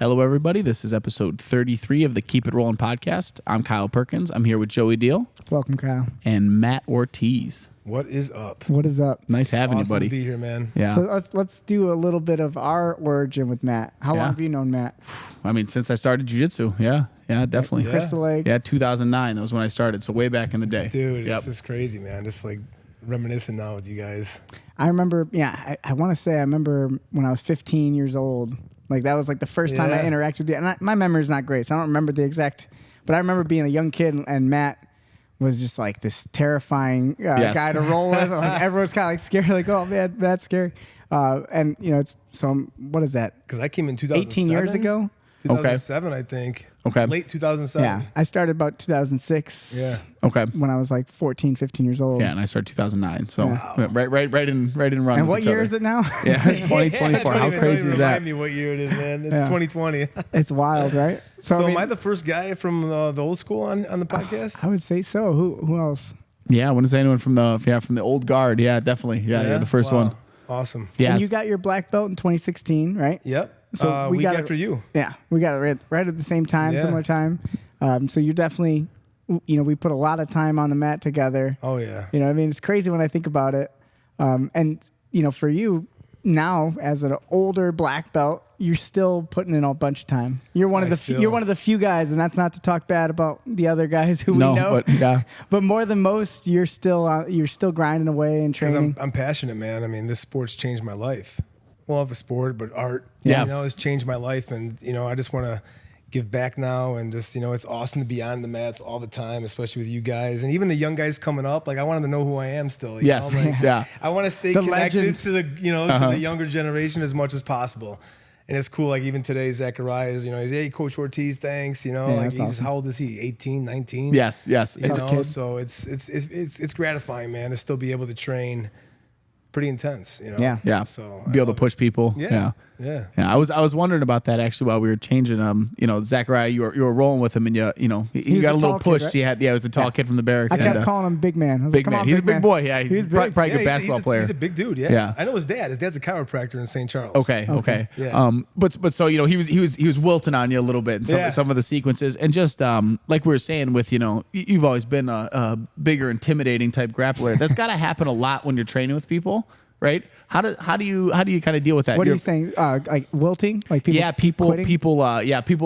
Hello, everybody. This is episode 33 of the Keep It Rolling podcast. I'm Kyle Perkins. I'm here with Joey Deal. Welcome, Kyle. And Matt Ortiz. What is up? What is up? Nice having Awesome you, buddy. to be here, man. Yeah. So let's do a little bit of our origin with Matt. How long have you known Matt? I mean, since I started Jiu-Jitsu. Yeah, definitely. Yeah. Crystal Lake. Yeah, 2009. That was when I started. So way back in the day. Dude, This is crazy, man. Just like reminiscing now with you guys. I remember, I want to say I remember when I was 15 years old. Like that was like the first time I interacted with you. And my memory is not great, so I don't remember the exact, but I remember being a young kid and Matt was just like this terrifying guy to roll with. Like everyone's kind of like scared, like, oh man, that's scary. And you know, what is that? Because I came in 2007. 18 years ago? 2007, I think. Okay. Late 2007. Yeah. I started about 2006. Yeah. Okay. When I was like 14, 15 years old. Yeah, and I started 2009. So right in run. And with what each year other. is it now? Yeah, 2024. How crazy is that? Remind me what year it is, man. It's 2020. It's wild, right? So I mean, am I the first guy from the old school on the podcast? I would say so. Who else? Yeah, I wouldn't say anyone from the old guard. Yeah, definitely. Yeah, you're the first one. Awesome. Yeah. And you got your black belt in 2016, right? Yep. So we got got after you. Yeah, we got it right at the same time, similar time. So you're definitely, we put a lot of time on the mat together. Oh yeah. You know, I mean, it's crazy when I think about it. And for you now as an older black belt, you're still putting in a bunch of time. You're one of the few guys, and that's not to talk bad about the other guys who we know. But more than most, you're still grinding away and training. I'm passionate, man. I mean, this sport's changed my life. Well, of a sport, but art, has changed my life. And, I just want to give back now. And just, it's awesome to be on the mats all the time, especially with you guys. And even the young guys coming up, like I want them to know who I am still. Yes. I want to stay connected to the, to the younger generation as much as possible. And it's cool. Like even today, Zacharias, he's, hey, Coach Ortiz, thanks. Like he's, awesome. How old is he? 18, 19? Yes. So it's gratifying, man, to still be able to train. Pretty intense, Yeah. So be able to push people. Yeah. I was wondering about that actually while we were changing. Zachariah, you were rolling with him, and he got a little push. Kid, right? He was a tall kid from the barracks. I kept calling him Big Man. Big Man. He's a big boy. Yeah, he's probably a good basketball player. He's a big dude. Yeah. I know his dad. His dad's a chiropractor in St. Charles. Okay. Yeah. But so he was wilting on you a little bit in some of the sequences, and just like we were saying with you've always been a bigger, intimidating type grappler. That's got to happen a lot when you're training with people. Right? How do you kind of deal with that? What are you saying? Like wilting? Like people? People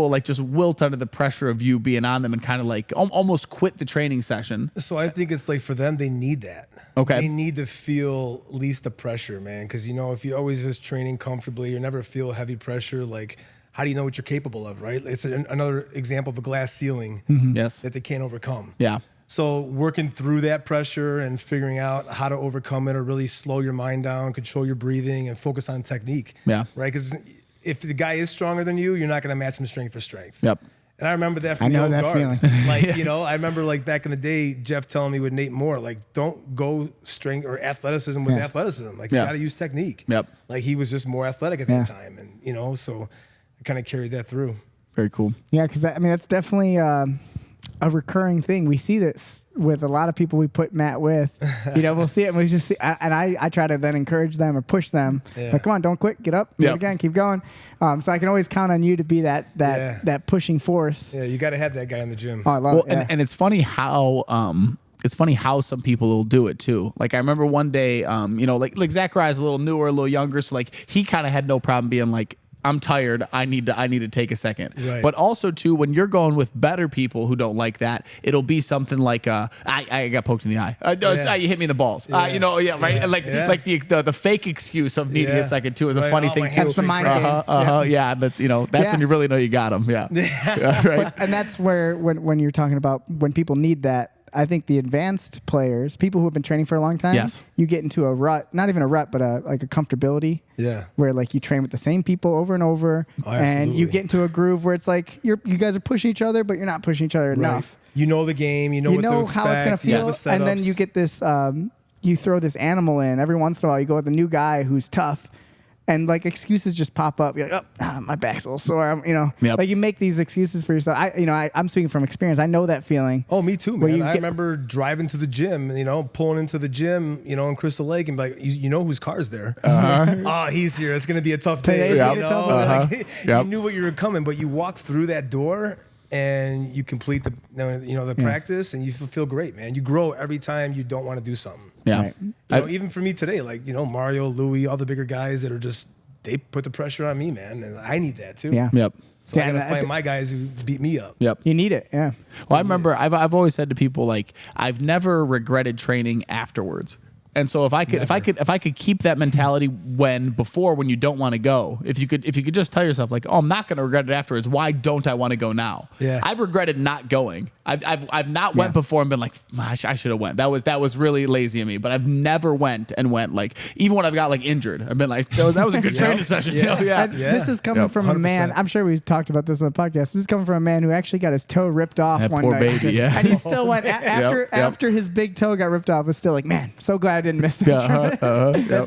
like just wilt under the pressure of you being on them and kind of like almost quit the training session. So I think it's like for them, they need that. Okay. They need to feel at least the pressure, man. Because if you're always just training comfortably, you never feel heavy pressure. Like, how do you know what you're capable of? Right? It's another example of a glass ceiling. Mm-hmm. Yes. That they can't overcome. Yeah. So working through that pressure and figuring out how to overcome it or really slow your mind down, control your breathing, and focus on technique. Yeah. Right? Because if the guy is stronger than you, you're not going to match him strength for strength. Yep. And I remember that from the old guard. Feeling. I remember like back in the day, Jeff telling me with Nate Moore, like, don't go strength or athleticism with athleticism. Like, you got to use technique. Yep. Like, he was just more athletic at that time. And, so I kind of carried that through. Very cool. Yeah, because, that's definitely a recurring thing. We see this with a lot of people we put Matt with. We'll see it and we just see, and I try to then encourage them or push them. Like, come on, don't quit, get up, do it again, keep going. So I can always count on you to be that pushing force. Yeah, you got to have that guy in the gym. Oh, I love it. And it's funny how some people will do it too. Like I remember one day, like Zachariah's a little newer, a little younger, so like he kind of had no problem being like, I'm tired. I need to take a second. Right. But also too, when you're going with better people who don't like that, it'll be something like I got poked in the eye. You hit me in the balls. Right. And like the fake excuse of needing a second too is a funny thing too. That's the mind game. Yeah. That's that's when you really know you got them. Yeah. Right. And that's where when you're talking about when people need that. I think the advanced players, people who have been training for a long time, you get into a rut, not even a rut, but a comfortability. Yeah. Where like you train with the same people over and over. Oh, and you get into a groove where it's like you guys are pushing each other, but you're not pushing each other enough. You know the game, you know what to expect. How it's going to feel. And then you get this, you throw this animal in. Every once in a while, you go with a new guy who's tough. and like excuses just pop up. You're like, oh, my back's a little sore. Yep. Like you make these excuses for yourself. I'm speaking from experience. I know that feeling. Oh, me too, man. I remember driving to the gym, pulling into the gym, in Crystal Lake, and be like, you know whose car's there? Oh, he's here. It's gonna be a tough day. You knew what you were coming, but you walk through that door and you complete the practice, and you feel great, man. You grow every time you don't want to do something. Yeah. Right. Even for me today, like, Mario, Louis, all the bigger guys that are just, they put the pressure on me, man. And I need that too. Yeah. Yep. So I gotta find my guys who beat me up. Yep. You need it. Yeah. Well, I remember I've always said to people, like, I've never regretted training afterwards. And so if I could keep that mentality before when you don't want to go, if you could just tell yourself like, oh, I'm not going to regret it afterwards. Why don't I want to go now? Yeah. I've regretted not going. I've not went before and been like, I should have went. That was really lazy of me. But I've never went like, even when I've got like injured, I've been like, that was a good training session. Yeah. This is coming from 100%. A man. I'm sure we've talked about this on the podcast. This is coming from a man who actually got his toe ripped off that one poor night. baby, yeah. And he still went after his big toe got ripped off. Was still like, man, so glad I didn't miss that.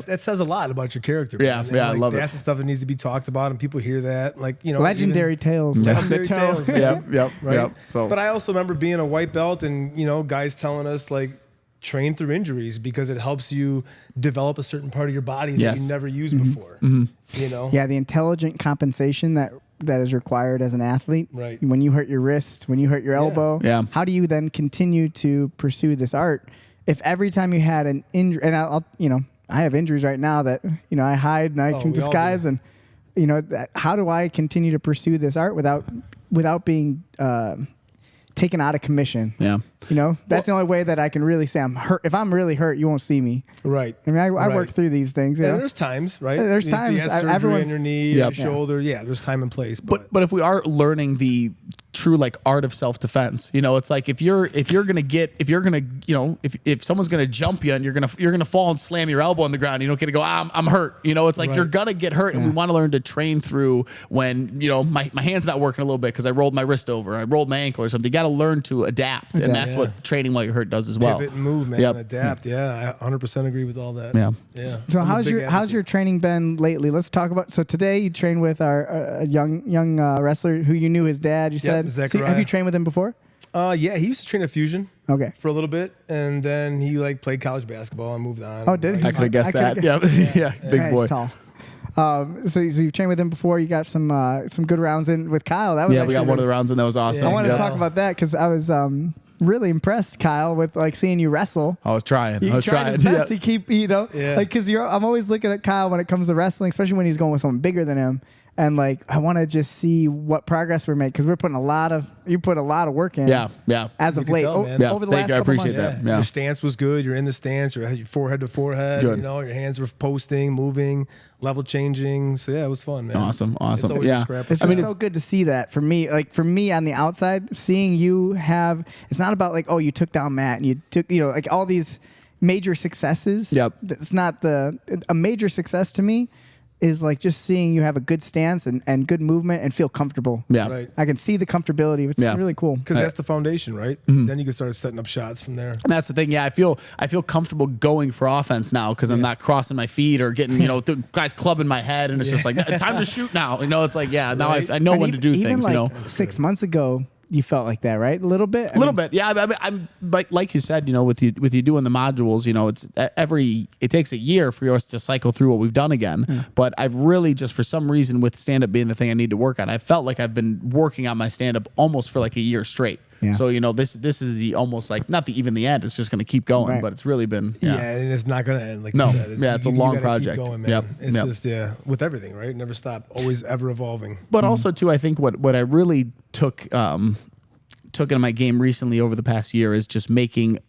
That says a lot about your character. Yeah, man. I love it. That's the stuff that needs to be talked about, and people hear that. Like, legendary tales. Legendary tales. Man. Yep. Right. Yep. So, but I also remember being a white belt, and guys telling us like, train through injuries because it helps you develop a certain part of your body that you never used before. Yeah, the intelligent compensation that is required as an athlete. Right. When you hurt your wrist, when you hurt your elbow, how do you then continue to pursue this art? If every time you had an injury, and I have injuries right now that I hide and I can disguise, and how do I continue to pursue this art without being taken out of commission? Yeah. That's the only way that I can really say I'm hurt. If I'm really hurt, you won't see me. Right. I mean, I work through these things. And there's times, right? There's times. You have surgery on your knee, your shoulder. Yeah, there's time and place. But if we are learning the true like art of self-defense, it's like if someone's gonna jump you and you're gonna fall and slam your elbow on the ground, you don't get to go, I'm hurt. It's like you're gonna get hurt, and we want to learn to train through when my hand's not working a little bit because I rolled my wrist over, I rolled my ankle or something. You got to learn to adapt, and that's what training while you're hurt does as well. Pivot and move, man. Adapt. Yeah, I 100% agree with all that. Yeah. So how's your training been lately? Let's talk about. So today you trained with our young wrestler who you knew his dad. You said. So have you trained with him before? Yeah, he used to train at Fusion. Okay. For a little bit, and then he played college basketball and moved on. Oh, did he? I could have guessed that. Yeah, big boy. He's tall. So you've trained with him before. You got some good rounds in with Kyle. That was we got one of the rounds, and that was awesome. I wanted to talk about that because I was really impressed, Kyle, with like seeing you wrestle. I was trying. His best to keep, like, because I'm always looking at Kyle when it comes to wrestling, especially when he's going with someone bigger than him. And like, I want to just see what progress we're making because you put a lot of work in. Yeah. As of late, over the last couple months. I appreciate that. Yeah. Your stance was good. You're in the stance. You're forehead to forehead. Good. Your hands were posting, moving, level changing. So yeah, it was fun, man. Awesome. It's always a scrap. It's so good to see that for me. Like for me on the outside, seeing you have. It's not about like, oh, you took down Matt and you took like all these major successes. Yep. It's not a major success to me. Is like just seeing you have a good stance and good movement and feel comfortable. Yeah. Right. I can see the comfortability. It's really cool. Because that's the foundation, right? Then you can start setting up shots from there. And that's the thing. Yeah, I feel comfortable going for offense now because I'm not crossing my feet or getting, the guys clubbing my head, and it's just like time to shoot now. It's like, now I know when to do things, like 6 months ago, you felt like that, right? A little bit? A little bit. Yeah. I'm like you said, with you doing the modules, it takes a year for us to cycle through what we've done again. Yeah. But I've really just, for some reason, with stand-up being the thing I need to work on, I felt like I've been working on my stand-up almost for like a year straight. Yeah. So, this is the almost like, not even the end, it's just going to keep going, but it's really been. Yeah, and it's not going to end. Like you said. It's a long project. Keep going, man. It's just, with everything, right? Never stop, always ever evolving. But also, too, I think what I really took into my game recently over the past year is just making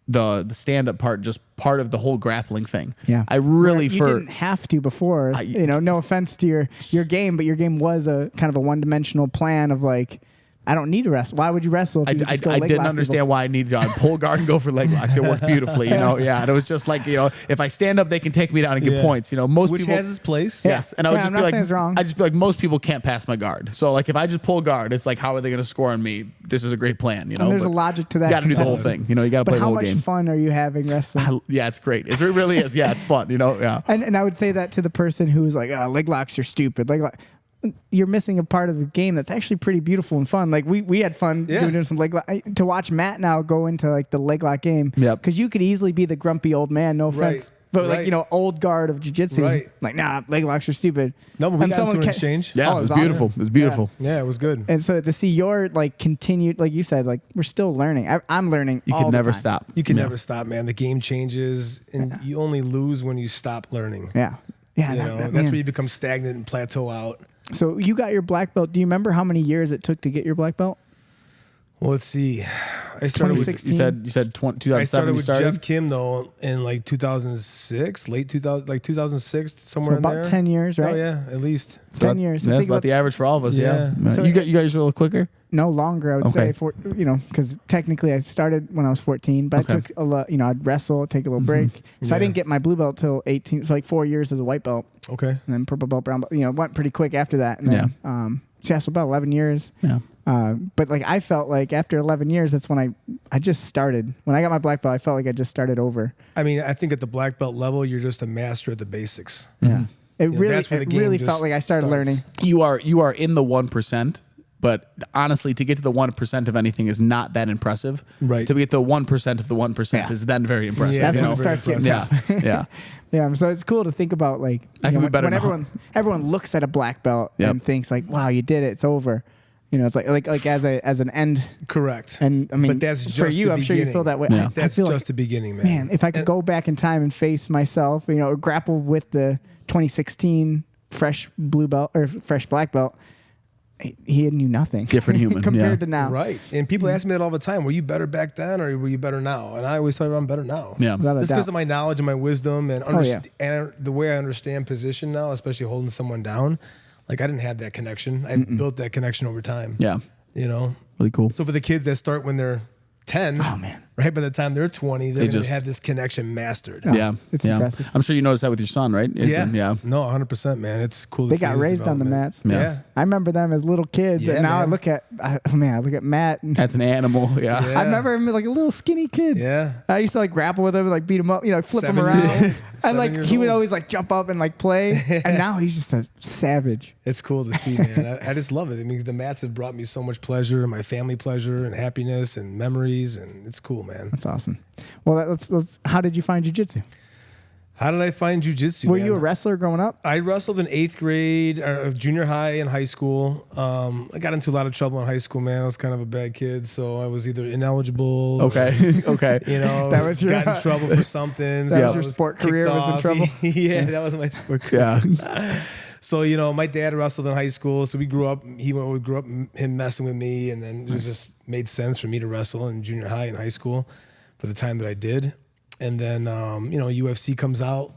the stand-up part just part of the whole grappling thing. Yeah. I really you didn't have to before, no offense to your game, but your game was a kind of a one-dimensional plan of like I don't need to wrestle. Why would you wrestle if you just go I leg didn't lock understand people? why I needed to pull guard and go for leg locks. It worked beautifully, Yeah, and it was just like, if I stand up, they can take me down and get points. Most Which people has its place. Yes, and I would just I'm be not like, saying it's wrong. I'd just be like, most people can't pass my guard. So like, if I just pull guard, it's like, how are they going to score on me? This is a great plan, And there's a logic to that. You got to do the whole stuff. thing. You got to play But the how whole much game. fun are you having wrestling? Yeah, it's great. It really is. Yeah, it's fun. Yeah. And I would say that to the person who's like, leg locks are stupid. You're missing a part of the game that's actually pretty beautiful and fun. Like we had fun doing some leg lock. To watch Matt now go into like the leg lock game. Yep. Because you could easily be the grumpy old man, no offense. Right. But Right. old guard of jiu-jitsu. Right. Like, nah, leg locks are stupid. No, but we And got someone into an ca- exchange. Yeah, Oh, it was awesome. beautiful. It was beautiful. Yeah, it was good. And so to see your continued, like you said, we're still learning. I'm learning. You all can the never time. stop. You can Yeah. never stop, man. The game changes, and you only lose when you stop learning. Yeah. Yeah. That's man. where you become stagnant and plateau out. So you got your black belt. Do you remember how many years it took to get your black belt? Well, let's see. I started with 2016. You said 2007 I started you with started? Jeff Kim though in 2006, late 2000, 2006, somewhere So in about there. 10 years, right? Oh yeah, at least. 10 years. So That's think about the average for all of us. Yeah. Yeah. So you guys are a little quicker. No longer, I would Okay. say, because technically I started when I was 14, but Okay. I took a lot, I'd wrestle, take a little break. So I Yeah. didn't get my blue belt till 18, so 4 years as a white belt, Okay. and then purple belt, brown belt, went pretty quick after that. And then, so about 11 years. Yeah. But I felt like after 11 years, that's when I just started. When I got my black belt, I felt like I just started over. I mean, I think at the black belt level, you're just a master at the basics. Yeah. It know, really, that's where the game really just felt like I started starts. learning. You are in the 1%, but honestly, to get to the 1% of anything is not that impressive. Right. To get the 1% of the 1% Yeah. is then very impressive. Yeah, That's you when know? it starts getting Yeah. tough. Yeah. Yeah, so it's cool to think about I you can know, be better when now. everyone looks at a black belt Yep. and thinks like, "Wow, you did it! It's over." It's like as an end. Correct. And I mean, but that's just for you, the I'm sure you feel beginning. that way. Yeah. I That's feel just the beginning, man. man, if I could go back in time and face myself, or grapple with the 2016 fresh blue belt or fresh black belt, he knew nothing. Different human, compared yeah. to now. Right. And people ask me that all the time. Were you better back then or were you better now? And I always tell them I'm better now. Yeah. Without a Just doubt. because of my knowledge and my wisdom and, yeah. and the way I understand position now, especially holding someone down. I didn't have that connection. I built that connection over time. Yeah. Really cool. So for the kids that start when they're 10, Oh, man. right by the time they're 20, they're They going to just- have this connection mastered. Yeah. it's yeah. impressive. I'm sure you noticed that with your son, right? Yeah. Yeah. No, 100%, man. It's cool to They see got his raised on the development. mats. Yeah. Yeah. I remember them as little kids, Yeah, and now I man. look at Matt. And That's an animal. Yeah. Yeah. I remember him like a little skinny kid. Yeah. I used to grapple with him and beat him up, flip him 7 around. years old. And 7 years he would old. always jump up and play. And now he's just a savage. It's cool to see, man. I just love it. I mean, the mats have brought me so much pleasure and my family pleasure and happiness and memories, and it's cool, man. That's awesome. Well, let's. How did you find jiu-jitsu? How did I find jiu-jitsu? Were man? you a wrestler growing up? I wrestled in 8th grade, or junior high and high school. I got into a lot of trouble in high school, man. I was kind of a bad kid, so I was either ineligible. Okay. Okay. That was your- got in trouble for something. That so was your I sport kicked career was in off. trouble? Yeah, that was my sport career. Yeah. So, my dad wrestled in high school, so we grew up, him messing with me, and then it just made sense for me to wrestle in junior high and high school for the time that I did. And then, UFC comes out.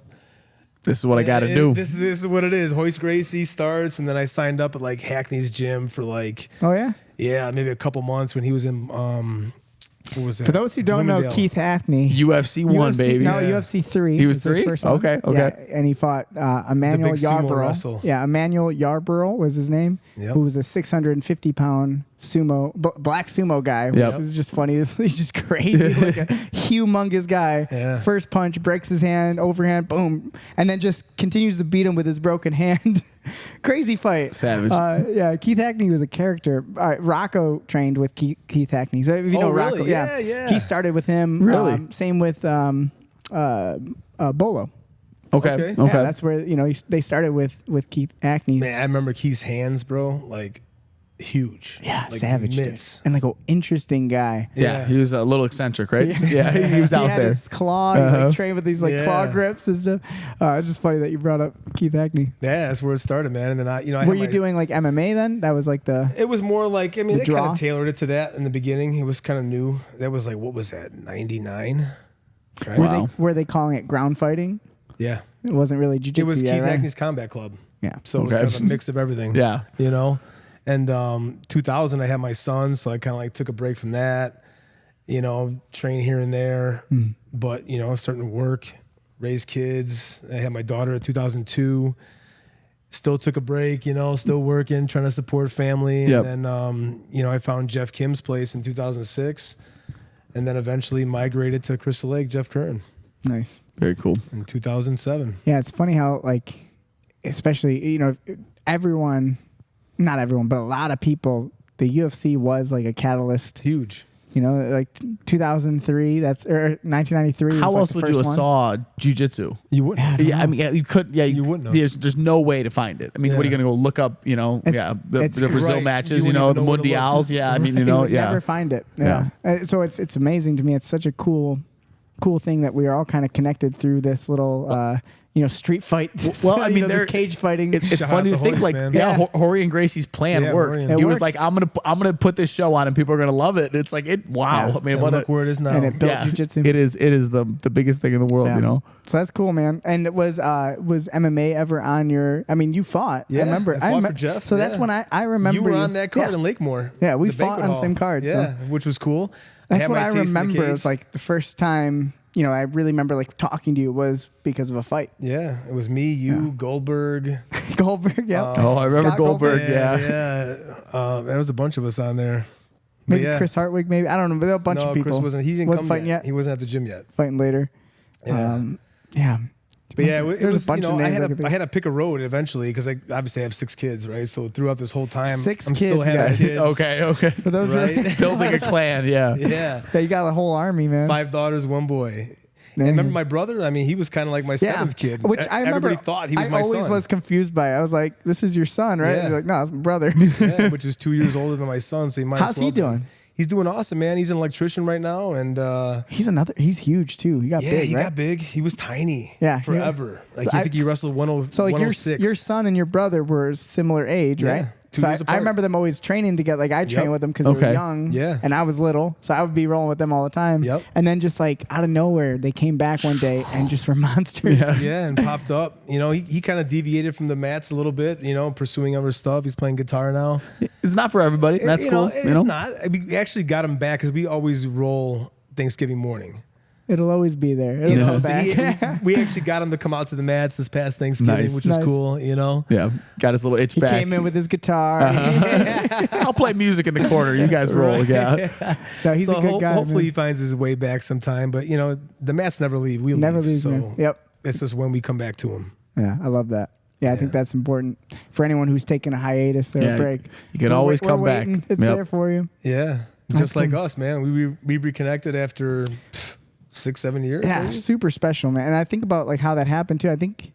This is what I got to And do. This is what it is. Hoist Gracie starts, and then I signed up at Hackney's gym for Oh yeah. maybe a couple months when he was in what was that? For those who don't know, Bloomingdale. Keith Hackney. UFC 1, UFC baby. No, Yeah. UFC 3. He was his 3? first one. Okay, okay. Yeah, and he fought Emmanuel big sumo Yarborough. wrestle. Yeah, Emmanuel Yarborough was his name, Yep. who was a 650-pound black sumo guy. Yep. It was just funny. He's just crazy, like a humongous guy. Yeah. First punch breaks his hand, overhand, boom, and then just continues to beat him with his broken hand. Crazy fight. Savage. Yeah, Keith Hackney was a character. Rocco trained with Keith Hackney. So if you know really? Rocco, Yeah. he started with him. Really? Same with Bolo. Okay. Okay. Okay. Yeah, that's where they started with Keith Hackney's. Man, I remember Keith's hands, bro, huge. Yeah, Like savage. dude. mitts. And interesting guy. yeah. Yeah. He was a little eccentric, right? Yeah. He was out he had there. his claw. He Uh-huh. trained with these claw Yeah. grips and stuff. It's just funny that you brought up Keith Hackney. Yeah, that's where it started, man. And then I Were had you doing MMA then? That was the. It was more they kind draw? of tailored it to that in the beginning. It was kind of new. That was what was that, 99? Right? Wow. Were they calling it ground fighting? Yeah. It wasn't really jiu-jitsu It was yet, Keith right? Hackney's Combat Club. Yeah. So it was Okay. kind of a mix of everything. Yeah. And 2000, I had my son, so I kind of like took a break from that. You know, train here and there, but you know, starting to work, raise kids. I had my daughter in 2002. Still took a break, you know, still working, trying to support family. Yep. And then, you know, I found Jeff Kim's place in 2006, and then eventually migrated to Crystal Lake, Jeff Curran. Nice. Very cool. In 2007. Yeah, it's funny how, like, especially, you know, everyone, not everyone, but a lot of people, the UFC was like a catalyst. Huge. You know, like 2003, that's or 1993. How was else like would you have one. saw Jiu-Jitsu? You wouldn't. Yeah, I mean, you could. Yeah, You wouldn't have. There's no way to find it. I mean, what are you Yeah. going to go look up? You know, the Brazil right. matches. You You know, wouldn't the even know where to look. Mundials. Yeah, I mean, you You know, would yeah. never find it. Yeah. So it's amazing to me. It's such a cool thing that we are all kind of connected through this little, you know, street fight. Well, I mean, you know, this they're- cage fighting. It's Shout funny out to to think, Horace, like, man. Yeah. Hori and Gracie's plan Yeah, worked. Hori and- He was worked. like, I'm gonna put this show on and people are gonna love it. And it's like wow. Yeah. I mean, And what look where it is now. And it built yeah, jiu-jitsu. It is the biggest thing in the world. Yeah. You know. So that's cool, man. And it was MMA ever on your? I mean, you fought. Yeah, I remember. I fought for Jeff, So that's yeah. when I remember You were on that card yeah. in Lakemore. Yeah, we the fought banquet on the hall. same card, so- Yeah, which was cool. That's had what my I taste in the remember. It cage. was like the first time. You know, I really remember like talking to you was because of a fight. Yeah, it was me, you, Goldberg. Goldberg, yeah. Oh, I remember Scott Goldberg. Yeah. There was a bunch of us on there. But Maybe yeah. Chris Hartwig, maybe. I don't know, but there were a bunch no, of people. Chris wasn't. He didn't Wasn't come fighting yet. yet? He wasn't at the gym yet. Fighting later. Yeah. Yeah. But yeah, it There's was, a bunch you know, of names. I had to pick a road eventually because I obviously have 6 kids, right? So throughout this whole time, Six I'm still kids, having guys. kids. Okay. For those Right. who Building a clan. Yeah. Yeah. yeah, you got a whole army, man. 5 daughters, 1 boy. Man. And remember my brother? I mean, he was kind of like my 7th kid. Which I remember. Everybody thought he was my I son. always was confused by it. I was like, "This is your son, right?" Yeah. And you're like, "No, it's my brother." Yeah, which is 2 years older than my son. So he might. How's as well he be. doing? He's doing awesome, man. He's an electrician right now, and He's huge too. He got yeah, big, he right? got big. He was tiny. Yeah, forever. Like So I think he wrestled 106. So like your son and your brother were similar age, Yeah, right? 2 So years I apart. remember them always training together. Like I trained Yep. with them because they were Okay. young, Yeah. and I was little, so I would be rolling with them all the time. Yep. And then just like out of nowhere, they came back one day and just were monsters. Yeah, and popped up. You know, he kind of deviated from the mats a little bit. You know, pursuing other stuff. He's playing guitar now. It's not for everybody. That's you cool. Know, you know? it's not. We actually got him back because we always roll Thanksgiving morning. It'll always be there. It'll You know, come so back. we actually got him to come out to the mats this past Thanksgiving, Nice. which was Nice. cool. You know. Yeah. Got his little itch He back. came in with his guitar. I'll play music in the corner. You guys roll. Yeah. No, he's so a good guy. hopefully man. he finds his way back sometime. But you know, the mats never leave. We Never leave. leaves, So man. Yep. it's just when we come back to him. Yeah, I love that. Yeah, I think that's important for anyone who's taking a hiatus or Yeah, a break. you can always We're come back. waiting. It's Yep. there for you. Yeah, just like us, man. We reconnected after 6-7 years. Yeah, maybe? super special, man. And I think about like how that happened too. I think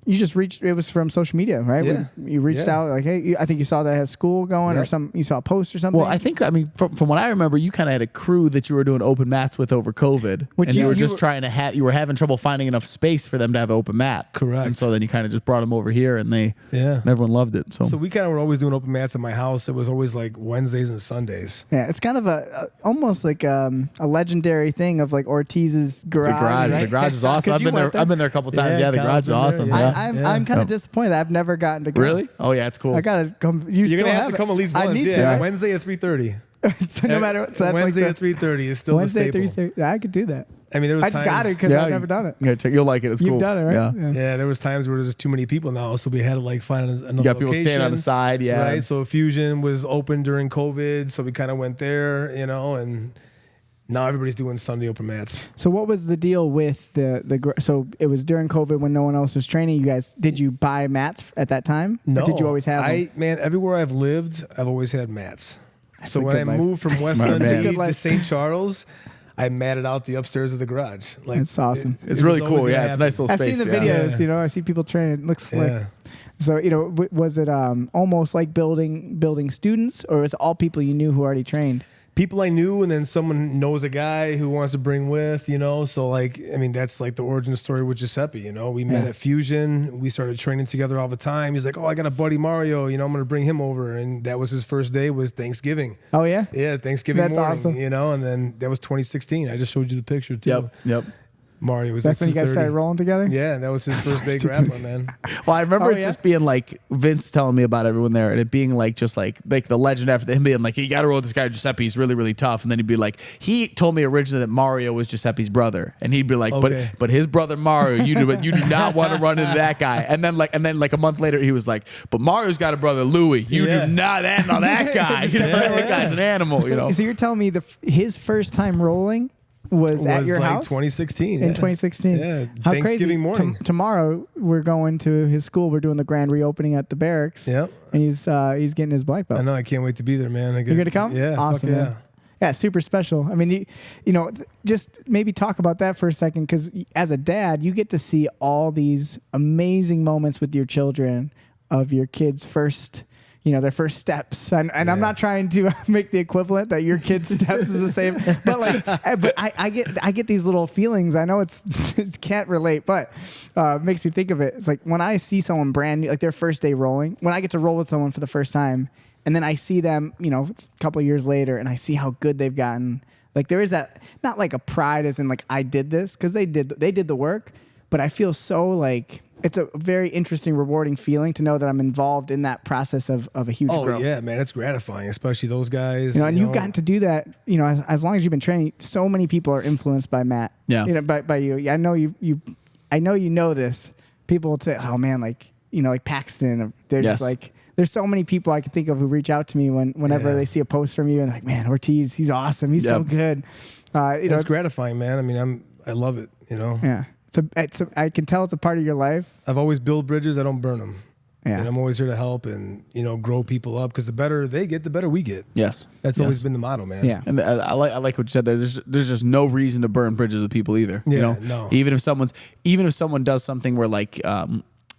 you just reached. It was from social media, right? Yeah. You reached Yeah. out like, hey, I think you saw that I had school going, or Yep. you saw a post or something. Well, I think, I mean, from what I remember, you kind of had a crew that you were doing open mats with over COVID. Which and you- you were you just were- trying to you were having trouble finding enough space for them to have an open mat. Correct. And so then you kind of just brought them over here and Yeah. everyone loved it. So we kind of were always doing open mats at my house. It was always like Wednesdays and Sundays. yeah, it's kind of almost like a legendary thing of like Ortiz's garage. the garage, right? the garage is awesome. 'Cause I've you been there. went there. I've been there a couple times. Yeah, Yeah, the Kyle's garage is been there, awesome. yeah. Yeah. I'm kind Yeah. of disappointed. I've never gotten to go. Really? Oh yeah, it's cool. I gotta come. You You're still gonna have to it. come at least I once. need Yeah, to. Wednesday at 3:30. So no matter what. So that's Wednesday like at 3:30 is still Wednesday the at staple. 3:30. I could do that. I mean, there was I just times, got it because I've never done it. Yeah, you'll like it. It's You've cool. done it, right? Yeah. Yeah, there was times where there's just too many people now, so we had to like find another You got people location, standing on the side. Yeah. Right, so Fusion was open during COVID, so we kind of went there, you know, and now everybody's doing Sunday open mats. So what was the deal with so it was during COVID when no one else was training. You guys, did you buy mats at that time? No, Or did you always have them? Man, everywhere I've lived, I've always had mats. So a when I good life. moved from West Smart man. Dundee Good life. to St. Charles, I matted out the upstairs of the garage. Like That's awesome. It's it really was always cool. gonna Yeah, it's a nice happen. little I've space. seen the yeah. videos. Yeah. You know, I see people training. It looks slick. Yeah. So you know, was it almost like building students, or was it all people you knew who already trained? People I knew, and then someone knows a guy who wants to bring with, you know. So like, I mean, that's like the origin story with Giuseppe. You know, we met Yeah. at Fusion. We started training together all the time. He's like, "Oh, I got a buddy Mario. You know, I'm gonna bring him over." And that was his first day. Was Thanksgiving. Oh yeah. Yeah, Thanksgiving That's morning. awesome. You know, and then that was 2016. I just showed you the picture too. Yep. Mario was That's like when you guys 230. started rolling together? Yeah, that was his first day grappling, man. Well, I remember it yeah? just being like Vince telling me about everyone there, and it being like just like the legend after him being like, you got to roll with this guy Giuseppe. He's really really tough. And then he'd be like, he told me originally that Mario was Giuseppe's brother, and he'd be like, Okay. but his brother Mario, you do not want to run into that guy. And then like a month later, he was like, but Mario's got a brother Louis. You do not handle that guy. You know, that guy's an animal. So, you know. so you're telling me his first time rolling was at your like house? 2016. In 2016. Yeah, How Thanksgiving crazy. morning. Tomorrow we're going to his school. We're doing the grand reopening at the barracks. Yep. And he's getting his black belt. I know. I can't wait to be there, man. You're gonna come? Yeah. Awesome. Fuck yeah. Man. Yeah, super special. I mean, you know, just maybe talk about that for a second, because as a dad, you get to see all these amazing moments with your children of your kids' first, you know, their first steps. And I'm not trying to make the equivalent that your kids' steps is the same, but like, but I get these little feelings. I know it can't relate, but it makes me think of it. It's like when I see someone brand new, like their first day rolling, when I get to roll with someone for the first time, and then I see them, you know, a couple of years later, and I see how good they've gotten. Like there is that, not like a pride as in like I did this, because they did the work, but I feel so like it's a very interesting, rewarding feeling to know that I'm involved in that process of a huge growth. Oh yeah, man, it's gratifying, especially those guys. You know, and you've gotten to do that. You know, as long as you've been training, so many people are influenced by Matt. Yeah. You know, by you. Yeah, I know I know you know this. People will say, "Oh man, like you know, like Paxton." They're just like. There's so many people I can think of who reach out to me whenever they see a post from you and they're like, man, Ortiz, he's awesome. He's so good. You know, it's gratifying, man. I mean, I love it. You know. Yeah. I can tell it's a part of your life. I've always built bridges. I don't burn them. Yeah. And I'm always here to help and, you know, grow people up, because the better they get, the better we get. Yes. That's always been the motto, man. Yeah. And I like what you said there. There's just no reason to burn bridges with people either. Yeah, you know? no. Even if someone does something where like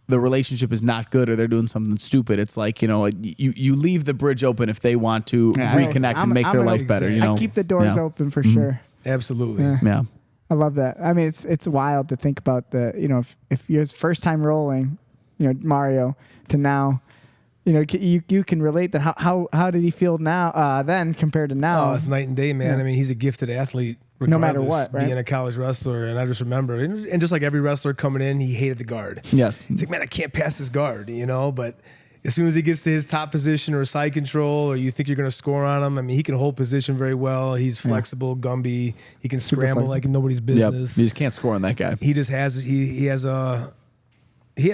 the relationship is not good or they're doing something stupid, it's like, you know, you leave the bridge open if they want to reconnect and make their life better. You know, I keep the doors open for sure. Absolutely. Yeah. I love that. I mean, it's wild to think about you know, if you're his first time rolling, you know, Mario, to now, you know, you can relate that. How did he feel now then compared to now? Oh, it's night and day, man. Yeah. I mean, he's a gifted athlete. No matter what, right? Being a college wrestler, and I just remember, and just like every wrestler coming in, he hated the guard. Yes. He's like, man, I can't pass this guard, you know, but as soon as he gets to his top position or side control, or you think you're going to score on him, I mean, he can hold position very well. He's flexible, Gumby. He can scramble like nobody's business. You just can't score on that guy. He just has he has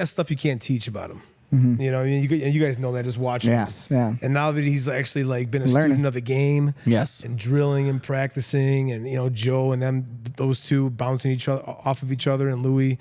stuff you can't teach about him. You know, I mean, you guys know that just watching. Yes, yeah. And now that he's actually like been a student of the game, Yes, and drilling and practicing, and you know, Joe and those two bouncing each other off of each other, and Louis,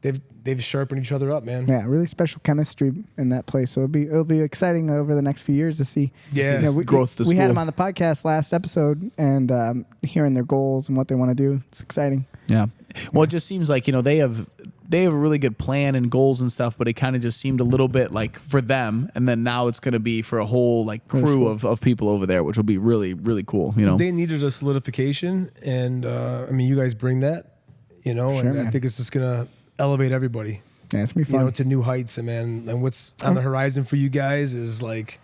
they've sharpened each other up, man. Yeah, really special chemistry in that place. So it'll be exciting over the next few years to see. Yeah, growth. We had them on the podcast last episode, and hearing their goals and what they want to do, it's exciting. Yeah. Well, it just seems like, you know, they have a really good plan and goals and stuff, but it kind of just seemed a little bit like for them, and then now it's going to be for a whole like crew of people over there, which will be really, really cool. You know, they needed a solidification, and I mean, you guys bring that, you know, Sure, and man. I think it's just gonna elevate everybody. Yeah, it's gonna be fun. You know, to new heights, and what's on the horizon for you guys is like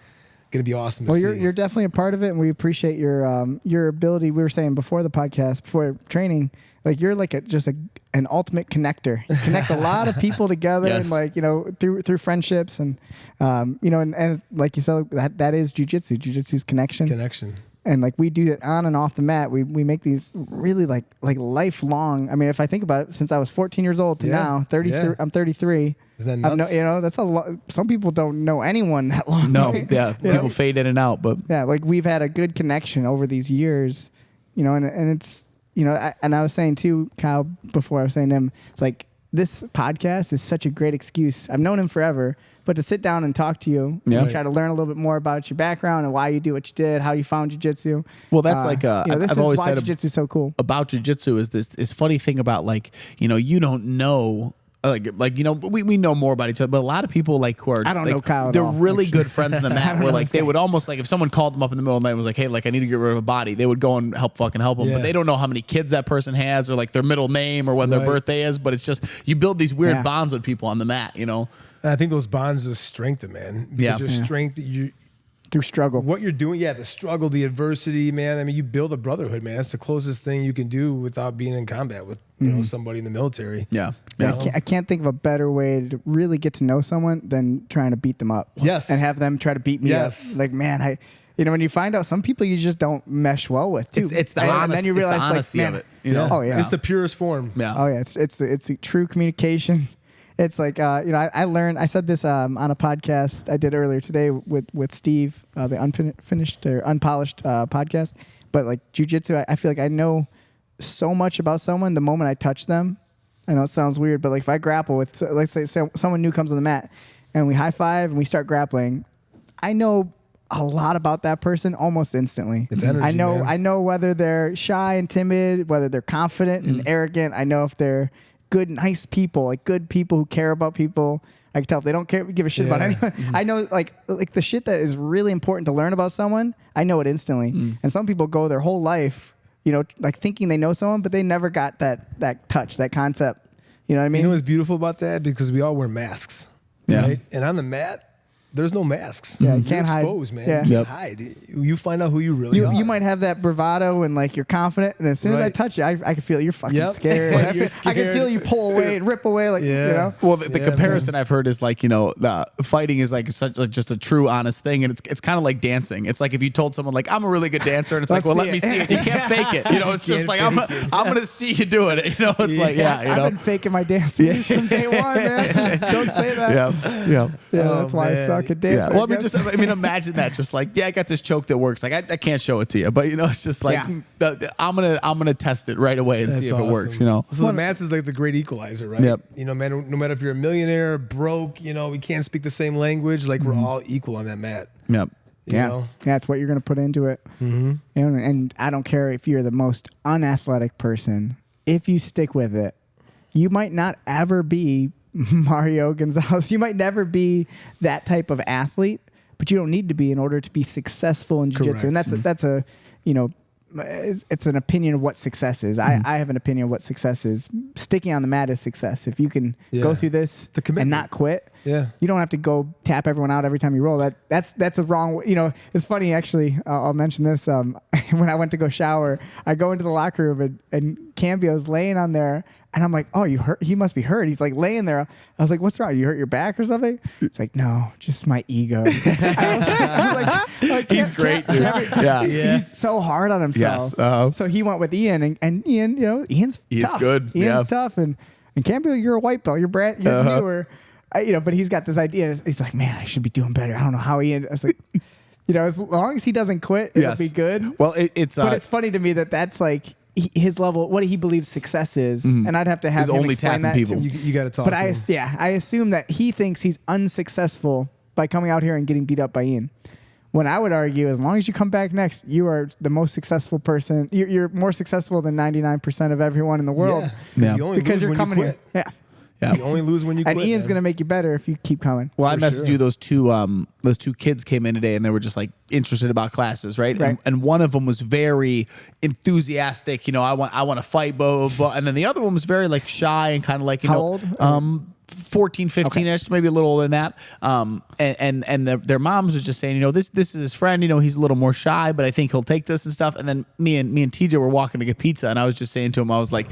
gonna be awesome. To see. You're definitely a part of it, and we appreciate your ability. We were saying before the podcast, before training, like you're like an ultimate connector. You connect a lot of people together, Yes. and like, you know, through friendships, and you know, and like you said, that is jiu-jitsu. Jiu-jitsu's connection. And like we do it on and off the mat. We make these really like lifelong. I mean, if I think about it, since I was 14 years old to now, 33, I'm 33. Isn't that nuts? You know, that's a lot. Some people don't know anyone that long. no, yeah, You people know? fade in and out, but Yeah, like we've had a good connection over these years, you know, and it's, you know, I was saying too, Kyle, before I was saying to him, it's like this podcast is such a great excuse. I've known him forever, but to sit down and talk to you, and try to learn a little bit more about your background and why you do what you did, how you found jiu-jitsu. well, that's like you know, this I've is always why said jiu-jitsu is so cool. about jiu-jitsu is this funny thing about like, you know, you don't know. Like you know, we know more about each other, but a lot of people like who are I don't like, know Kyle at they're all, really actually. good friends in the I mat. don't Where know like this they guy. would almost like if someone called them up in the middle of the night and was like, hey, like I need to get rid of a body, they would go and help them, Yeah. but they don't know how many kids that person has or like their middle name or when their birthday is. But it's just you build these weird bonds with people on the mat, you know. And I think those bonds just strengthen, man. Because your strength, through struggle. What you're doing, the struggle, the adversity, man. I mean, you build a brotherhood, man. That's the closest thing you can do without being in combat with somebody in the military. Yeah. I can't think of a better way to really get to know someone than trying to beat them up. Yes. And have them try to beat me up. Like, man, when you find out some people you just don't mesh well with too. It's the honesty, and then you realize, it's the honesty like, man, of it. You know? Oh yeah. It's the purest form. Yeah. Oh yeah. It's a true communication. It's like I learned. I said this on a podcast I did earlier today with Steve, the unfinished or unpolished podcast. But like jiu-jitsu, I feel like I know so much about someone the moment I touch them. I know it sounds weird, but like if I grapple with, let's say someone new comes on the mat, and we high five and we start grappling, I know a lot about that person almost instantly. It's energy. I know whether they're shy and timid, whether they're confident and arrogant. I know if they're good, nice people, like good people who care about people. I can tell if they don't give a shit about anyone. I know like the shit that is really important to learn about someone. I know it instantly. And some people go their whole life, like thinking they know someone, but they never got that touch, that concept. You know what I mean? You know what's beautiful about that? Because we all wear masks. Yeah. Right? And on the mat, there's no masks. Yeah, you You're can't hide. exposed, man. Yeah. You Yep. can't hide. You find out who you really are. You might have that bravado and like you're confident, and as soon as I Right. touch you, I can feel you're fucking Yep. scared. You're I can scared. feel you pull away and rip away, like Well, the Yeah, comparison I've heard is like, the fighting is like such like just a true honest thing, and it's kind of like dancing. It's like if you told someone like I'm a really good dancer, and it's like, Let's well, see let me it. see it. You can't fake it. It's just like I'm gonna see you doing it. It's like I've been faking my dance moves from day one, man. Don't say that. yeah. Yeah, that's why I man. suck at dancing. Yeah. Well, imagine that. Just like, I got this choke that works. Like, I can't show it to you, but it's just like I'm gonna test it right away and see if That's it works. So the mats is like the great equalizer, right? Yep. No matter if you're a millionaire, broke, we can't speak the same language. Like we're all equal on that mat. Yep. You know? That's what you're going to put into it. And I don't care if you're the most unathletic person. If you stick with it, you might not ever be Mario Gonzalez. You might never be that type of athlete, but you don't need to be in order to be successful in jiu-jitsu. And that's a it's an opinion of what success is. I have an opinion of what success is. Sticking on the mat is success. If you can go through this and not quit, you don't have to go tap everyone out every time you roll. That's a wrong. It's funny actually. I'll mention this. When I went to go shower, I go into the locker room and Cambio's laying on there. And I'm like, oh, you hurt? He must be hurt. He's like laying there. I was like, what's wrong? You hurt your back or something? It's like, no, just my ego. I was like, He's great, dude. Yeah. He's so hard on himself. Yes. So he went with Ian, and Ian, Ian's tough. Good. Ian's tough, and Cambio, you're a white belt. You're newer. But he's got this idea. He's like, man, I should be doing better. I don't know how Ian. I was like, as long as he doesn't quit, it'll be good. Well, it's but it's funny to me that's like his level, what he believes success is, and I'd have to have him only explain tapping that people. to You got to talk. But to him. I assume that he thinks he's unsuccessful by coming out here and getting beat up by Ian. When I would argue, as long as you come back next, you are the most successful person. You're more successful than 99% of everyone in the world. Yeah. You only Because lose you're when coming you here. quit. Yeah. Yeah. You only lose when you quit. And Ian's man. going to make you better if you keep coming. Well, I For messaged sure. you those two kids came in today and they were just like interested about classes, right? Right. And one of them was very enthusiastic. I want to fight, blah, blah, blah. And then the other one was very like shy and kind of like How old? 14, 15-ish, maybe a little older than that. And their moms was just saying, this is his friend. He's a little more shy, but I think he'll take this and stuff. And then me and TJ were walking to get pizza, and I was just saying to him, I was like,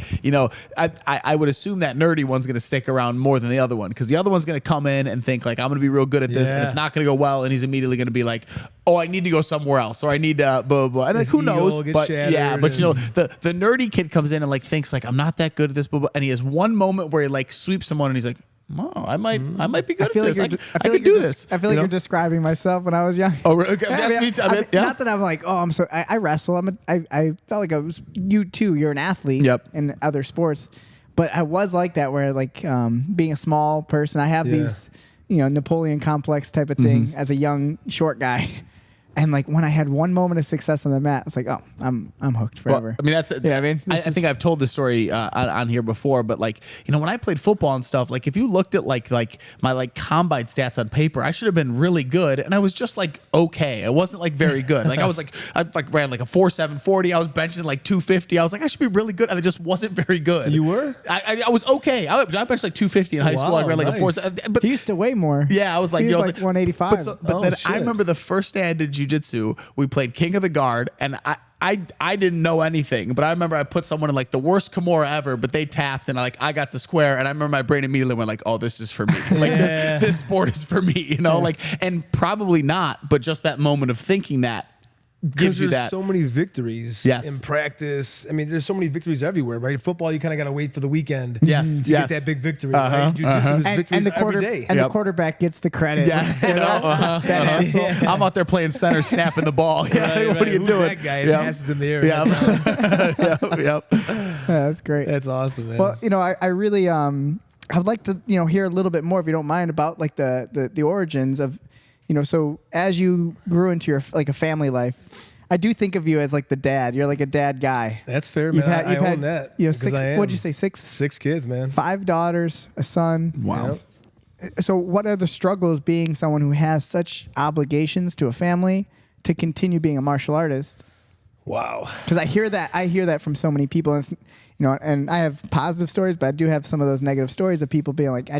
I would assume that nerdy one's going to stick around more than the other one, because the other one's going to come in and think like I'm going to be real good at this, and it's not going to go well, and he's immediately going to be like, oh, I need to go somewhere else, or I need to blah blah blah. And like, who knows? But the nerdy kid comes in and like thinks like I'm not that good at this, blah, blah, and he has one moment where he like sweeps someone, and he's like, oh, I might be good at this. I could do this. I feel like you're describing myself when I was young. Oh, really? Okay. Not that I'm like, oh, I wrestle. I felt like I was, you too. You're an athlete in other sports, but I was like that where like being a small person, I have these Napoleon complex type of thing as a young short guy. And like when I had one moment of success on the mat, it's like, oh, I'm hooked forever. Well, I mean, that's, you know what I mean? I think I've told this story on here before, but like, you know, when I played football and stuff, like if you looked at like my like combine stats on paper, I should have been really good. And I was just like, okay. I wasn't like very good. Like I ran like a 4.7 40. I was benching like 250. I was like, I should be really good. And I just wasn't very good. You were? I was okay. I benched like 250 in high school. I ran like a 4.7. But he used to weigh more. Yeah, I was like, he was like 185. But then I remember the first day I did jiu-jitsu, we played King of the Guard, and I didn't know anything, but I remember I put someone in like the worst Kimura ever, but they tapped, and I got the square, and I remember my brain immediately went like, oh, this is for me. Like this sport is for me, you know, like, and probably not, but just that moment of thinking that gives you that. So many victories in practice. I mean, there's so many victories everywhere, right? Football, you kind of got to wait for the weekend to get that big victory. Right? Jiu-Jitsu is victories every day. And the quarterback gets the credit. Yes, you know, I'm out there playing center, snapping the ball. Right, what are you doing? That guy, his ass is in the air. Yep. That's great. That's awesome, man. Well, you know, I really I'd like to, you know, hear a little bit more, if you don't mind, about like the origins of, you know, so as you grew into your like a family life, I do think of you as like the dad. You're like a dad guy. That's fair, man. I own that. You know, what'd you say? Six kids, man. 5 daughters, a son. Wow. So what are the struggles being someone who has such obligations to a family to continue being a martial artist? Wow. Because I hear that from so many people. And it's, you know, and I have positive stories, but I do have some of those negative stories of people being like, I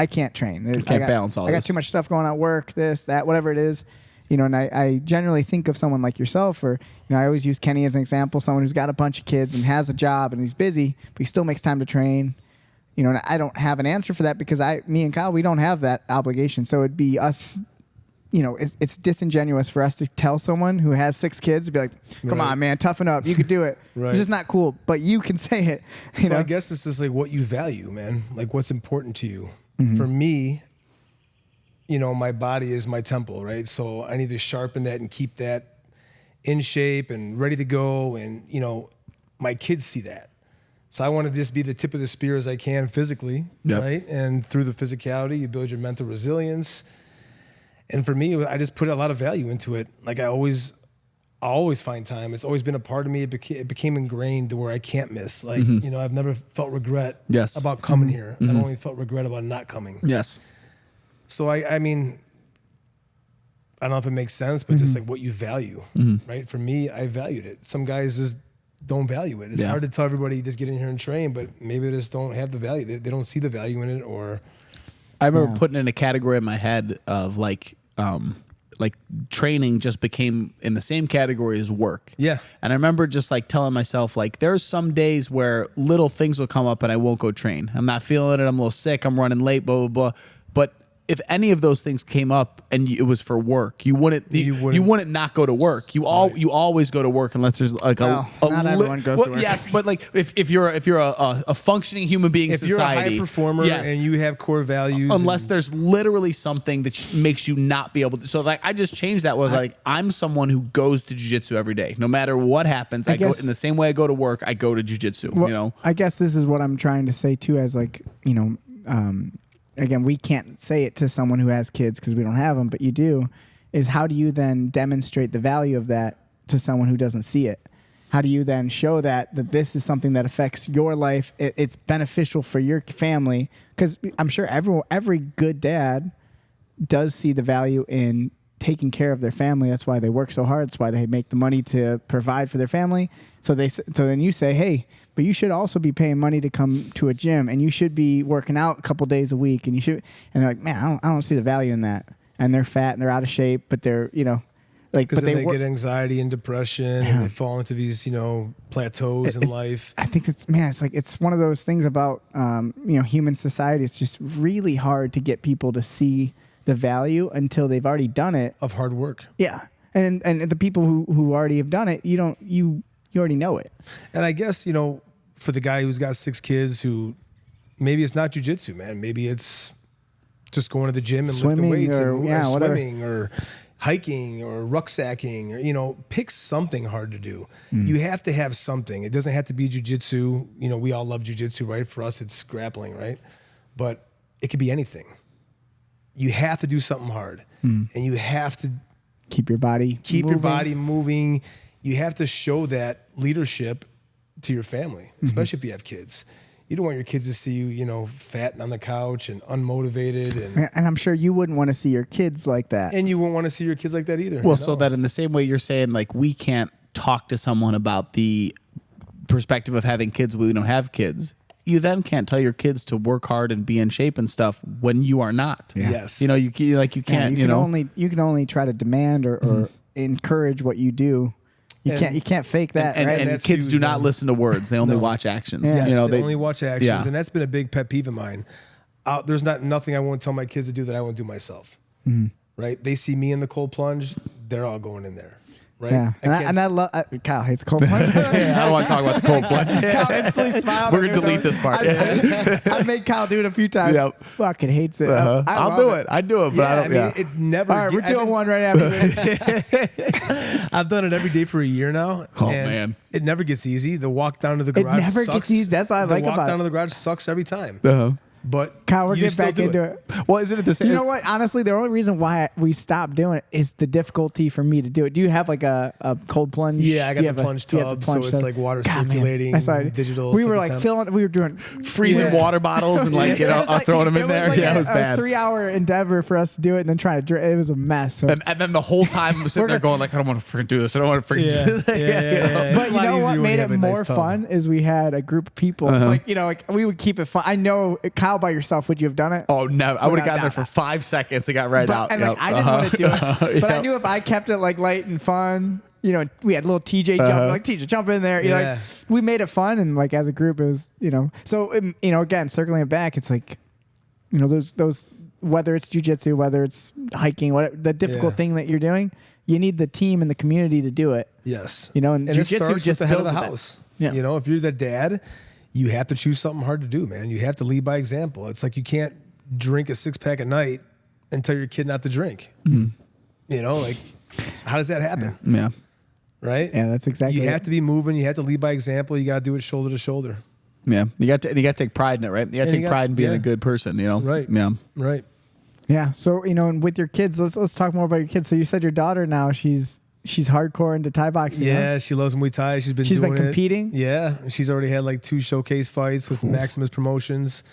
can't train. I can't balance all this. I got too much stuff going on at work, this, that, whatever it is. You know, and I generally think of someone like yourself, or, you know, I always use Kenny as an example, someone who's got a bunch of kids and has a job and he's busy, but he still makes time to train. You know, and I don't have an answer for that because me and Kyle, we don't have that obligation. So it'd be us, you know, it's disingenuous for us to tell someone who has 6 kids to be like, come on, man, toughen up. You could do it. It's just not cool, but you can say it. You know? I guess it's just like what you value, man. Like what's important to you. For me, you know, my body is my temple, right? So I need to sharpen that and keep that in shape and ready to go. And, you know, my kids see that. So I want to just be the tip of the spear as I can physically, right? And through the physicality, you build your mental resilience. And for me, I just put a lot of value into it. Like I always find time. It's always been a part of me. It became ingrained to where I can't miss. Like, you know, I've never felt regret about coming here. I've only felt regret about not coming. Yes. So I mean, I don't know if it makes sense, but just like what you value, right? For me, I valued it. Some guys just don't value it. It's hard to tell everybody just get in here and train, but maybe they just don't have the value. They don't see the value in it, or... I remember putting in a category in my head of like training just became in the same category as work. Yeah. And I remember just like telling myself, like, there's some days where little things will come up and I won't go train. I'm not feeling it. I'm a little sick. I'm running late, blah, blah, blah. But if any of those things came up and it was for work, you wouldn't not go to work. You always go to work unless there's like not everyone goes to work. Yes, but like if you're a functioning human being in society, you're a high performer and you have core values, unless there's literally something that makes you not be able to. So like I just changed that. I'm someone who goes to jiu-jitsu every day, no matter what happens. I go in the same way I go to work. I go to jiu-jitsu. Well, you know, I guess this is what I'm trying to say too, as like, you know. Again, we can't say it to someone who has kids because we don't have them, but you do, is how do you then demonstrate the value of that to someone who doesn't see it? How do you then show that this is something that affects your life? It's beneficial for your family, because I'm sure every good dad does see the value in taking care of their family. That's why they work so hard. That's why they make the money to provide for their family. So then you say, hey, but you should also be paying money to come to a gym, and you should be working out a couple days a week, and they're like, man, I don't see the value in that. And they're fat and they're out of shape, but they're, you know, like, because they get anxiety and depression, and they fall into these, you know, plateaus in life. I think it's one of those things about, you know, human society. It's just really hard to get people to see the value until they've already done it. Of hard work. Yeah. And the people who already have done it, you already know it. And I guess, you know, for the guy who's got 6 kids, who maybe it's not jiu-jitsu, man. Maybe it's just going to the gym and lifting weights, or swimming, or hiking, or rucksacking, or, you know, pick something hard to do. You have to have something. It doesn't have to be jiu-jitsu. You know, we all love jiu-jitsu, right? For us, it's grappling, right? But it could be anything. You have to do something hard, and you have to keep your body moving. You have to show that leadership to your family, especially if you have kids. You don't want your kids to see you, fat on the couch and unmotivated. And I'm sure you wouldn't want to see your kids like that. And you won't want to see your kids like that either. Well, so that in the same way you're saying, like, we can't talk to someone about the perspective of having kids when we don't have kids. You then can't tell your kids to work hard and be in shape and stuff when you are not. Yeah. Yes. You can't, you can only try to demand or encourage what you do. You can't fake that, right? And kids do not listen to words; they only watch actions. Yes, they only watch actions, Yeah. and that's been a big pet peeve of mine. There's nothing I won't tell my kids to do that I won't do myself. Right? They see me in the cold plunge; they're all going in there. Right? Yeah, and I love Kyle hates cold plunge. I don't want to talk about the cold plunge. Kyle instantly smiled. We're gonna delete this part. I made Kyle do it a few times. Yep. Fucking hates it. I'll do it. I do it, but I don't. It never. All right, we're doing one right after this. I've done it every day for a year now. Oh, and man. It never gets easy. The walk down to the garage never sucks. gets easy. That's what I like The walk about down it. to the garage sucks every time. But Kyle, we're you getting still back do into it. Well, isn't it the same? You know what? Honestly, the only reason why we stopped doing it is the difficulty for me to do it. Do you have like a cold plunge? Yeah, I got Do you the have plunge do you have the tub, plunge so it's tub? like water God, man. circulating, That's all right. digital. We were second like temp. filling. We were doing freezing water bottles and like It was like- throwing them in it there. Was like It was a bad. 3-hour endeavor for us to do it and then try to drink. It was a mess. So. And then the whole time I'm sitting there going like, I don't want to freaking do this. I don't want to freaking do this. Yeah. But It's a you lot know easier what when made you it have a nice more tub. fun is we had a group of people. It's like like we would keep it fun. I know Kyle by yourself. Would you have done it? Oh no! I would have not gotten there down. for 5 seconds. It got right out. And like, I didn't want to do it, but I knew if I kept it like light and fun, we had little TJ jump, like TJ jump in there. Yeah. We made it fun, and like as a group, it was So again, circling it back, it's like those whether it's jiu-jitsu, whether it's hiking, the difficult thing that you're doing, you need the team and the community to do it. Yes. And it jiu-jitsu starts just with the head of the builds with house. that. Yeah. If you're the dad, you have to choose something hard to do, man. You have to lead by example. It's like you can't drink a 6-pack at night and tell your kid not to drink. Like how does that happen? Yeah. Right? Yeah, that's exactly You it. have to be moving. You have to lead by example. You got to do it shoulder to shoulder. Yeah. You got to take pride in it, right? You got to take pride in being a good person. Right. Yeah. Right. Yeah. So and with your kids, let's talk more about your kids. So you said your daughter now she's hardcore into Thai boxing. Yeah, huh? she loves Muay Thai. She's been competing. Yeah, she's already had like 2 showcase fights with Maximus Promotions.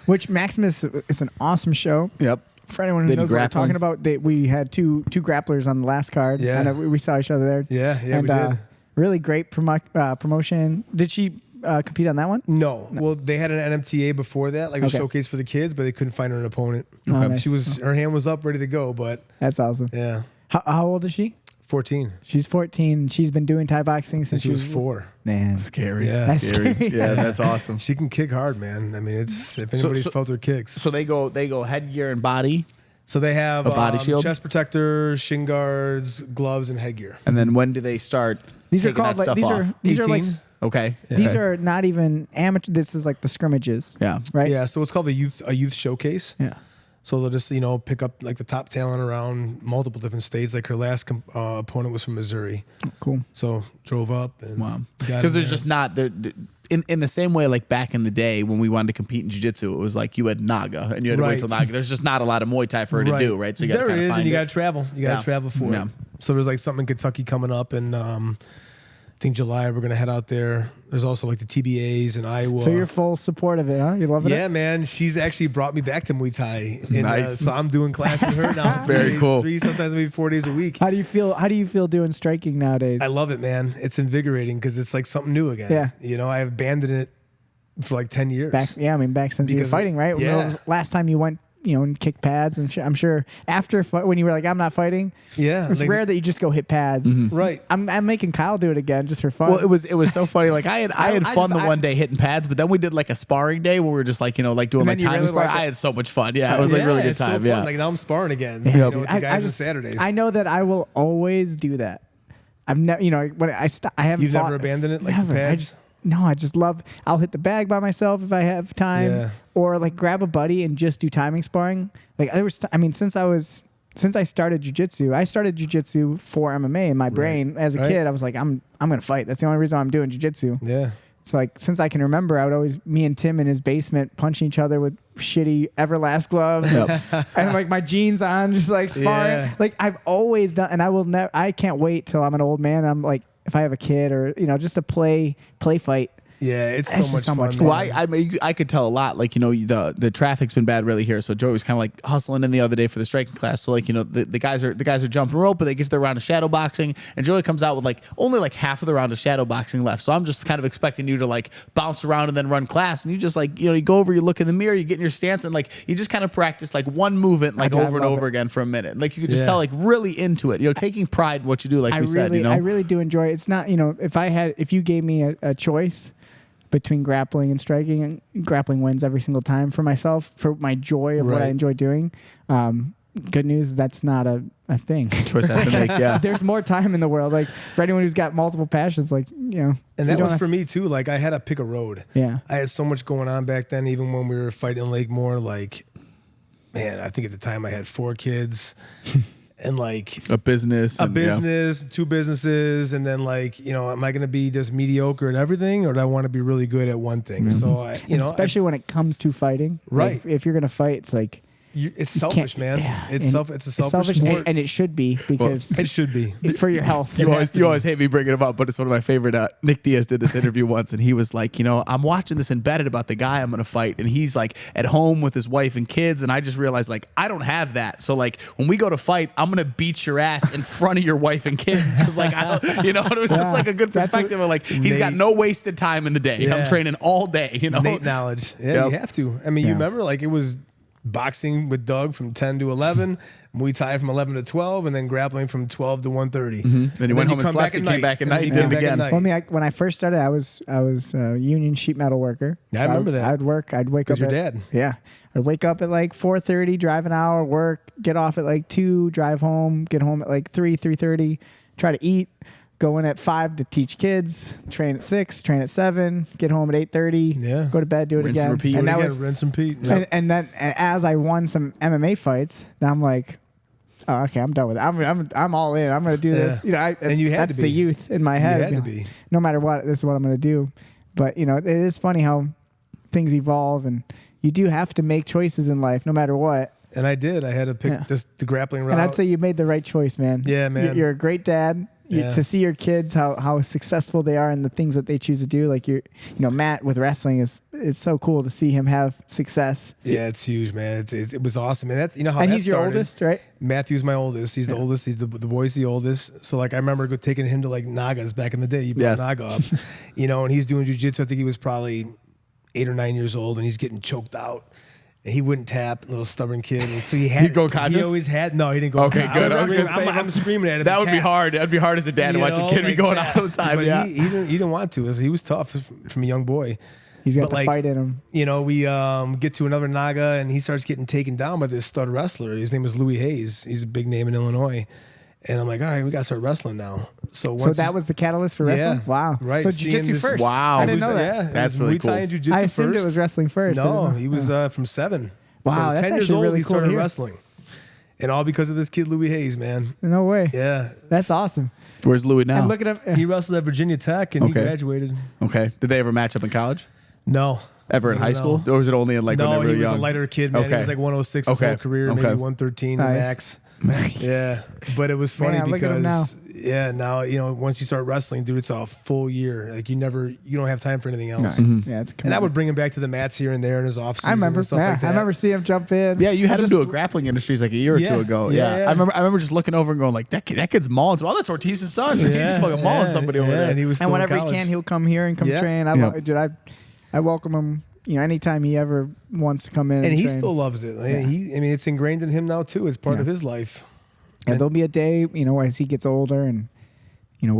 Which Maximus is an awesome show. Yep. For anyone who Did knows what we're grappling. talking about, we had two grapplers on the last card. Yeah. And we saw each other there. Yeah, and, we did. Really great promotion. Did she compete on that one? No. Well, they had an NMTA before that, like a Okay. showcase for the kids, but they couldn't find her an opponent. Oh, nice. Her hand was up, ready to go, but That's awesome. yeah, How old is she? 14. She's 14. She's been doing Thai boxing since She was 4. Man, Scary. Yeah. That's Scary. scary. Yeah, that's awesome. She can kick hard, man. I mean, it's if anybody's felt her kicks. So they go headgear and body, So they have A body shield? chest protector, shin guards, gloves, and headgear. and then when do they start? These are taking called that like stuff these off? are like 18? Okay. these Okay. are not even amateur. This is like the scrimmages. Yeah. Right. Yeah, so it's called a youth showcase. Yeah. So they'll just pick up like the top talent around multiple different states. Like her last opponent was from Missouri, Cool. so drove up and Wow. got Because in there's there. just not there. In the same way, like back in the day when we wanted to compete in jiu-jitsu, it was like you had Naga and you had to wait Right. till Naga. There's just not a lot of Muay Thai for her to do, right? So you got to there is, find and you it. got to travel. You got to Yeah. travel for Yeah. it. So there's like something in Kentucky coming up, and I think July we're gonna head out there. There's also like the TBAs in Iowa. So you're full support of it, huh? You loving Yeah, it? man. She's actually brought me back to Muay Thai. And, Nice. so I'm doing class with her now. Very cool. 3, sometimes maybe 4 days a week. How do you feel doing striking nowadays? I love it, man. It's invigorating because it's like something new again. Yeah. I have abandoned it for like 10 years. back since you were Because- fighting, right? When yeah. was the last time you went, and kick pads, and I'm sure after when you were like, I'm not fighting. Yeah. It's like- rare that you just go hit pads. Right. I'm making Kyle do it again just for fun. Well, it was so funny. Like I had fun the one day hitting pads, but then we did like a sparring day where we were just like doing And like then you time really sparring. liked it. I had so much fun. Yeah, it was like really good it's so time. fun. Yeah. Like now I'm sparring again. Yeah. With the guys on Saturdays. I know that I will always do that. I've never, when I haven't. You've fought, never abandoned it, like never. the pads? I just love. I'll hit the bag by myself if I have time, Yeah. or like grab a buddy and just do timing sparring. Like since I started jiu-jitsu, I started jiu-jitsu for MMA in my brain. As a kid, I was like, I'm gonna fight. That's the only reason I'm doing jiu-jitsu. Yeah. So like since I can remember, I would always me and Tim in his basement punching each other with shitty Everlast gloves and like my jeans on, just like sparring. Yeah. Like I've always done, and I will never. I can't wait till I'm an old man. I'm like, if I have a kid or just to play fight. Yeah, it's That's so much just so fun. much man. Well, I mean, I could tell a lot. Like, the traffic's been bad really here. So Joey was kind of like hustling in the other day for the striking class. So like, the guys are jumping rope, but they get to their round of shadow boxing, and Joey comes out with like only like half of the round of shadow boxing left. So I'm just kind of expecting you to like bounce around and then run class, and you just like you go over, you look in the mirror, you get in your stance, and like you just kind of practice like one movement like over and over again for a minute. Like you could just tell like really into it. Taking pride in what you do. Like we said, I really do enjoy it. It's not if you gave me a choice between grappling and striking, and grappling wins every single time for myself, for my joy of what I enjoy doing. Good news, that's not a thing. Choice I have to make, yeah. There's more time in the world. Like for anyone who's got multiple passions, like, And that was for me too. Like I had to pick a road. Yeah. I had so much going on back then, even when we were fighting in Lakemore. Like, man, I think at the time I had 4 kids. And like a business, 2 businesses, and then like, am I going to be just mediocre at everything, or do I want to be really good at one thing? Mm-hmm. So especially when it comes to fighting, right? Like if you're going to fight, it's like it's selfish, man. Yeah, it's a selfish sport, and it should be, because it should be for your health. You always hate me bringing him up, but it's one of my favorite. Nick Diaz did this interview once, and he was like, I'm watching this embedded about the guy I'm going to fight, and he's like at home with his wife and kids, and I just realized like I don't have that. So like when we go to fight, I'm going to beat your ass in front of your wife and kids, because like I don't, and it was just like a good perspective of like he's got no wasted time in the day. Yeah. I'm training all day. Nate knowledge. Yeah, you have to. I mean, you remember like it was boxing with Doug from 10 to 11, Muay Thai from 11 to 12, and then grappling from 12 to 1:30. Mm-hmm. Then you went home and slept, and came back at night, and did it again. Well, I mean, when I first started, I was a union sheet metal worker. Yeah, I remember that. I'd wake up. Because your dad. Yeah. I'd wake up at like 4:30, drive an hour, work, get off at like 2, drive home, get home at like 3:30, try to eat, go in at 5 to teach kids, train at 6, train at 7, get home at 8:30, go to bed, do it rinse again. And repeat. And that was rinse and repeat. Yep. And then as I won some MMA fights, now I'm like, oh, okay, I'm done with it. I'm all in. I'm going to do this. And you had that's to be. the youth in my head. You had to be. No matter what, this is what I'm going to do. But it is funny how things evolve, and you do have to make choices in life, no matter what. And I did. I had to pick the grappling route. And I'd say you made the right choice, man. Yeah, man. You're a great dad. To see your kids how successful they are and the things that they choose to do, like Matt with wrestling is so cool to see him have success. Yeah, it's huge, man. It was awesome, and that's how. And that he's your started. oldest, right? Matthew's my oldest. He's the oldest. He's the boy's the oldest. So like I remember taking him to like Nagas back in the day. You brought Naga up, and he's doing jiu-jitsu. I think he was probably 8 or 9 years old, and he's getting choked out. And he wouldn't tap, little stubborn kid. And so he had. He'd go conscious? He always had. No, he didn't go. Okay, good. I'm screaming at him. That would be hard. That'd be hard as a dad to watch your kid be going out all the time. But yeah, he didn't want to. He was tough from a young boy. He's got the fight in him. We get to another Naga, and he starts getting taken down by this stud wrestler. His name is Louis Hayes. He's a big name in Illinois. And I'm like, all right, we got to start wrestling now. So that was the catalyst for wrestling? Yeah, wow. Right. So jiu-jitsu first. Wow. I didn't know that. Yeah, that's really Muay Thai cool. and jiu-jitsu I assumed first. it was wrestling first. No, he was from 7. Wow, so that's 10 years actually old, really he cool started to hear. wrestling. And all because of this kid, Louis Hayes, man. No way. Yeah. That's awesome. Where's Louis now? And look at him. He wrestled at Virginia Tech, and he graduated. Okay. Did they ever match up in college? No. Ever in high school? Or was it only in like when they were young? No, he was a lighter kid, man. He was like 106 his whole career, maybe 113 max. Yeah, but it was funny because once you start wrestling, dude, it's a full year. Like you don't have time for anything else. Yeah, it's and I would bring him back to the mats here and there in his off season. I remember. And stuff like that. I remember seeing him jump in. Yeah, you had him do a grappling industries like a year or two ago. Yeah. I remember just looking over and going like, that kid's mauling. Oh, that's Ortiz's son. He's fucking mauling somebody over there. And he was still whenever in he can, he'll come here and come train. I welcome him. Anytime he ever wants to come in, and he train. still loves it. It's ingrained in him now too, as part of his life. And there'll be a day, as he gets older, and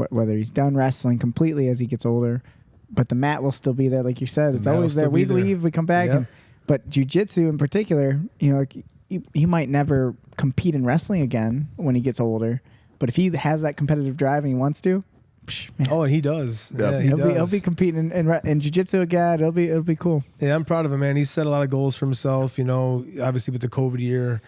whether he's done wrestling completely as he gets older, but the mat will still be there, like you said. It's always there. We leave, we come back. But jiu-jitsu in particular, he might never compete in wrestling again when he gets older. But if he has that competitive drive and he wants to, man. Oh, and he does. Yep. Yeah, He'll be competing in jiu-jitsu again. It'll be cool. Yeah, I'm proud of him, man. He's set a lot of goals for himself. Obviously with the COVID year.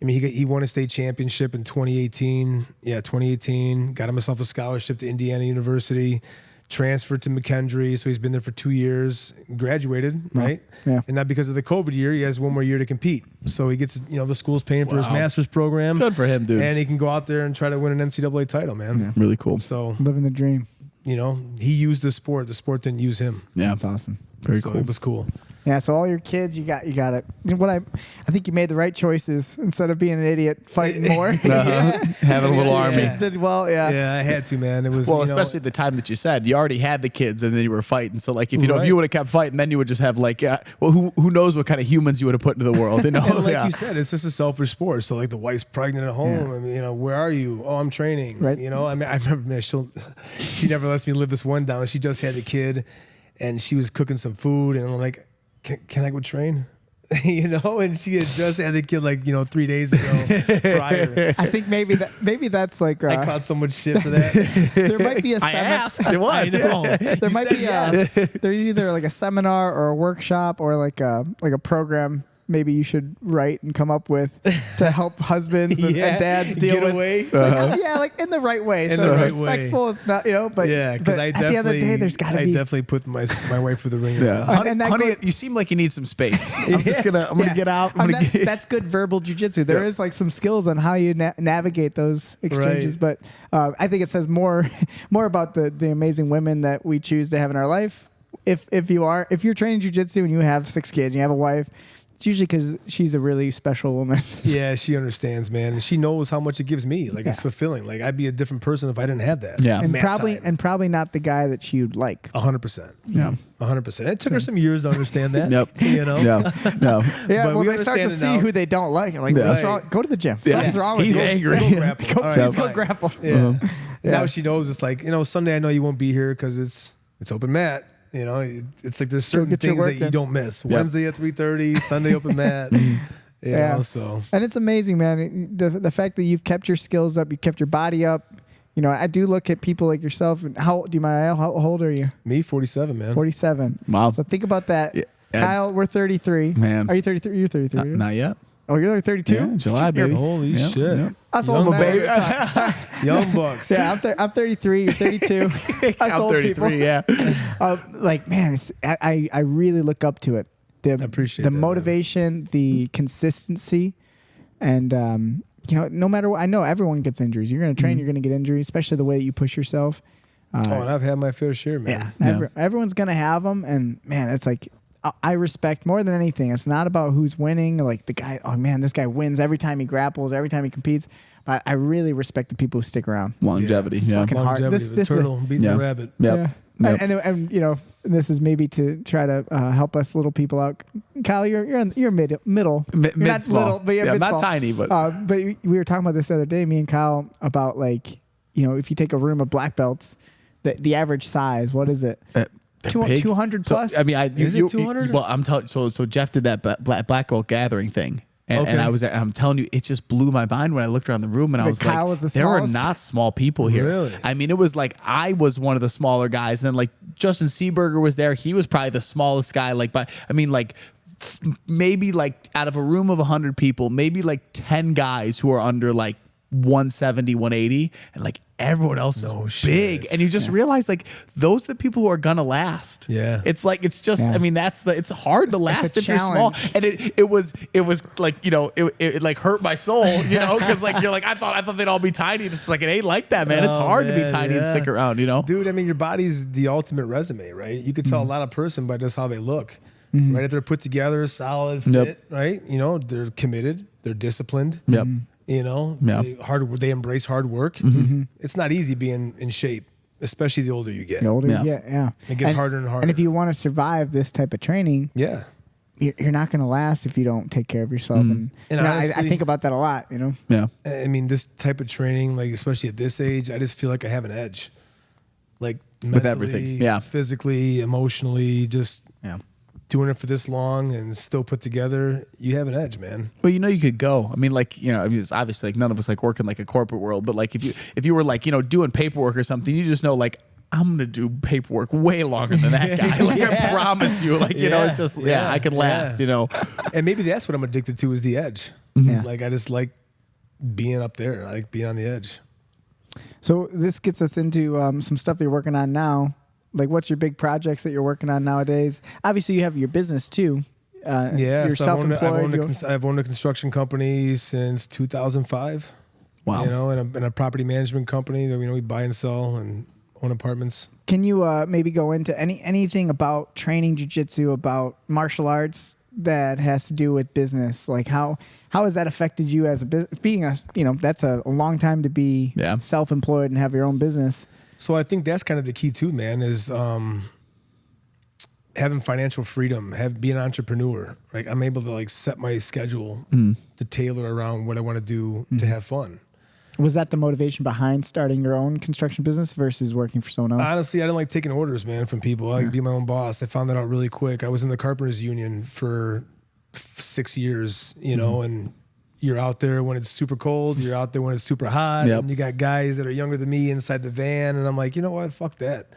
I mean, he won a state championship in 2018. Yeah, 2018. Got himself a scholarship to Indiana University. transferred to McKendree, so he's been there for 2 years, graduated, right? Yeah. And now because of the COVID year, he has 1 more year to compete. So he gets, the school's paying for his master's program. Good for him, dude. And he can go out there and try to win an NCAA title, man. Yeah. Really cool. So, Living the dream. he used the sport didn't use him. Yeah. That's awesome. Very So cool. it was cool. Yeah, so all your kids, you got it. I think you made the right choices instead of being an idiot fighting more. Having a little army. Kids did well, yeah. Yeah, I had to, man. It was Well, especially the time that you said you already had the kids and then you were fighting. So like if Right. if you would have kept fighting, then you would just have like who knows what kind of humans you would have put into the world. And like you said, it's just a selfish sport. So like the wife's pregnant at home. I mean, where are you? Oh, I'm training. Right. I mean, I remember, man, she never lets me live this one down. She just had a kid, and she was cooking some food, and I'm like, can I go train? And she had just had the kid 3 days ago prior. I think maybe that's like I caught so much shit for that. there might be a I asked. What? I know. there You might said be yes. there's either like a seminar or a workshop or like a program maybe you should write and come up with to help husbands and dads deal Get with away. like in the right way. In So the it's right way. respectful. It's not but Yeah, because but I at the end of the day, there's got to I be definitely put my wife through the ringer. Yeah. Honey, and that honey, goes- you seem like you need some space. I'm gonna get out. And that's good verbal jujitsu. There Yeah. is like some skills on how you navigate those exchanges, Right. but I think it says more about the amazing women that we choose to have in our life. If you're training jujitsu and you have 6 kids and you have a wife, it's usually because she's a really special woman. Yeah, she understands, man, and she knows how much it gives me. Like it's fulfilling. Like I'd be a different person if I didn't have that. Yeah. and Mat time. probably not the guy that she'd like. 100%. Yeah. 100%. It took her some years to understand that. Yep. Yeah. No. Yeah, But well, we they start to understand it see now. who they don't like. Like, Yeah. what's wrong? Go to the gym. Yeah. Something's wrong with He's you. angry. Go grapple. Go, All please go fine. grapple. Yeah. Yeah. Now she knows it's like, Sunday I know you won't be here because it's open mat. It's like there's certain get your things work that you in. don't miss. Yep. Wednesday at 3:30, Sunday open mat. So And it's amazing, man. The fact that you've kept your skills up, you kept your body up. I do look at people like yourself. And how old are you? me, 47, man. 47. Wow. So think about that. Yeah. Kyle, we're 33. Man. Are you 33? You're 33. right? Not yet. Oh, you're like 32? Yeah, July, baby. Holy Yeah, shit. yeah. Us Young old baby. bucks. Young bucks. Yeah, I'm 33. You're 32. Us I'm old 33. people. Yeah. Man, I really look up to it. I appreciate the that, man. motivation, the consistency, and no matter what, I know everyone gets injuries. You're going to train, you're going to get injuries, especially the way that you push yourself. And I've had my fair share, man. Everyone's going to have them, and man, it's like I respect more than anything. It's not about who's winning. Like the guy, oh man, this guy wins every time he grapples, every time he competes. But I really respect the people who stick around. Longevity. It's Yeah. fucking hard. Longevity, the turtle beating Yeah. the rabbit. Yep. Yeah. Yep. And this is maybe to try to help us little people out. Kyle, you're middle. You're Mid not small. little, but you're Yeah, not mid-small. tiny, but But we were talking about this the other day, me and Kyle, about if you take a room of black belts, the average size, what is it? they're big. 200 plus? So, I mean, Is it 200? Well, I'm telling. So Jeff did that black belt gathering thing. And Okay. I'm telling you, it just blew my mind when I looked around the room and I But was Kyle like, was the there are smallest? not small people here. Really? I mean, it was like I was one of the smaller guys. And then like Justin Seaberger was there. He was probably the smallest guy. Maybe like out of a room of 100 people, maybe like 10 guys who are under like 170, 180. And like everyone else is big. shit. And you just realize like those are the people who are going to last. Yeah. It's like, it's just, Yeah. I mean, it's hard to last a if you're small. challenge. And it was like, it like hurt my soul, cause like, you're like, I thought they'd all be tiny. It's like, it ain't like that, man. It's Oh, hard to be man, tiny and yeah. stick around, Dude, I mean, your body's the ultimate resume, right? You could tell a lot of person by just how they look, right? If they're put together, solid, fit, Yep. right? They're committed, they're disciplined. Yep. They embrace hard work. It's not easy being in shape, especially the older you get. The older Yeah. you get, yeah. It gets harder and harder. And if you want to survive this type of training, Yeah. you're not going to last if you don't take care of yourself. And And I honestly- think about that a lot, Yeah. I mean, this type of training, like especially at this age, I just feel like I have an edge. Like With mentally, everything, yeah. physically, emotionally, just Yeah. doing it for this long and still put together, you have an edge, man. Well, you could go. I mean, it's obviously like none of us like work in like a corporate world, but like if you were like, doing paperwork or something, you just know like, I'm going to do paperwork way longer than that guy. Like I promise you, like, it's just, I can last, And maybe that's what I'm addicted to is the edge. Yeah. Like I just like being up there. I like being on the edge. So this gets us into some stuff you're working on now. Like, what's your big projects that you're working on nowadays? Obviously, you have your business too. You're so self-employed. I've owned a construction company since 2005. Wow. You know, and a property management company that we buy and sell and own apartments. Can you maybe go into anything about training jiu-jitsu, about martial arts that has to do with business? Like how has that affected you as being that's a long time to be self-employed and have your own business. So I think that's kind of the key too, man, is having financial freedom, be an entrepreneur. Like I'm able to like set my schedule to tailor around what I want to do to have fun. Was that the motivation behind starting your own construction business versus working for someone else? Honestly, I didn't like taking orders, man, from people. I like to be my own boss. I found that out really quick. I was in the Carpenters Union for 6 years, and you're out there when it's super cold. You're out there when it's super hot. Yep. And you got guys that are younger than me inside the van. And I'm like, you know what? Fuck that.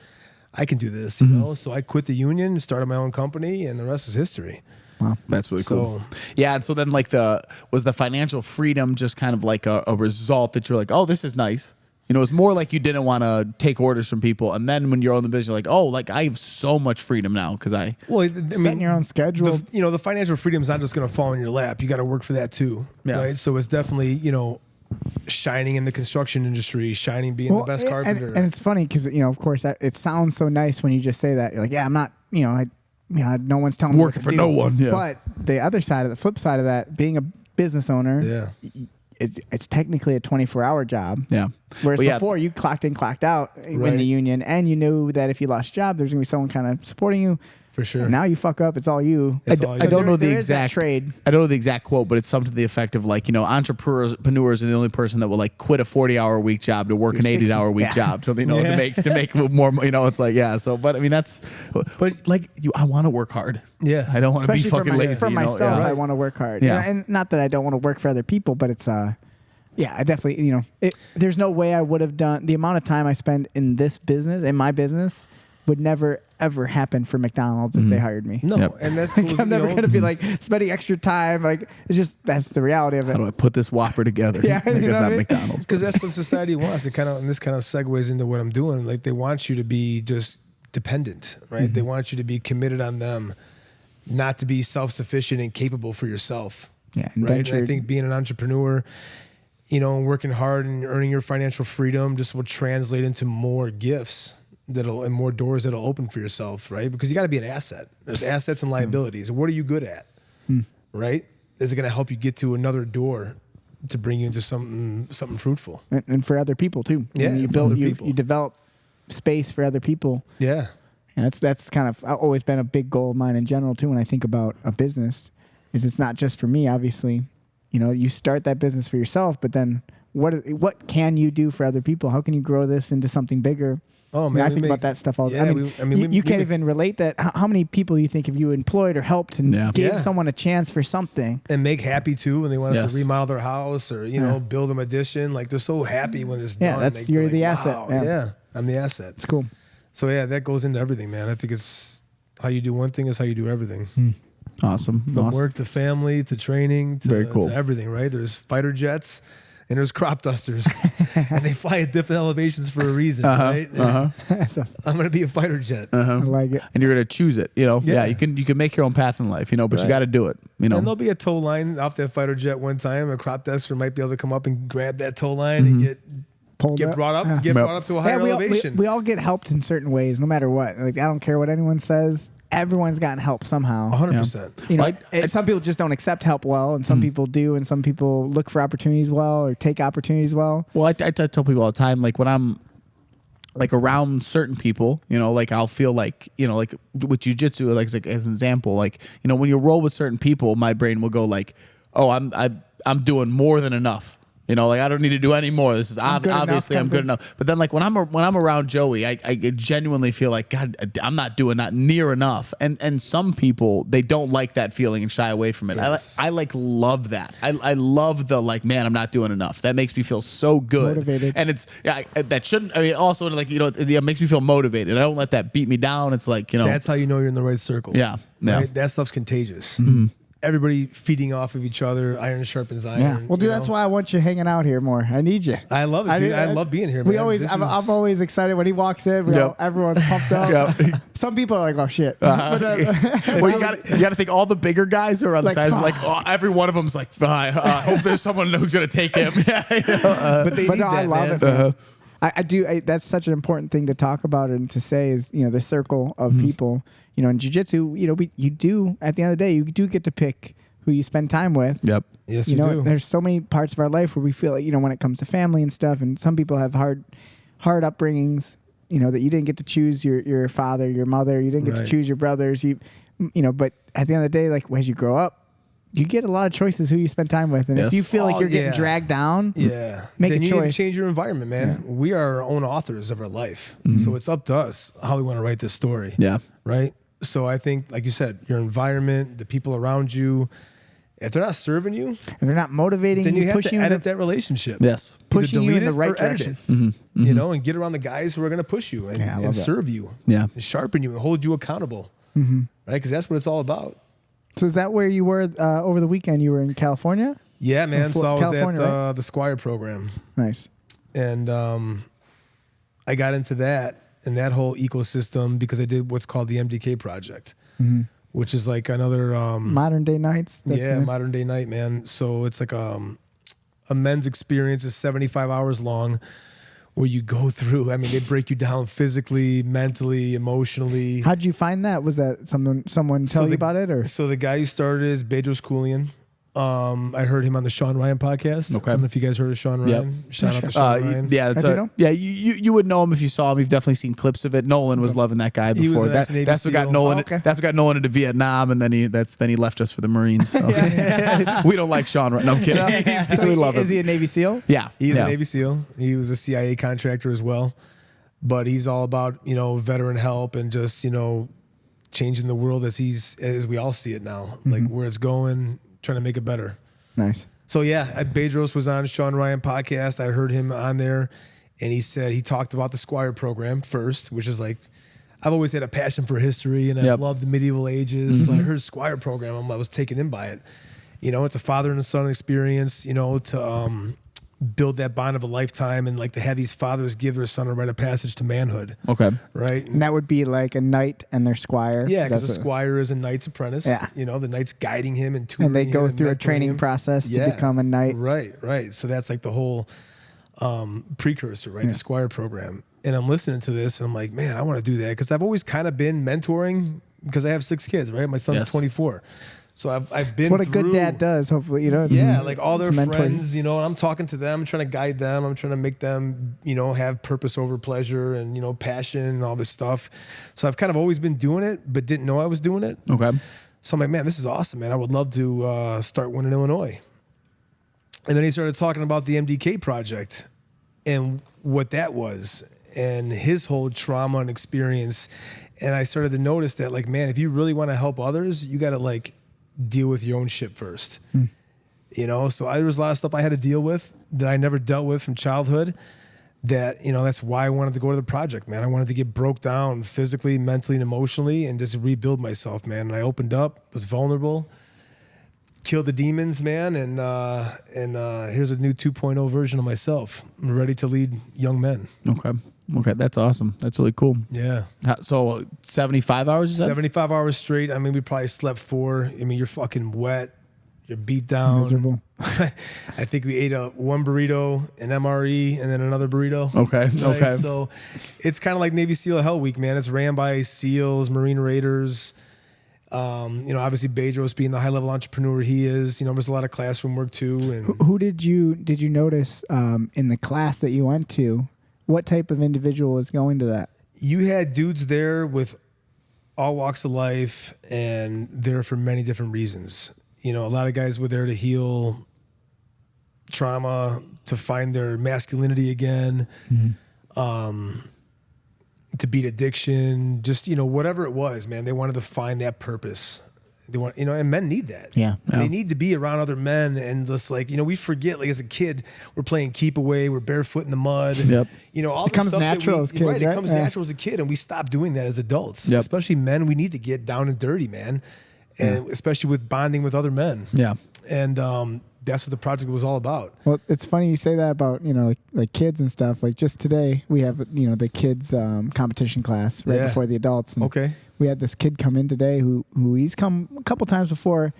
I can do this, So I quit the union, started my own company, and the rest is history. Wow, that's really cool. Yeah, and so then was the financial freedom just kind of like a result that you're like, oh, this is nice. It's more like you didn't want to take orders from people, and then when you're on the business, you're like, oh, like I have so much freedom now because setting your own schedule. The financial freedom is not just going to fall in your lap. You got to work for that too, right? So it's definitely shining in the construction industry, being the best carpenter. And it's funny because of course it sounds so nice when you just say that. You're like, yeah, I'm not, no one's telling me working for no one. Yeah. But the flip side of that, being a business owner, it's technically a 24-hour job. Yeah. Whereas before you clocked in, clocked out in the union, and you knew that if you lost your job, there's gonna be someone kind of supporting you. For sure. And now you fuck up, it's all you. I don't know the exact trade. I don't know the exact quote, but it's something to the effect of like, entrepreneurs are the only person that will like quit a 40-hour a week job to work an 80-hour week job to make a little more. It's like So, but I mean but like I want to work hard. Yeah, I don't want to be fucking lazy. For myself, I want to work hard. Yeah, and not that I don't want to work for other people, but it's I definitely there's no way I would have done the amount of time I spend in my business would never ever happen for McDonald's if they hired me. No, and that's cool. I'm never going to be like spending extra time. Like that's the reality of it. How do I put this Whopper together? Yeah, it's not McDonald's. Because that's what society wants. And this kind of segues into what I'm doing. Like they want you to be just dependent, right? They want you to be committed on them, not to be self-sufficient and capable for yourself. Yeah, right. And I think being an entrepreneur, working hard and earning your financial freedom just will translate into more gifts and more doors that'll open for yourself, right? Because you got to be an asset. There's assets and liabilities. What are you good at, right? Is it going to help you get to another door to bring you into something fruitful? And for other people too. Yeah, you develop space for other people. Yeah, and that's kind of always been a big goal of mine in general too. When I think about a business, is it's not just for me. Obviously, you start that business for yourself, but then what can you do for other people? How can you grow this into something bigger? Oh man, I think about that stuff all the time. You can't even relate that. How many people do you think if you employed or helped and gave someone a chance for something and make happy too when they want to remodel their house or build them addition? Like they're so happy when it's done. That's you're the asset. Wow. Yeah, I'm the asset. It's cool. So that goes into everything, man. I think it's how you do one thing is how you do everything. Awesome. From work to family to training to, very cool. To everything. Right? There's fighter jets. And there's crop dusters, and they fly at different elevations for a reason, right? I'm gonna be a fighter jet. I like it, and you're gonna choose it. Yeah, you can make your own path in life, but you got to do it. And there'll be a tow line off that fighter jet one time. A crop duster might be able to come up and grab that tow line and get brought up to a higher elevation. We all get helped in certain ways, no matter what. Like I don't care what anyone says. Everyone's gotten help somehow. 100%. Some people just don't accept help well, and some people do, and some people look for opportunities well or take opportunities well. Well, I tell people all the time, like when I'm like around certain people, like I'll feel like, like with jiu-jitsu, like as an example, like, when you roll with certain people, my brain will go like, oh, I'm doing more than enough. Like I don't need to do any more. This is obviously I'm good enough. But then like when I'm around Joey, I genuinely feel like, God, I'm not doing that near enough. And some people, they don't like that feeling and shy away from it. Yes. I love that. I love the like, man, I'm not doing enough. That makes me feel so good. Motivated. And it's that shouldn't. I mean, also like it makes me feel motivated. I don't let that beat me down. It's like that's how you know you're in the right circle. Yeah. Right? That stuff's contagious. everybody feeding off of each other. Iron sharpens iron. Yeah. Well, dude, that's why I want you hanging out here more. I need you. I love it, dude. I love being here, We man. always, I'm always excited when he walks in. Everyone's pumped up. Some people are like, "Oh shit!" Well, you got to think all the bigger guys who are on the sides. Like every one of them's like, I hope there's someone who's gonna take him. But they need that, I love man. it. Man. I do. That's such an important thing to talk about and to say is, the circle of people. In jiu-jitsu, you do at the end of the day, you do get to pick who you spend time with. Yep. Yes, you do. There's so many parts of our life where we feel like, when it comes to family and stuff, and some people have hard upbringings, that you didn't get to choose your father, your mother, you didn't get to choose your brothers, but at the end of the day, like as you grow up, you get a lot of choices who you spend time with. And if you feel like you're getting dragged down, make then a you choice. need to change your environment, man. Yeah. We are our own authors of our life. So it's up to us how we want to write this story. Yeah. Right? So I think, like you said, your environment, the people around you, if they're not serving you, if they're not motivating then you have pushing to edit that relationship. Yes. Pushing you in the right or edit direction. it, and get around the guys who are going to push you and serve you, and sharpen you and hold you accountable. Right? Because that's what it's all about. So is that where you were over the weekend? You were in California? Yeah, man. So I was California, at the Squire Program. Nice. And I got into that and that whole ecosystem because I did what's called the MDK project, which is like another modern day nights. Modern day night, man. So it's like a men's experience is 75 hours long, where you go through. I mean, they break you down physically, mentally, emotionally. How'd you find that? Was that someone tell you about it, or? So the guy who started is Bedros Keuilian. I heard him on the Sean Ryan podcast. Okay. I don't know if you guys heard of Sean Ryan. Shout out to Sean Ryan. Yeah, you would know him if you saw him. You've definitely seen clips of it. Nolan was loving that guy before. He was an ex-Navy that's what got SEAL. Nolan. That's what got Nolan into Vietnam, and then he left us for the Marines. So. We don't like Sean. No, I'm kidding. So we love him. Is he a Navy SEAL? Yeah, He's a Navy SEAL. He was a CIA contractor as well, but he's all about veteran help and just changing the world as we all see it now, like where it's going, trying to make it better. Nice. So Bedros was on Sean Ryan podcast. I heard him on there, and he talked about the Squire Program first, which is like, I've always had a passion for history, and I've loved the medieval ages. So I heard Squire Program, I was taken in by it. It's a father and a son experience. To build that bond of a lifetime, and like to have these fathers give their son a rite of passage to manhood. Okay. Right. And that would be like a knight and their squire. Yeah, because the squire is a knight's apprentice. Yeah. The knight's guiding him and tutoring him. And they go through a mentoring training him. process to become a knight. Right. So that's like the whole precursor, right? The Squire Program. And I'm listening to this, and I'm like, man, I want to do that, because I've always kind of been mentoring, because I have 6 kids, right? My son's 24. So I've been. It's what a good dad does, hopefully, like all their friends, and I'm talking to them, I'm trying to guide them, I'm trying to make them, have purpose over pleasure and, passion and all this stuff. So I've kind of always been doing it, but didn't know I was doing it. Okay. So I'm like, man, this is awesome, man. I would love to start one in Illinois. And then he started talking about the MDK project and what that was and his whole trauma and experience. And I started to notice that, like, man, if you really want to help others, you got to like deal with your own shit first. So there was a lot of stuff I had to deal with that I never dealt with from childhood, that that's why I wanted to go to the project, man. I wanted to get broke down physically, mentally, and emotionally, and just rebuild myself, man. And I opened up, was vulnerable, killed the demons, man, and here's a new 2.0 version of myself. I'm ready to lead young men. Okay, that's awesome. That's really cool. Yeah. So 75 hours, you said? 75 hours straight. I mean, we probably slept 4. I mean, you're fucking wet. You're beat down. Miserable. I think we ate one burrito, an MRE, and then another burrito. Okay. Right? Okay. So it's kind of like Navy SEAL Hell Week, man. It's ran by SEALs, Marine Raiders. Obviously Bedros being the high level entrepreneur he is. There's a lot of classroom work too. And who did you notice in the class that you went to? What type of individual was going to that? You had dudes there with all walks of life, and there for many different reasons. A lot of guys were there to heal trauma, to find their masculinity again, to beat addiction, just, whatever it was, man. They wanted to find that purpose. They want, and men need that. Yeah. They need to be around other men, and just like, we forget, like as a kid, we're playing keep away, we're barefoot in the mud. Yep. All it comes natural as kids, right? It comes natural as a kid, and we stop doing that as adults. Yep. Especially men, we need to get down and dirty, man. and especially with bonding with other men. Yeah. And that's what the project was all about. Well, it's funny you say that about, like kids and stuff. Like just today we have, the kids competition class right before the adults. And okay. we had this kid come in today who he's come a couple times before.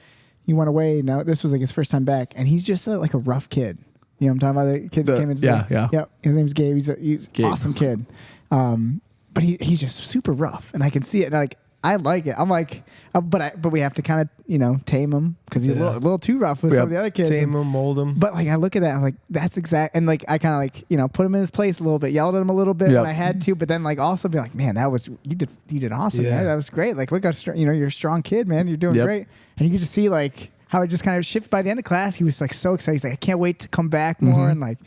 He went away. Now this was like his first time back, and he's just like a rough kid. You know what I'm talking about? The kids that came in today. Yeah. Yep. His name's Gabe. He's Gabe. Awesome kid. But he's just super rough, and I can see it. And like I like it. I'm like, but we have to kind of tame him because he's a little too rough with some of the other kids. Tame him, mold him. But like I look at that, I'm like, that's exact. And like I kind of like put him in his place a little bit, yelled at him a little bit when I had to, but then like also be like, man, you did awesome. Yeah. Man. That was great. Like look how you're a strong kid, man. You're doing great. And you could just see like how it just kind of shifted by the end of class. He was like so excited. He's like, I can't wait to come back more and like.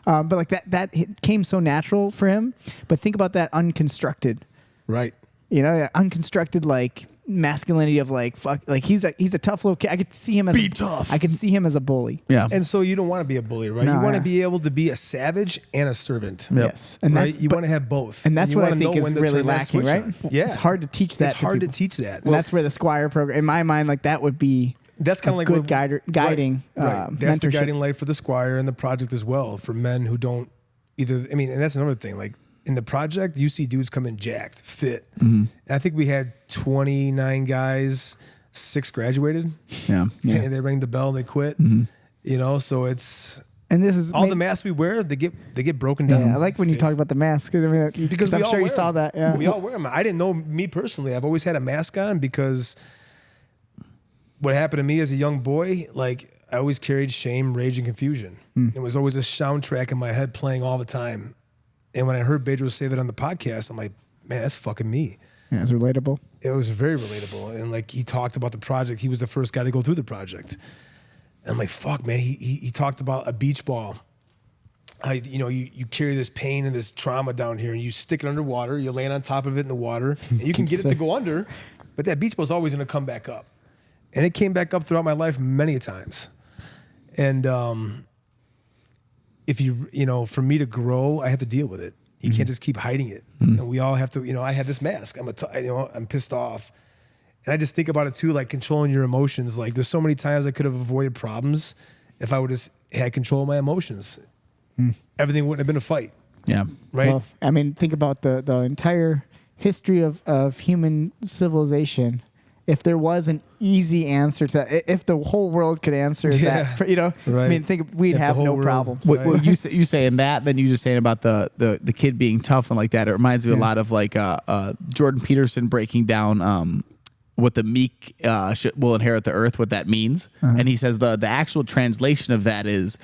But like that came so natural for him. But think about that unconstructed. Right. That unconstructed like masculinity of like fuck. Like he's a tough little kid. I could see him as tough. I could see him as a bully. Yeah. And so you don't want to be a bully, right? No, you want to be able to be a savage and a servant. Yes. And right? You want to have both. And that's you what I wanna think know is when to really turn that lacking, switch right? on. Yeah. It's hard to teach that. It's hard to people. teach that. And that's where the Squire program, in my mind, like that would be that's kind of like good guiding. Right. That's the mentorship. guiding light for the Squire and the project as well for men who don't either. I mean, and that's another thing. Like in the project, you see dudes come in jacked, fit. And I think we had 29 guys, 6 graduated. Yeah. And they rang the bell and they quit. So it's. And this is all the masks we wear, they get broken down. Yeah, I like when you talk about the mask. I mean, because I'm sure you saw that. Yeah. We all wear them. I didn't know, me personally, I've always had a mask on because what happened to me as a young boy, like I always carried shame, rage, and confusion. It was always a soundtrack in my head playing all the time. And when I heard Bedros say that on the podcast, I'm like, man, that's fucking me. Yeah, it's relatable. It was very relatable. And like he talked about the project. He was the first guy to go through the project. And I'm like, fuck, man. He talked about a beach ball. You carry this pain and this trauma down here and you stick it underwater. You land on top of it in the water and you can get it to go under. But that beach ball is always going to come back up. And it came back up throughout my life many times. And for me to grow, I have to deal with it. You can't just keep hiding it. And we all have to, I had this mask. I'm pissed off. And I just think about it too, like controlling your emotions. Like there's so many times I could have avoided problems if I would have had control of my emotions. Everything wouldn't have been a fight. Yeah. Right. Well, I mean, think about the entire history of human civilization. If there was an easy answer to that, if the whole world could answer that, Right. I mean, we'd have no problems. Well, you saying that, then you just saying about the kid being tough and like that. It reminds me a lot of like Jordan Peterson breaking down what the meek will inherit the earth, what that means, and he says the actual translation of that is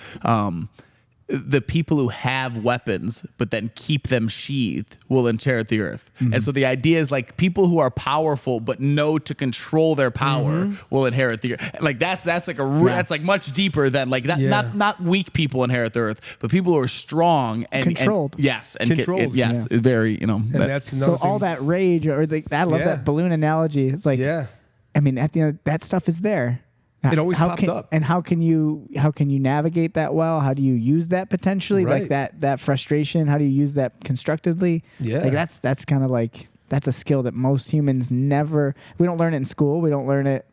the people who have weapons but then keep them sheathed will inherit the earth. And so the idea is like people who are powerful but know to control their power will inherit the earth. Like that's like that's like much deeper than like that. Not weak people inherit the earth, but people who are strong and controlled. Controlled. Yes, very And that's another all that rage or I love that balloon analogy. It's like I mean, at the end, that stuff is there. It always popped up. And how can you navigate that well? How do you use that potentially? Right. Like that frustration, how do you use that constructively? Yeah. Like that's kind of like, that's a skill that most humans we don't learn it in school. We don't learn it,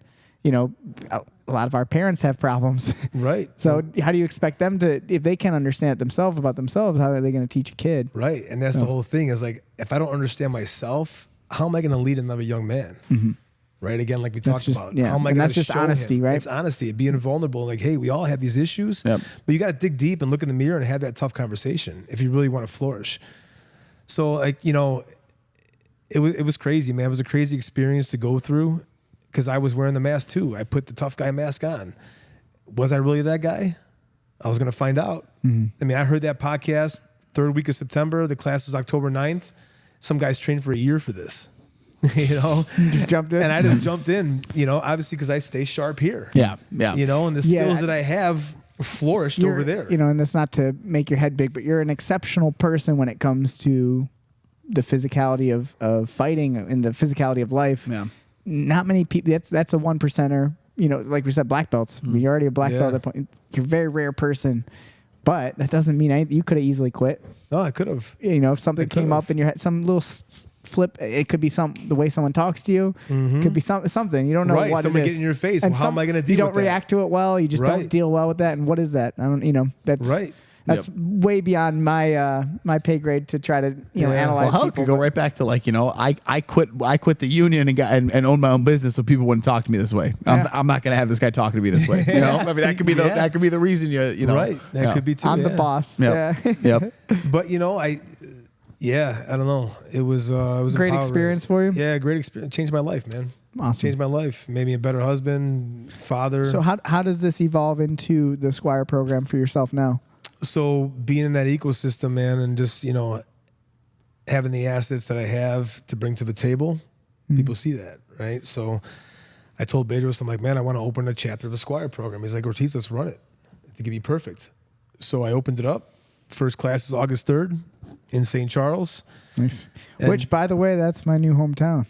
a lot of our parents have problems. Right. So how do you expect them to, if they can't understand it themselves about themselves, how are they going to teach a kid? Right. And that's the whole thing is like, if I don't understand myself, how am I going to lead another young man? Right. Again, like we talked about. Yeah. How am I and going that's to just show honesty, him? right? It's honesty, being vulnerable. Like, hey, we all have these issues, but you got to dig deep and look in the mirror and have that tough conversation if you really want to flourish. So like, it was crazy, man. It was a crazy experience to go through because I was wearing the mask too. I put the tough guy mask on. Was I really that guy? I was going to find out. I mean, I heard that podcast 3rd week of September. The class was October 9th. Some guys trained for a year for this. You just jumped in. And I just jumped in, obviously because I stay sharp here. Yeah. And the skills that I have flourished over there. And that's not to make your head big, but you're an exceptional person when it comes to the physicality of fighting and the physicality of life. Yeah. Not many people, that's a 1%er, like we said, black belts. You're already a black belt at that point. You're a very rare person, but that doesn't mean you could have easily quit. No, I could have. If something came up in your head, some little flip. It could be the way someone talks to you. It could be something. You don't know Right. what Someone it is. get in your face. Well, how am I going to deal You don't with that? react to it well. You just don't deal well with that. And what is that? I don't. That's Right. That's way beyond my my pay grade to try to analyze Well, people. could go right back to I quit the union and owned my own business so people wouldn't talk to me this way. I'm not going to have this guy talking to me this way. I mean that could be the reason Right. That could be too. I'm the boss. Yep. Yeah. Yep. But I don't know. It was Great empowering. experience for you. Yeah, great experience. Changed my life, man. Awesome. Changed my life. Made me a better husband, father. So how does this evolve into the Squire program for yourself now? So being in that ecosystem, man, and just having the assets that I have to bring to the table, people see that, right? So I told Bedros, I'm like, man, I want to open a chapter of the Squire program. He's like, Ortiz, let's run it. I think it'd be perfect. So I opened it up. First class is August 3rd in St. Charles. Nice. Which, by the way, that's my new hometown.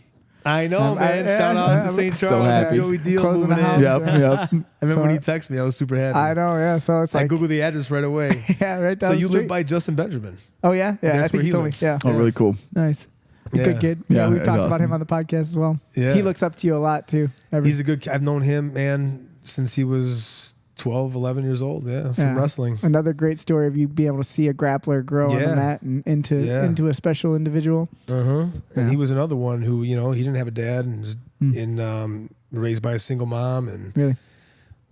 I know, man. Shout out to St. so Charles. happy. Joey Deal Closing moving the house. in. Yep. I remember when he texted me. I was super happy. I know, yeah. So it's I like Googled the address right away. yeah, right down So the you street. live by Justin Benjamin. Oh yeah, yeah. That's I think where he he told me. lives. Yeah. Oh, really cool. Nice. Yeah. Good kid. Yeah, We've he's talked about awesome. him on the podcast as well. Yeah. He looks up to you a lot too. He's a good kid. I've known him, man, since he was 12, 11 years old. Yeah, from wrestling. Another great story of you being able to see a grappler grow on the Yeah. mat and into a special individual. And Yeah. he was another one who, he didn't have a dad and was raised by a single mom and Really.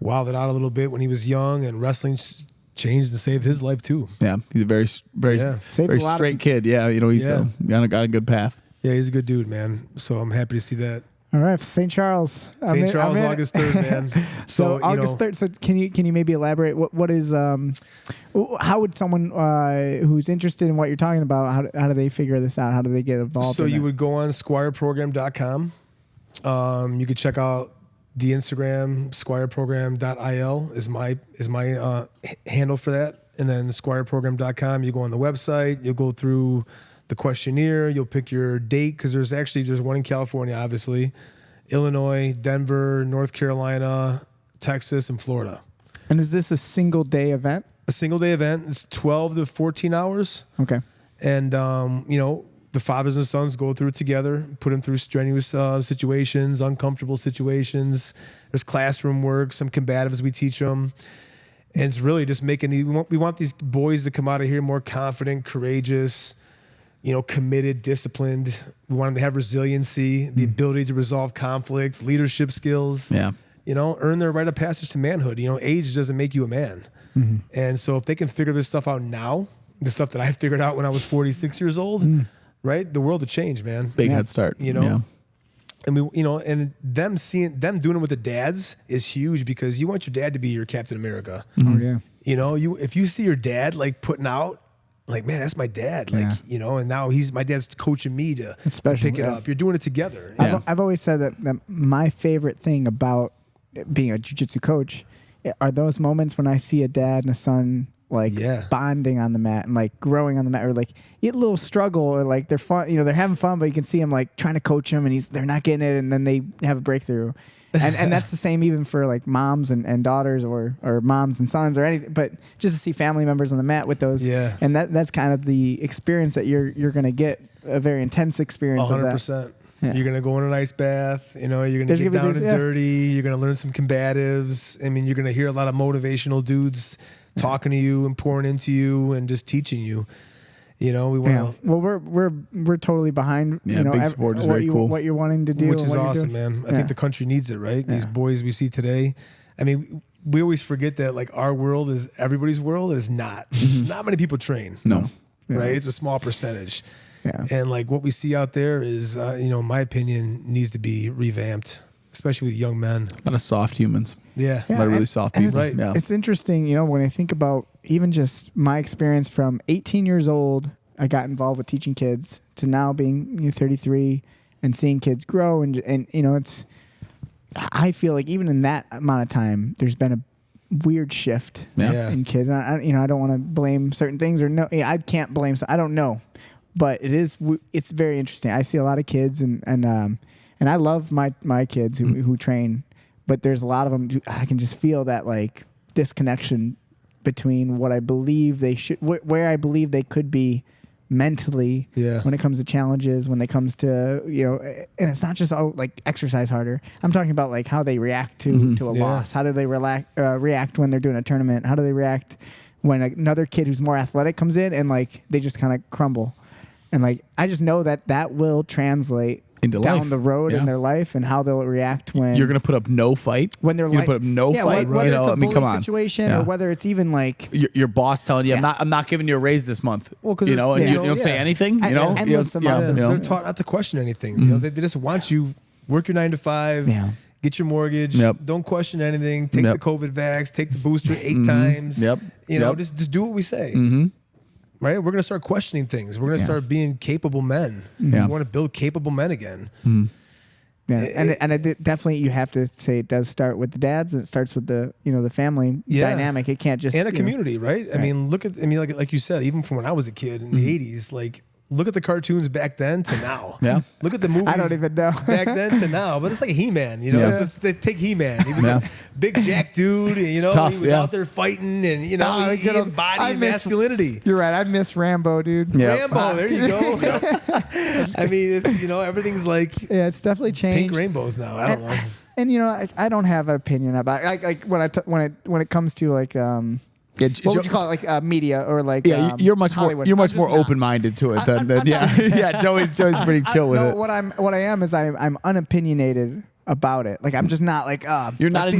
wilded out a little bit when he was young, and wrestling changed and saved his life too. Yeah, he's a very Yeah. Saves very a lot of straight kid. Yeah, he's Yeah. got a good path. Yeah, he's a good dude, man. So I'm happy to see that. All right, St. Charles. St. Charles, August 3rd, man. So August 3rd. So can you maybe elaborate what is how would someone who's interested in what you're talking about, how do they figure this out? How do they get involved? So in you it? would go on squireprogram.com. You could check out the Instagram, squireprogram.il is my handle for that. And then squireprogram.com, you go on the website, you'll go through the questionnaire, you'll pick your date, because there's one in California, obviously, Illinois, Denver, North Carolina, Texas, and Florida. And is this a single day event? A single day event. It's 12 to 14 hours. Okay. And, the fathers and sons go through it together, put them through strenuous situations, uncomfortable situations. There's classroom work, some combatives we teach them. And it's really just we want these boys to come out of here more confident, courageous, committed, disciplined. We want them to have resiliency, the ability to resolve conflict, leadership skills. Yeah. Earn their rite of passage to manhood. Age doesn't make you a man. And so if they can figure this stuff out now, the stuff that I figured out when I was 46 years old, right? The world will change, man. Big head start. Yeah. And and them doing it with the dads is huge, because you want your dad to be your Captain America. Oh yeah. If you see your dad like putting out, like, man, that's my dad. Like, and now my dad's coaching me to pick it up. You're doing it together. Yeah. I've always said that my favorite thing about being a jiu-jitsu coach are those moments when I see a dad and a son bonding on the mat and like growing on the mat, or like a little struggle, or like they're fun, they're having fun, but you can see him like trying to coach him and they're not getting it, and then they have a breakthrough. And that's the same even for like moms and daughters, or moms and sons, or anything, but just to see family members on the mat with those. Yeah. And that's kind of the experience that you're going to get, a very intense experience 100%. of that. Yeah. You're going to go in an ice bath, you're going to get down and dirty, you're going to learn some combatives. I mean, you're going to hear a lot of motivational dudes talking to you and pouring into you and just teaching you. We want to. Well, we're totally behind. Big sport is very cool. What you're wanting to do, which is awesome, man. I think the country needs it, right? These boys we see today. I mean, we always forget that like our world is everybody's world. It is not. Not many people train. No. Right? It's a small percentage. Yeah. And like what we see out there is, in my opinion, needs to be revamped, especially with young men. A lot of soft humans. Yeah. A lot of really soft people. Right. Yeah. It's interesting, when I think about even just my experience from 18 years old, I got involved with teaching kids, to now being 33 and seeing kids grow. And I feel like even in that amount of time, there's been a weird shift in kids. And I don't want to blame certain things, or I can't blame. I don't know, but it's very interesting. I see a lot of kids and I love my kids who train, but there's a lot of them. I can just feel that like disconnection between what I believe they should, where I believe they could be, mentally when it comes to challenges, when it comes to, and it's not just like exercise harder. I'm talking about like how they react to a loss. How do they react when they're doing a tournament? How do they react when another kid who's more athletic comes in and like they just kind of crumble? And like I just know that will translate into down the road in their life, and how they'll react when you're going to put up no fight. When they're going to put up no fight. Whether it's a bully come on. situation or whether it's even like your boss telling you, I'm not giving you a raise this month. Well, and you don't say anything. Endless amounts they're taught not to question anything. They just want you work your 9 to 5. Yeah. Get your mortgage. Don't question anything. Take the COVID vax. Take the booster 8 times. Just do what we say. Right? We're going to start questioning things. We're going to start being capable men. We want to build capable men again. Yeah, and it definitely, you have to say it does start with the dads, and it starts with the the family dynamic. It can't just and a community, right? I mean, like you said, even from when I was a kid in the 80s, like. Look at the cartoons back then to now. Yeah. Look at the movies. I don't even know. Back then to now. But it's like He-Man, It's just, they take He-Man. He was a big jack dude, and, he was out there fighting, and, he embodied masculinity. You're right. I miss Rambo, dude. Rambo, there you go. I mean, it's, everything's like it's definitely changed. Pink rainbows now. I don't know. And, I don't have an opinion about it. Like when it comes to like what would you call it? Like media or like you're much Hollywood. More open-minded to it than Joey's pretty chill with it. What I am is I'm unopinionated about it. Like I'm just not like you're not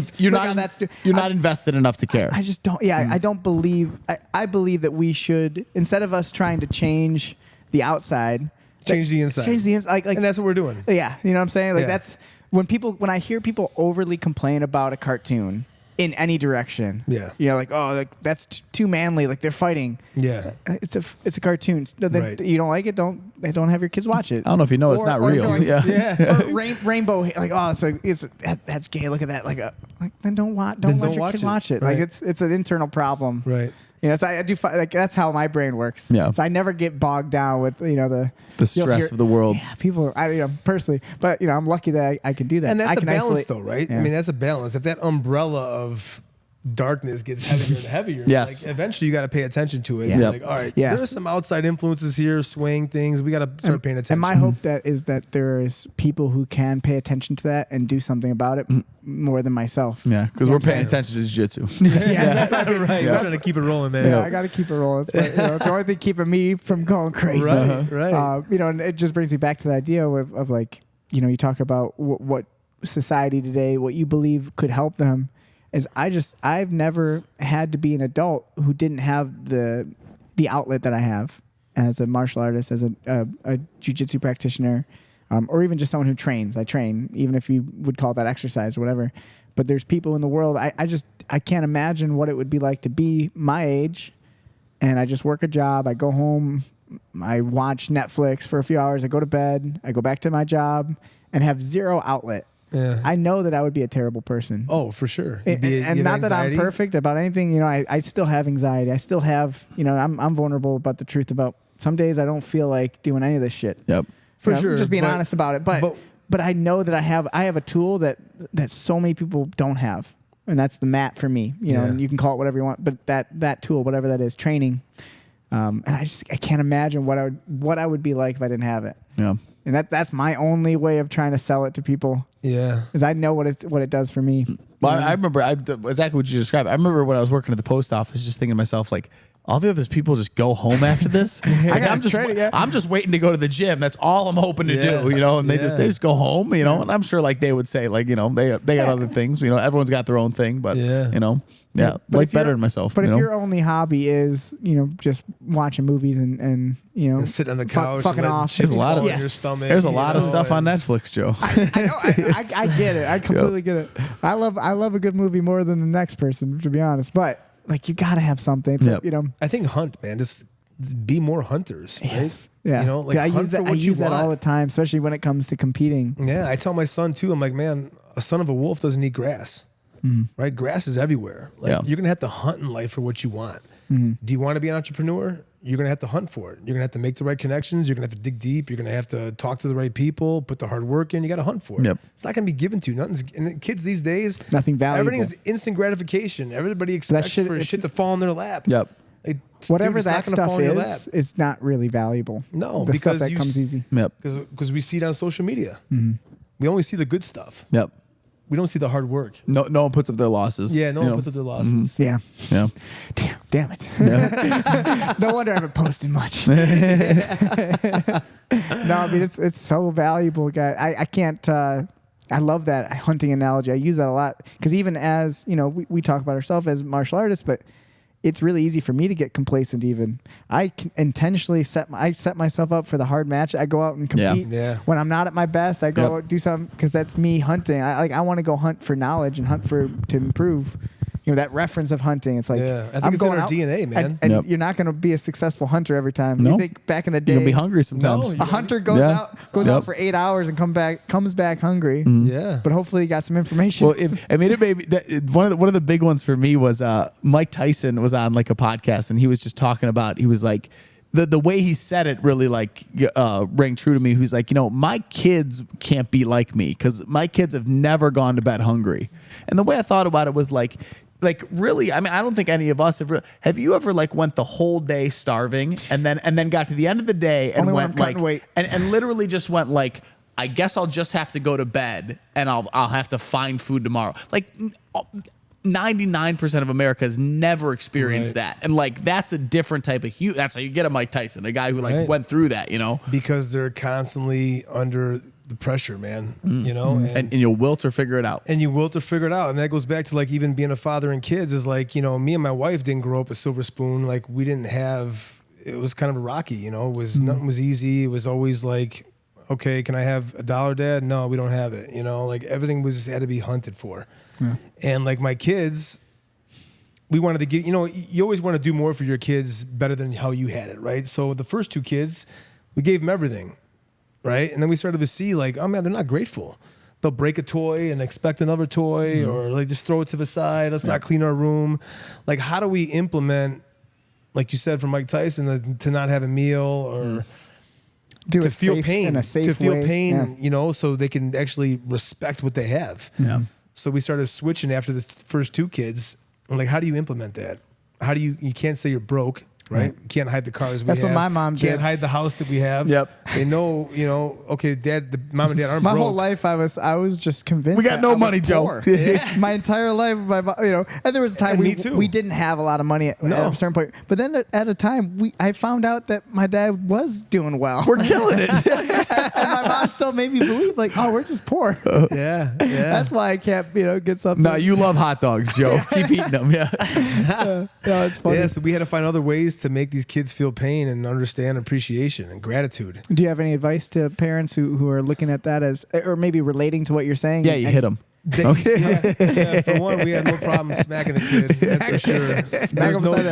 invested enough to care. I just don't. Yeah, I don't believe. I believe that we should, instead of us trying to change the outside, change the inside. Change the inside. Like, and that's what we're doing. Yeah, you know what I'm saying. Like that's when I hear people overly complain about a cartoon. In any direction, like that's too manly. Like they're fighting. Yeah, it's a cartoon. Right. You don't like it? Don't have your kids watch it. I don't know if you know it's not real. Or rainbow. Like so that's gay. Look at that. Like then don't let your kid watch it. Right. Like it's an internal problem. Right. I do like that's how my brain works. Yeah. So I never get bogged down with the stress of the world. Yeah, people. Personally, but I'm lucky that I can do that. And that's I a can balance, isolate. though, right? Yeah. I mean, that's a balance. If that umbrella of darkness gets heavier and heavier, yes. like eventually you got to pay attention to it. Yeah. Like, all right, there's some outside influences here, swaying things. We got to start paying attention. And my hope is that there is people who can pay attention to that and do something about it more than myself. Yeah, because we're paying attention to jiu-jitsu. That's right. We're trying to keep it rolling, man. Yeah, I got to keep it rolling. It's the only thing keeping me from going crazy. Right. And it just brings me back to the idea of like, you talk about what society today, what you believe could help them. I've never had to be an adult who didn't have the outlet that I have as a martial artist, as a jiu-jitsu practitioner, or even just someone who trains. I train, even if you would call that exercise or whatever. But there's people in the world, I can't imagine what it would be like to be my age, and I just work a job, I go home, I watch Netflix for a few hours, I go to bed, I go back to my job, and have zero outlet. Yeah. I know that I would be a terrible person. Oh, for sure. And not that I'm perfect about anything. I still have anxiety. I still have, I'm vulnerable about the truth about some days I don't feel like doing any of this shit. Yep. For sure. Just being honest about it. But I know that I have a tool that so many people don't have. And that's the mat for me. And you can call it whatever you want. But that tool, whatever that is, training. And I can't imagine what I would be like if I didn't have it. Yeah. And that's my only way of trying to sell it to people. Yeah, because I know what it does for me. Well, I remember exactly what you described. I remember when I was working at the post office, just thinking to myself, like, all the other people just go home after this. I'm just waiting to go to the gym. That's all I'm hoping to do, And they just go home, And I'm sure, like, they would say, like, they got other things. Everyone's got their own thing, but like bettering myself. But if your only hobby is just watching movies and sit on the couch, fucking off, there's a lot of your stomach. There's a lot of stuff on Netflix, Joe. I get it. I completely get it. I love a good movie more than the next person, to be honest. But like, you gotta have something. It's I think hunt, man. Just be more hunters, right? Yes. Yeah. Like, I use that all the time, especially when it comes to competing. Yeah, I tell my son too. I'm like, man, a son of a wolf doesn't eat grass. Right? Grass is everywhere. Like, you're gonna have to hunt in life for what you want. Do you want to be an entrepreneur? You're gonna have to hunt for it. You're gonna have to make the right connections. You're gonna have to dig deep. You're gonna have to talk to the right people. Put the hard work in. You got to hunt for it. Yep. It's not gonna be given to you. And kids these days, nothing valuable. Everything's instant gratification. Everybody expects for shit to fall in their lap. Yep. Whatever that stuff is, it's not really valuable. No, the because stuff that comes easy. Yep. Because we see it on social media. Mm-hmm. We only see the good stuff. Yep. We don't see the hard work. No one puts up their losses. Yeah, no one puts up their losses. Yeah. Yeah. Damn it. No wonder I haven't posted much. No, I mean, it's so valuable, guy. I can't, I love that hunting analogy. I use that a lot because even as, we talk about ourselves as martial artists, but it's really easy for me to get complacent even. I can intentionally set myself up for the hard match. I go out and compete. Yeah. When I'm not at my best, I go do something because that's me hunting. I want to go hunt for knowledge and hunt to improve. That reference of hunting. It's like, I think it's in our DNA, man. And you're not going to be a successful hunter every time. No. You think back in the day, You're going to be hungry sometimes. A hunter goes out for 8 hours and comes back hungry. Yeah. But hopefully he got some information. Well, one of the big ones for me was Mike Tyson was on like a podcast and he was just talking about, he was like, the way he said it really like rang true to me. He was like, my kids can't be like me because my kids have never gone to bed hungry. And the way I thought about it was like really, I mean, I don't think any of us have you ever like went the whole day starving and then got to the end of the day and went like weight. And literally just went like, I guess I'll just have to go to bed and I'll have to find food tomorrow. Like 99% of America has never experienced that. And like, that's a different type of that's how you get a Mike Tyson, a guy who like went through that, Because they're constantly under the pressure, man, and you'll wilt or figure it out. And you will to figure it out. And that goes back to like even being a father and kids is like, me and my wife didn't grow up a silver spoon. Like we didn't it was kind of rocky, nothing was easy. It was always like, okay, can I have $1, Dad? No, we don't have it. Like everything had to be hunted for. Yeah. And like my kids, we wanted to give, you always want to do more for your kids better than how you had it. Right. So the first 2 kids, we gave them everything. Right. And then we started to see like, oh man, they're not grateful. They'll break a toy and expect another toy or like just throw it to the side. Let's not clean our room. Like, how do we implement, like you said, from Mike Tyson, to not have a meal or to feel pain, in a safe to feel way. pain, so they can actually respect what they have. Yeah. So we started switching after the first 2 kids. I'm like, how do you implement that? How do you can't say you're broke. Right? You can't hide the cars we have. That's what my mom did. Can't hide the house that we have. Yep. They know, okay, mom and dad aren't my broke. whole life I was just convinced we got no money, Joe. My entire life, and there was a time we didn't have a lot of money at a certain point. But then at a time I found out that my dad was doing well. We're killing it. And my mom still made me believe like, oh, we're just poor. Yeah. That's why I can't, get something. No, you love hot dogs, Joe. Keep eating them. Yeah. No, it's funny. Yeah, so we had to find other ways to make these kids feel pain and understand appreciation and gratitude. Do you have any advice to parents who are looking at that as, or maybe relating to what you're saying? Yeah, you hit them. Yeah, for one, we had no problem smacking the kids. That's for sure.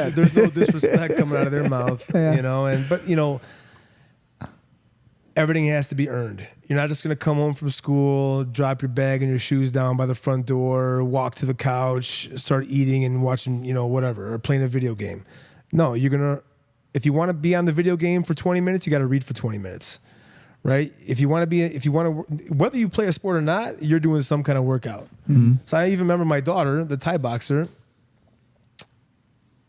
There's no disrespect coming out of their mouth, but everything has to be earned. You're not just going to come home from school, drop your bag and your shoes down by the front door, walk to the couch, start eating and watching, whatever, or playing a video game. No, if you want to be on the video game for 20 minutes, you got to read for 20 minutes, right? Whether you play a sport or not, you're doing some kind of workout. Mm-hmm. So I even remember my daughter, the Thai boxer,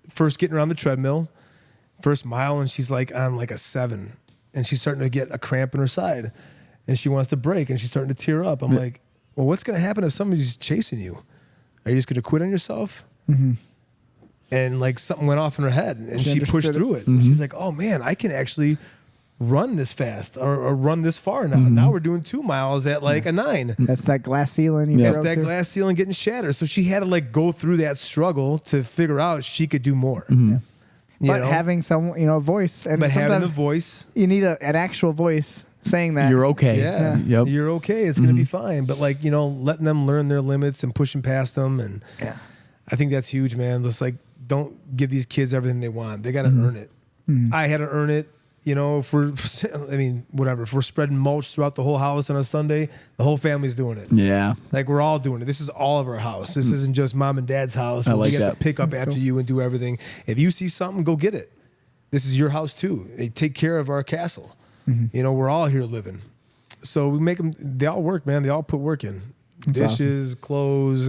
first getting around the treadmill, first mile, and she's like on like a 7. And she's starting to get a cramp in her side and she wants to break and she's starting to tear up. I'm like, well, what's going to happen if somebody's chasing you? Are you just going to quit on yourself? Mm-hmm. And like something went off in her head and she pushed through it. Mm-hmm. And she's like, oh man, I can actually run this fast or run this far now. Mm-hmm. Now we're doing 2 miles at like a 9. That's that glass ceiling. That's that glass ceiling getting shattered. So she had to like go through that struggle to figure out she could do more. Mm-hmm. Yeah. But having some, a voice. And but having the voice. You need an actual voice saying that. You're okay. Yeah. Yep. You're okay. It's going to be fine. But like, letting them learn their limits and pushing past them. And I think that's huge, man. Just like, don't give these kids everything they want. They got to earn it. Mm-hmm. I had to earn it. If we're spreading mulch throughout the whole house on a Sunday, the whole family's doing it. Yeah. Like we're all doing it. This is all of our house. This isn't just mom and dad's house. I like we that. to pick up after you and do everything. If you see something, go get it. This is your house too. They take care of our castle. Mm-hmm. We're all here living. So we make them, they all work, man. They all put work in. That's dishes, clothes.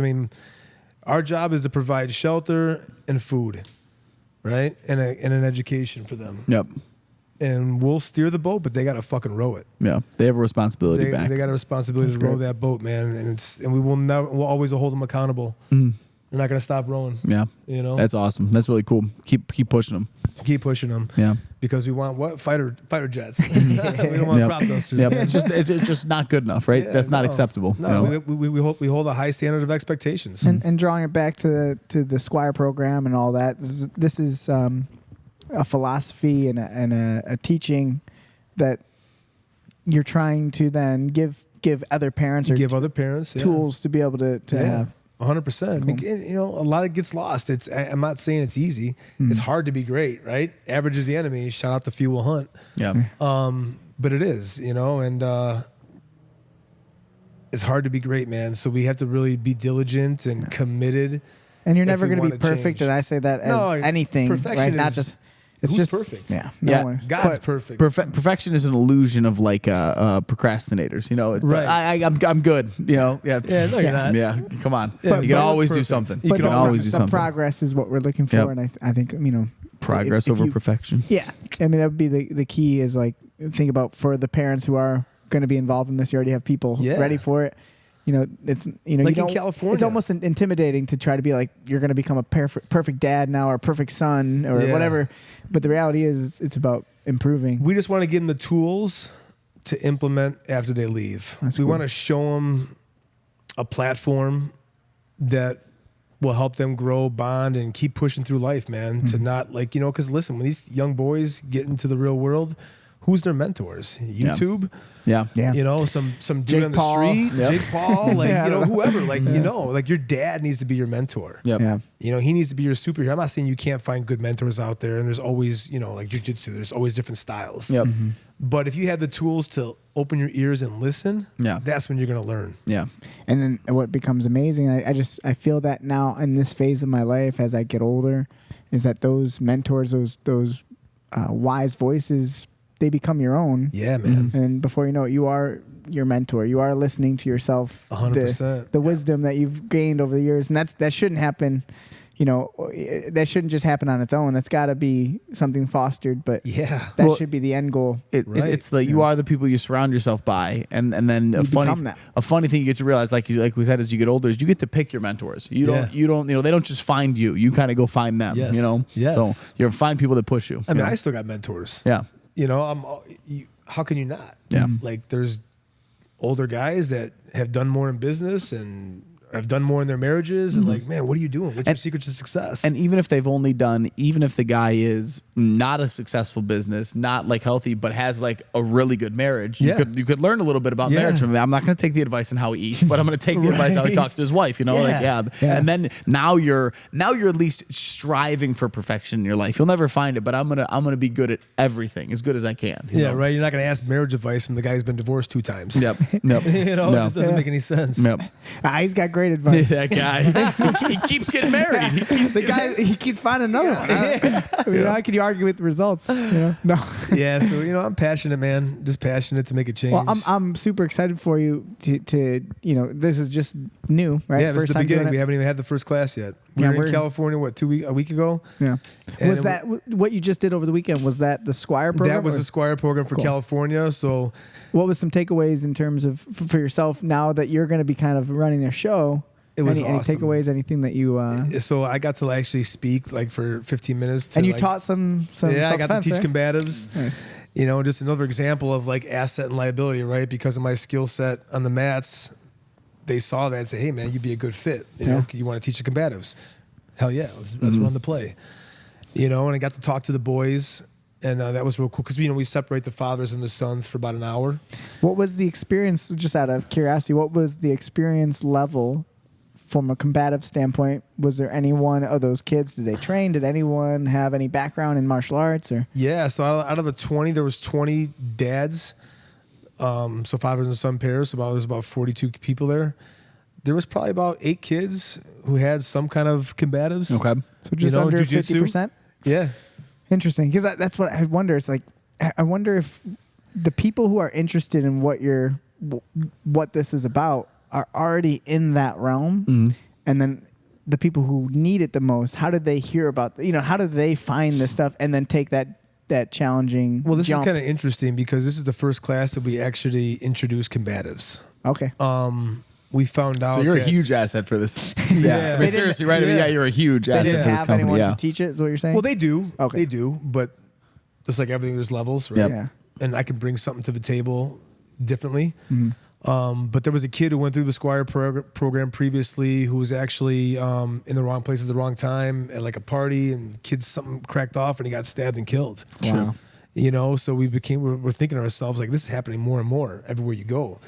Our job is to provide shelter and food. right? And an education for them. Yep. And we'll steer the boat, but they got to fucking row it. Yeah. They have a responsibility back. They got a responsibility to row that boat, man. And we'll always hold them accountable. They're not going to stop rowing. Yeah. You know, that's awesome. That's really cool. Keep pushing them. Keep pushing them. Yeah. Because we want what? Fighter jets. We don't want prop dusters. Yep. It's just not good enough, right? Yeah, that's not acceptable. No, you know? we hold a high standard of expectations. And drawing it back to the Squire program and all that, this is a philosophy and a teaching that you're trying to then give other parents or other parents tools to be able to have. 100%. Cool. You know, a lot of it gets lost. I'm not saying it's easy. It's hard to be great, right? Average is the enemy. Shout out to Few Hunt. Yeah. But it is, you know, and it's hard to be great, man. So we have to really be diligent and committed. And you're never going to be perfect. And I say that as anything, right? Not just. It's who's just perfect. Yeah. God's perfect. Perfection is an illusion of like procrastinators. You know, right. I'm good. You know. Yeah. Yeah. No, you're not. Yeah. Come on. Yeah, you can always do something. You can always do something. Progress is what we're looking for, Yep. and I think progress over perfection. Yeah. I mean, that would be the key. Is like think about for the parents who are going to be involved in this. You already have people ready for it. You know, it's like you in don't, California. It's almost intimidating to try to be like you're going to become a perfect dad now or perfect son or whatever. But the reality is, it's about improving. We just want to give them the tools to implement after they leave. We want to show them a platform that will help them grow, bond, and keep pushing through life, man. To not because listen, when these young boys get into the real world, who's their mentors? YouTube. Yeah. You know, some dude Jake on the Paul. street, Yep. Jake Paul, whoever, like your dad needs to be your mentor. Yep. Yeah. You know, he needs to be your superhero. I'm not saying you can't find good mentors out there, and there's always, like Jiu-Jitsu, there's always different styles. Yep. But if you have the tools to open your ears and listen, that's when you're going to learn. Yeah. And then what becomes amazing, I feel that now in this phase of my life as I get older, is that those mentors, those wise voices, they become your own. Yeah, man. And before you know it, you are your mentor. You are listening to yourself. 100%. The wisdom that you've gained over the years. And that shouldn't happen, that shouldn't just happen on its own. That's got to be something fostered. But that should be the end goal. It's you are the people you surround yourself by. And then a funny thing you get to realize, like we said, as you get older, is you get to pick your mentors. You don't, they don't just find you. You kind of go find them, Yes. Yes. So you find people that push you. I mean, I still got mentors. Yeah. How can you not? Yeah. Like there's older guys that have done more in business and have done more in their marriages and like, man, what are you doing? What's your secret to success? And even if the guy is not a successful business, not like healthy, but has like a really good marriage, you could learn a little bit about marriage from him. I'm not going to take the advice on how he eats, but I'm going to take the advice on how he talks to his wife, And then now you're at least striving for perfection in your life. You'll never find it, but I'm going to be good at everything, as good as I can. You know? Right. You're not going to ask marriage advice from the guy who's been divorced 2 times. Yep. It just doesn't make any sense. Yep. He's got great advice. That guy, he keeps getting married. He keeps finding another one. How can you argue with the results? No. Yeah, so I'm passionate, man. Just passionate to make a change. Well, I'm super excited for you to this is just new, right? Yeah, this is the beginning. We haven't even had the first class yet. We were in California, a week ago? Yeah. Was that what you just did over the weekend? Was that the Squire program? That was the Squire program for California. So, what was some takeaways in terms of for yourself now that you're going to be kind of running their show? It was any awesome. Anything that you? So I got to actually speak like for 15 minutes. And you taught some. Yeah, I got to teach combatives. Nice. Just another example of like asset and liability, right? Because of my skill set on the mats, they saw that and say, "Hey, man, you'd be a good fit. You want to teach the combatives? Hell yeah, let's run the play." And I got to talk to the boys. And that was real cool because we separate the fathers and the sons for about an hour. What was the experience? Just out of curiosity, what was the experience level from a combative standpoint? Was there any one of those kids? Did they train? Did anyone have any background in martial arts? Or so out of the 20, there was 20 dads. So fathers and son pairs. So there was about 42 people there. There was probably about 8 kids who had some kind of combatives. Okay, so just under Jiu-Jitsu. 50%. Yeah. Interesting, because that's what I wonder. It's like I wonder if the people who are interested in what this is about are already in that realm, and then the people who need it the most, how did they hear about, how did they find this stuff and then take that challenging Well, this jump? is kind of interesting because this is the first class that we actually introduced combatives. Okay. We found out. So you're a that- huge asset for this. Yeah. I mean, seriously, right? I mean, Yeah. you're a huge They asset didn't for this have company. anyone Yeah. to teach it, is what you're saying? Well, they do. Okay. They do, but just like everything, there's levels, right? Yep. Yeah. And I can bring something to the table differently. But there was a kid who went through the Squire program previously who was actually in the wrong place at the wrong time at like a party, and kids something cracked off and he got stabbed and killed. Wow. So we're thinking to ourselves, like, this is happening more and more everywhere you go.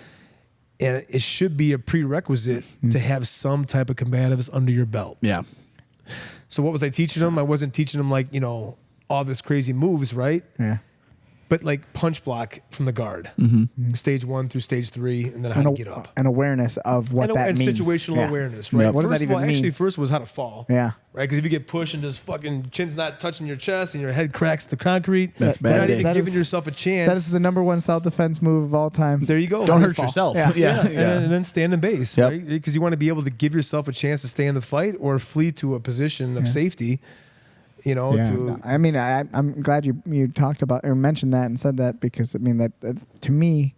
And it should be a prerequisite to have some type of combatives under your belt. Yeah. So what was I teaching them? I wasn't teaching them like, all this crazy moves, right? Yeah. But like punch block from the guard, stage 1 through stage 3, and then how to get up. An awareness of what that and means. situational Yeah. awareness, right? Yep. What does First that of all, even mean? actually, first was how to fall. Yeah. Right? Because if you get pushed and just fucking chin's not touching your chest and your head cracks the concrete, That's you're bad. not even That giving is- yourself a chance. That is the number one self-defense move of all time. there you go. Don't hurt fall. yourself. Yeah. Yeah. And then stand in base, Yep. right? Because you want to be able to give yourself a chance to stay in the fight or flee to a position of safety. I mean, I'm glad you talked about or mentioned that and said that, because I mean that to me,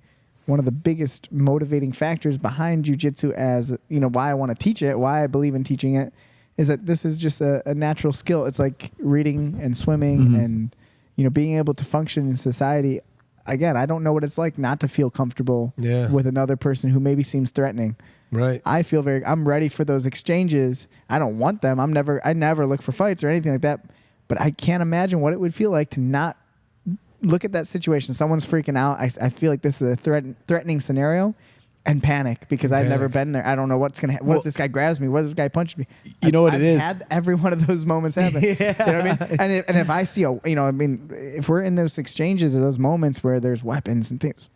one of the biggest motivating factors behind jiu-jitsu, as why I want to teach it, why I believe in teaching it, is that this is just a natural skill. It's like reading and swimming and being able to function in society. Again, I don't know what it's like not to feel comfortable with another person who maybe seems threatening. Right. I'm ready for those exchanges. I don't want them. I never look for fights or anything like that. But I can't imagine what it would feel like to not look at that situation. Someone's freaking out. I feel like this is a threatening scenario, and panic because I've never been there. I don't know what's gonna. What if this guy grabs me? What if this guy punches me? You know what I've it is? Had every one of those moments happen. You know what I mean? And if I see if we're in those exchanges or those moments where there's weapons and things,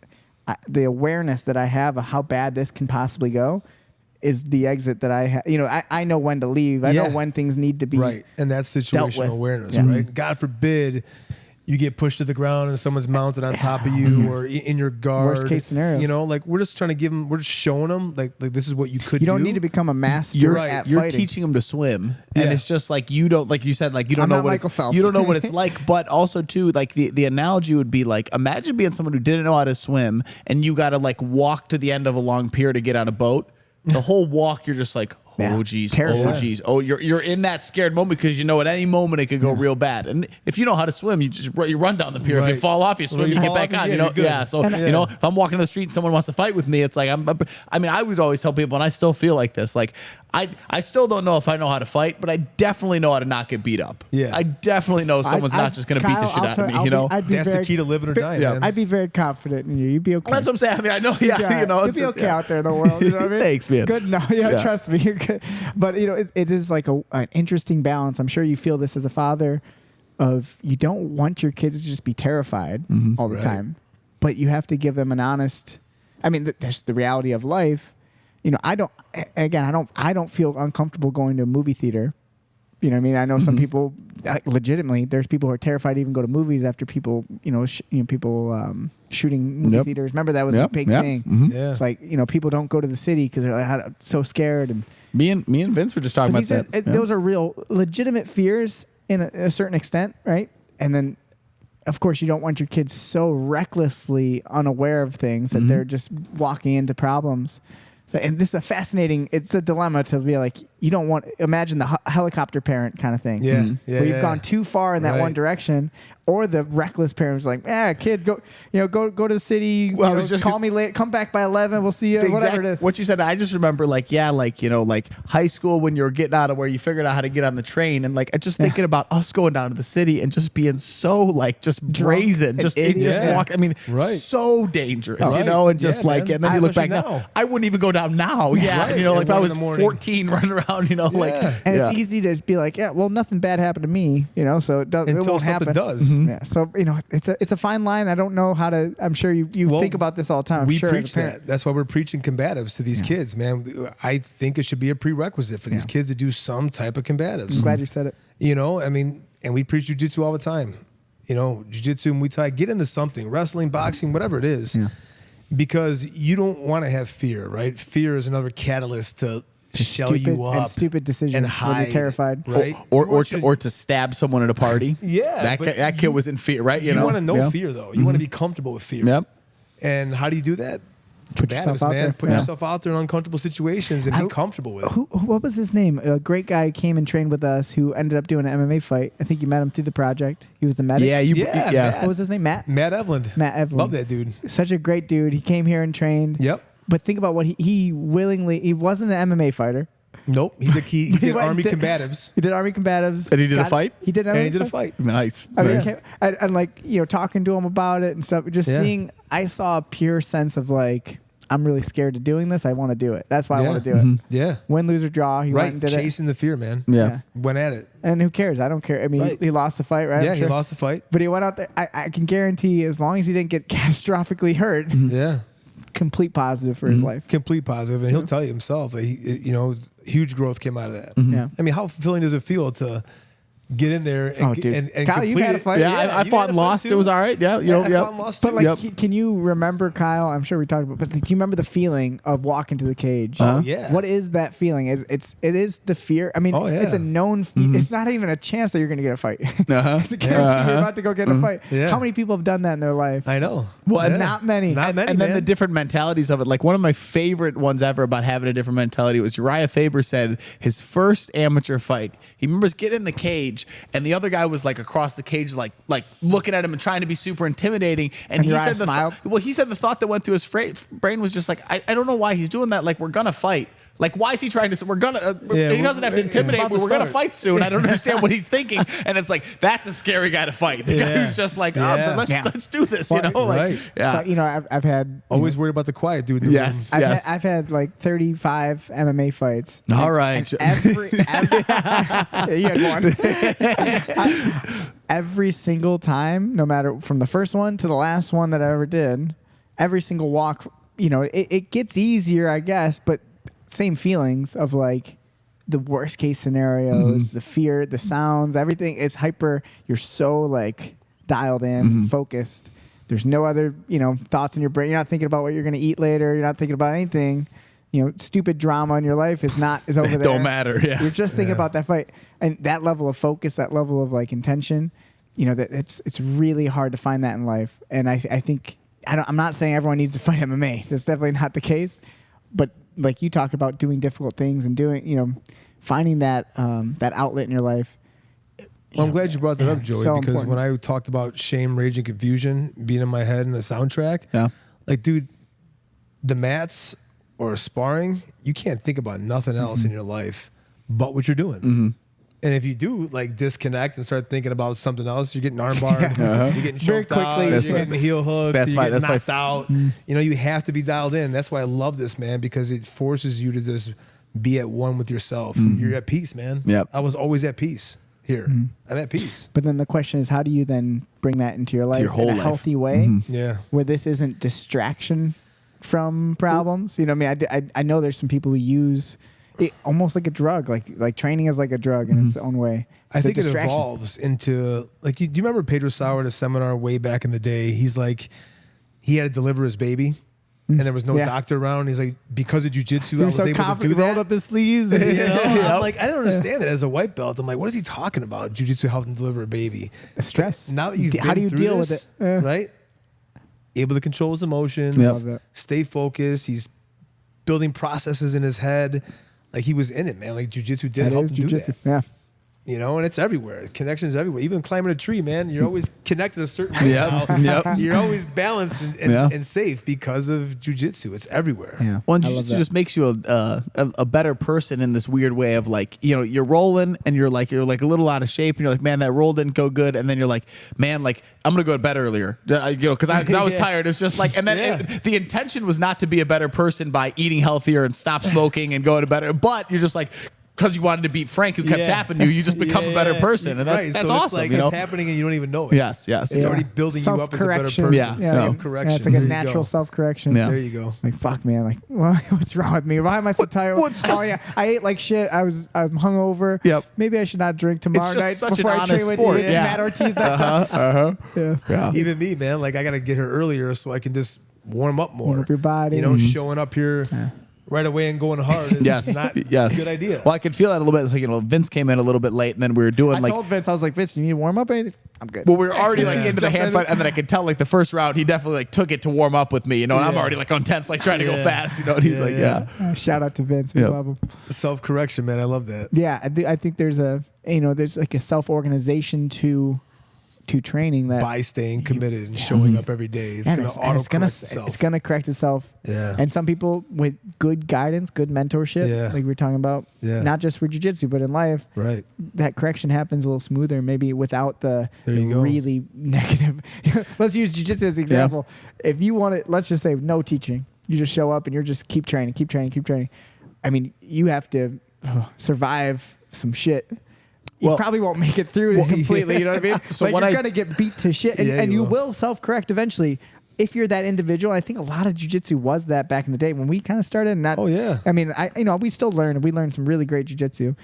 the awareness that I have of how bad this can possibly go is the exit that I have. I know when to leave. I know when things need to be right. And that's dealt situational with. awareness, Yeah. right? God forbid you get pushed to the ground and someone's mounted on top of you or in your guard. Worst case scenarios. Like we're just trying to give them, we're just showing them like this is what you could do. You don't need to become a master You're at You're fighting. teaching them to swim, and Yeah. it's just like you don't, like you said, like you don't I'm know not what Michael it's, Phelps. you don't know what it's like. But also too, like the analogy would be like, imagine being someone who didn't know how to swim, and you got to like walk to the end of a long pier to get on a boat. The whole walk, you're just like, Yeah. oh geez, Terrified. oh geez, oh you're in that scared moment because at any moment it could go real bad. And if you know how to swim, you run down the pier. If Right. you fall off, you swim, Well, you you get fall back off, on. yeah, you're good. Yeah. So if I'm walking the street and someone wants to fight with me, it's like I would always tell people, and I still feel like this, like I still don't know if I know how to fight, but I definitely know how to not get beat up. Yeah. I definitely know someone's not just going to beat the shit out of me. That's the key to living or dying, man. I'd be very confident in you. You'd be okay. That's what I'm saying. I mean, I know. Yeah. You'd It's be just, okay out there in the world. You know what I mean? Thanks, man. Good. No, Yeah. trust me, you're good. But it is like an interesting balance. I'm sure you feel this as a father. Of you don't want your kids to just be terrified all the Right. time, but you have to give them an honest. I mean, that's the reality of life. I don't feel uncomfortable going to a movie theater. You know what I mean? I know some people, legitimately, there's people who are terrified to even go to movies after people, people shooting movie theaters. Remember that was a big thing. Yeah. It's like, people don't go to the city because they're like, so scared. And Me and Vince were just talking but about that. those are real, legitimate fears in a certain extent, right? And then, of course, you don't want your kids so recklessly unaware of things that they're just walking into problems. So, and this is it's a dilemma to be like, you don't imagine the helicopter parent kind of thing. Yeah. Where you've gone too far in that Right. one direction, or the reckless parent was like, kid, go to the city, Well, I was just call me late, come back by 11, we'll see you, whatever it is. What you said, I just remember like high school when you were getting out of where you figured out how to get on the train, and like just thinking about us going down to the city and just being so like just brazen, and just idiot. walk. I mean, Right. so dangerous, Right. and just Yeah, like, man. and then you look back Especially now, now. I wouldn't even go down now. Yeah, Right. like if I At 1 was in the morning. 14 running around, like. And Yeah. it's easy to just be like, well, nothing bad happened to me, so it doesn't. It Until won't something happen. does. Yeah. So it's a fine line. I don't know how to. I'm sure you Well, think about this all the time. I'm we sure as a preach parent. that. That's why we're preaching combatives to these kids, man. I think it should be a prerequisite for these kids to do some type of combatives. I'm glad you said it. And we preach jiu-jitsu all the time. Jiu-jitsu and Muay Thai, get into something, wrestling, boxing, whatever it is. Yeah. Because you don't want to have fear, right? Fear is another catalyst to shell you up and stupid decisions and when hide, you're terrified. right? Or to stab someone at a party. Yeah, that kid was in fear, right? You want to know fear though. You want to be comfortable with fear. Yep. And how do you do that? Put yourself out there. Put yourself out there in uncomfortable situations and be comfortable with it. What was his name? A great guy came and trained with us who ended up doing an MMA fight. I think you met him through the project. He was the medic. Yeah. Matt. What was his name? Matt Eveland. Matt Eveland. Love that dude. Such a great dude. He came here and trained. Yep. But think about what he wasn't an MMA fighter. Nope. He did Army combatives. He did Army combatives. And he did a fight? He did And he did a fight. Nice. I mean, Nice. and like, talking to him about it and stuff, just seeing, I saw a pure sense of like, I'm really scared of doing this. I want to do it. That's why I want to do it. Yeah. Win, lose, or draw. He went and did Chasing the fear, man. Yeah. Went at it. And who cares? I don't care. I mean, he lost the fight, right? Yeah, he lost the fight. But he went out there. I can guarantee, as long as he didn't get catastrophically hurt, Yeah. complete positive for his life. Complete positive. And he'll tell you himself, huge growth came out of that. Yeah. I mean, how fulfilling does it feel to get in there and, and Kyle, you've complete had a it? fight. Yeah, I fought and lost. It was all right. Yeah. I fought and lost But too. like, can you remember, Kyle? I'm sure we talked about, but do you remember the feeling of walking to the cage? Oh, yeah. What is that feeling? It is the fear. I mean, Oh, yeah. it's a known. It's not even a chance that you're going to get a fight. It's a guarantee you're about to go get a fight. Yeah. How many people have done that in their life? I know. Well, Yeah. Not many. Not many, And then man. the different mentalities of it. Like one of my favorite ones ever about having a different mentality was Uriah Faber said his first amateur fight. He remembers getting in the cage and the other guy was like across the cage, like looking at him and trying to be super intimidating. And he Uriah said smiled? he said the thought that went through his brain was just like, I don't know why he's doing that. Like, we're gonna fight. Like, why is he trying to? We're gonna. He doesn't have to it's intimidate. about But to we're gonna start. fight soon. I don't understand what he's thinking. And it's like that's a scary guy to fight. The guy who's just like, let's do this. Well, Like, right. yeah. So I've had Always worried about the quiet dude. In the Yes. room. I've had like 35 MMA fights. All right. Every you had one. Every single time, no matter from the first one to the last one that I ever did, every single walk, it gets easier, I guess, but same feelings of like the worst case scenarios, the fear, the sounds, everything is hyper. You're so like dialed in, focused. There's no other, thoughts in your brain. You're not thinking about what you're going to eat later. You're not thinking about anything. Stupid drama in your life is over there. It don't matter. Yeah. You're just thinking about that fight and that level of focus, that level of like intention. That it's really hard to find that in life. And I think I'm not saying everyone needs to fight MMA. That's definitely not the case. But like you talk about doing difficult things and doing, finding that outlet in your life. Well, I'm glad you brought that up, Joey, so because important. when I talked about shame, rage, and confusion being in my head in the soundtrack, like, dude, the mats or sparring, you can't think about nothing else in your life but what you're doing. And if you do like disconnect and start thinking about something else, you're getting armbarred, you're getting Very choked out, quickly. you're That's getting heel hooked, you're getting my- knocked out. You have to be dialed in. That's why I love this, man, because it forces you to just be at one with yourself. You're at peace, man. Yep. I was always at peace here. I'm at peace. But then the question is, how do you then bring that into your life your whole in a life. healthy way Yeah. where this isn't distraction from problems? I know there's some people who use it almost like a drug, like training is like a drug in its own way. I It's a think it distraction. evolves into like, do you remember Pedro Sauer at a seminar way back in the day? He's like, he had to deliver his baby and there was no Yeah. doctor around. He's like, because of jiu-jitsu, I You're was so able to confident, do that. rolled up his sleeves. I'm like, I don't understand it as a white belt. I'm like, what is he talking about? Jiu-jitsu helping deliver a baby. Stress. Now that you've How do been you through deal this, with it? right? Able to control his emotions, Yep. Love it. stay focused. He's building processes in his head. Like he was in it, man. Like jiu-jitsu did That help is him do jujitsu. that. Yeah. And it's everywhere. Connections everywhere. Even climbing a tree, man. You're always connected a certain way Yep. now. Yep. You're always balanced and safe because of jiu-jitsu. It's everywhere. Yeah. Well, and I love jiu-jitsu that. just makes you a better person in this weird way of like, you're rolling and you're like a little out of shape and you're like, man, that roll didn't go good. And then you're like, man, like I'm going to go to bed earlier, because I was tired. It's just like, and then the intention was not to be a better person by eating healthier and stop smoking and go to bed. But you're just like, because you wanted to beat Frank, who kept tapping you, you just become a better person, and that's right. that's so awesome. It's like you know? it's happening and you don't even know it. Yes. It's already building you up as a better person. Yeah. Self-correction. Yeah, it's like There a you natural go. self-correction. Yeah. There you go. Like, fuck, man. Like, well, what's wrong with me? Why am I so tired? well, it's oh, just- yeah. I ate like shit. I'm hungover. Yep. Maybe I should not drink tomorrow just night such before an I train honest with sport. you. Yeah. Matt Ortiz. That's yeah. Even me, man. Like I got to get here earlier so I can just warm up more. Warm up your body. Showing up here right away and going hard is not a good idea. Well, I could feel that a little bit. It's like, Vince came in a little bit late, and then we were doing I told Vince, I was like, Vince, you need to warm up or anything? I'm good. Well, we were already into the hand fight, and then I could tell the first round he definitely took it to warm up with me, and I'm already on tense, trying to go fast, and he's shout out to Vince, we love him. Self-correction, man, I love that. Yeah, I think there's there's like a self-organization to training that by staying committed and showing up every day, it's going to auto-correct itself. It's going to correct itself. Yeah. And some people with good guidance, good mentorship, like we were talking about, not just for jiu-jitsu, but in life, right? That correction happens a little smoother, maybe without the really negative. Let's use jiu-jitsu as an example. If you want it, let's just say no teaching. You just show up and you're just keep training. I mean, you have to survive some shit. You probably won't make it through completely. You know what I mean? So you're going to get beat to shit. And you will self-correct eventually if you're that individual. I think a lot of jiu-jitsu was that back in the day when we kind of started. I mean, we still learn. We learned some really great jiu-jitsu.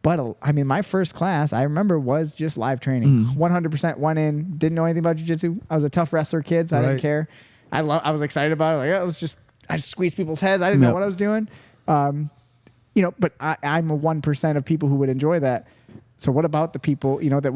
But, I mean, my first class, I remember, was just live training. 100% went in, didn't know anything about jiu-jitsu. I was a tough wrestler kid, so I didn't care. I was excited about it. Like, I just squeezed people's heads. I didn't know what I was doing. But I'm a 1% of people who would enjoy that. So what about the people that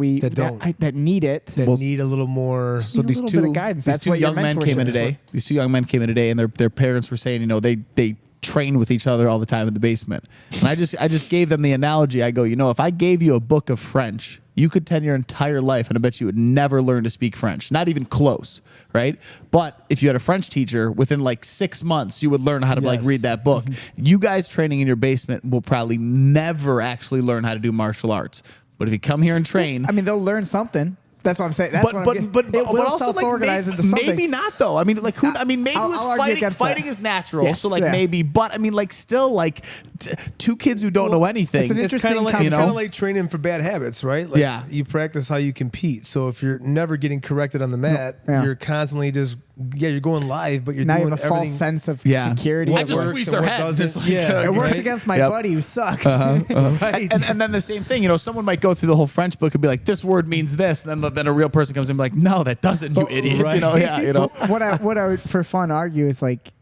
need it? That need a little more. So these two guidance. These two young men came in today. These two young men came in today, and their parents were saying, they train with each other all the time in the basement. And I just gave them the analogy. I go, if I gave you a book of French, you could tell your entire life, and I bet you would never learn to speak French. Not even close, right? But if you had a French teacher, within 6 months, you would learn how to read that book. You guys training in your basement will probably never actually learn how to do martial arts. But if you come here and train, I mean, they'll learn something. That's what I'm saying. That's but it will also self-organize into something. Maybe not though. I mean, maybe with fighting is natural. Yes, so maybe, but I mean, still two kids who don't know anything. It's kind of like training for bad habits, right? You practice how you compete. So if you're never getting corrected on the mat, you're constantly just you're going live, but you're now doing you have a false sense of security. I just squeeze their head. It works against my buddy who sucks. Right. And then the same thing. Someone might go through the whole French book and be like, "This word means this," and then a real person comes in and be like, "No, that doesn't, you idiot." Right. What I would for fun argue is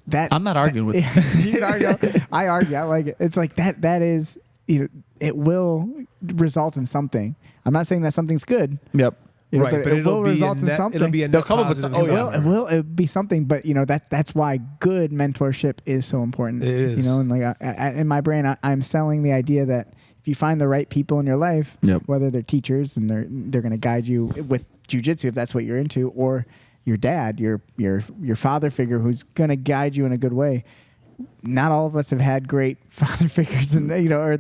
that. I'm not arguing with you. You can argue. I argue. I like it. It's like that. That is, it will result in something. I'm not saying that something's good. Yep. But it will result in something. It'll be a they'll come up with something. It will be something. But that's why good mentorship is so important. It is. And in my brain, I'm selling the idea that if you find the right people in your life, whether they're teachers and they're going to guide you with jiu-jitsu if that's what you're into, or your dad, your father figure who's going to guide you in a good way. Not all of us have had great father figures and or